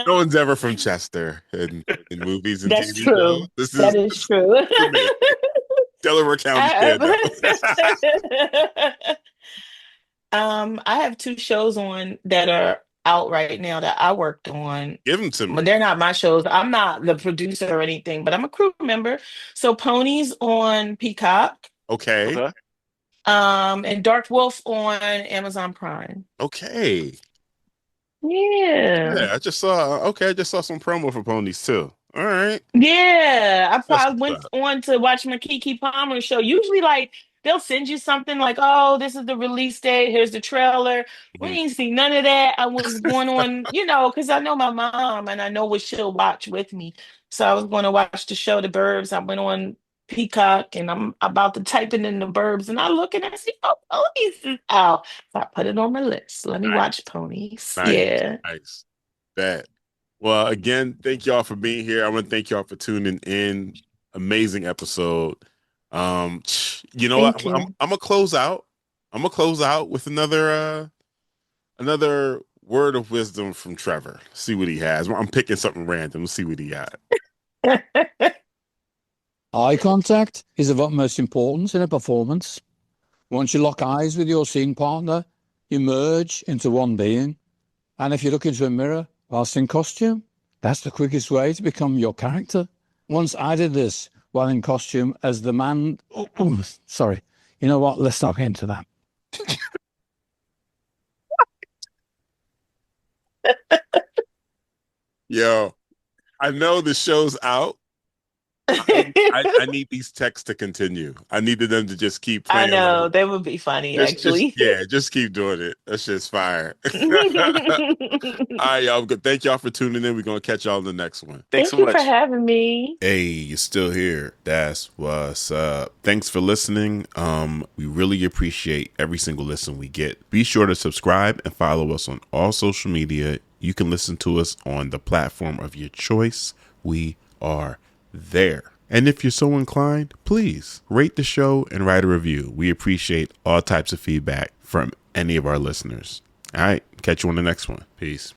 one's ever from Chester in movies and That's TV true. shows. This That is true. amazing. Delaware County stand up. I have 2 shows on that are out right now that I worked on. Give them to But me. they're not my shows. I'm not the producer or anything, but I'm a crew member. So Ponies on Peacock, Okay. Okay. and Dark Wolf on Amazon Prime. Okay. Yeah. Yeah, I just saw. Okay, I just saw some promo for ponies too. All right. Yeah, I That's probably what's went up. on to watch my Kiki Palmer show. Usually, like they'll send you something like, "Oh, this is the release date. Here's the trailer." We Mhm. didn't see none of that. I was going on, because I know my mom and I know what she'll watch with me. So I was going to watch the show, The Burbs. I went on Peacock, and I'm about to type it in The Burbs, and I look and I see, oh, Ponies is out. So I put it on my list. Let me Nice. watch Ponies. Nice. Yeah. Nice. That. Well, again, thank y'all for being here. I want to thank y'all for tuning in. Amazing episode. You know what? Thank I'm you. gonna close out. I'm gonna close out with another word of wisdom from Trevor. See what he has. I'm picking something random. See what he got. Eye contact is of utmost importance in a performance. Once you lock eyes with your scene partner, you merge into one being. And if you look into a mirror whilst in costume, that's the quickest way to become your character. Once I did this while in costume as the man. Oh, sorry. You know what? Let's not get into that. Yo, I know the show's out. I need these texts to continue. I needed them to just keep I playing like know that would be funny, just actually. yeah, just keep doing it. That's just fire. All right, y'all. Good. Thank y'all for tuning in. We're gonna catch y'all in the next one. Thanks so Thank you for much. having me. Hey, you're still here. That's what's up. Thanks for listening. We really appreciate every single listen we get. Be sure to subscribe and follow us on all social media. You can listen to us on the platform of your choice. We are there. And if you're so inclined, please rate the show and write a review. We appreciate all types of feedback from any of our listeners. All right, catch you on the next one. Peace.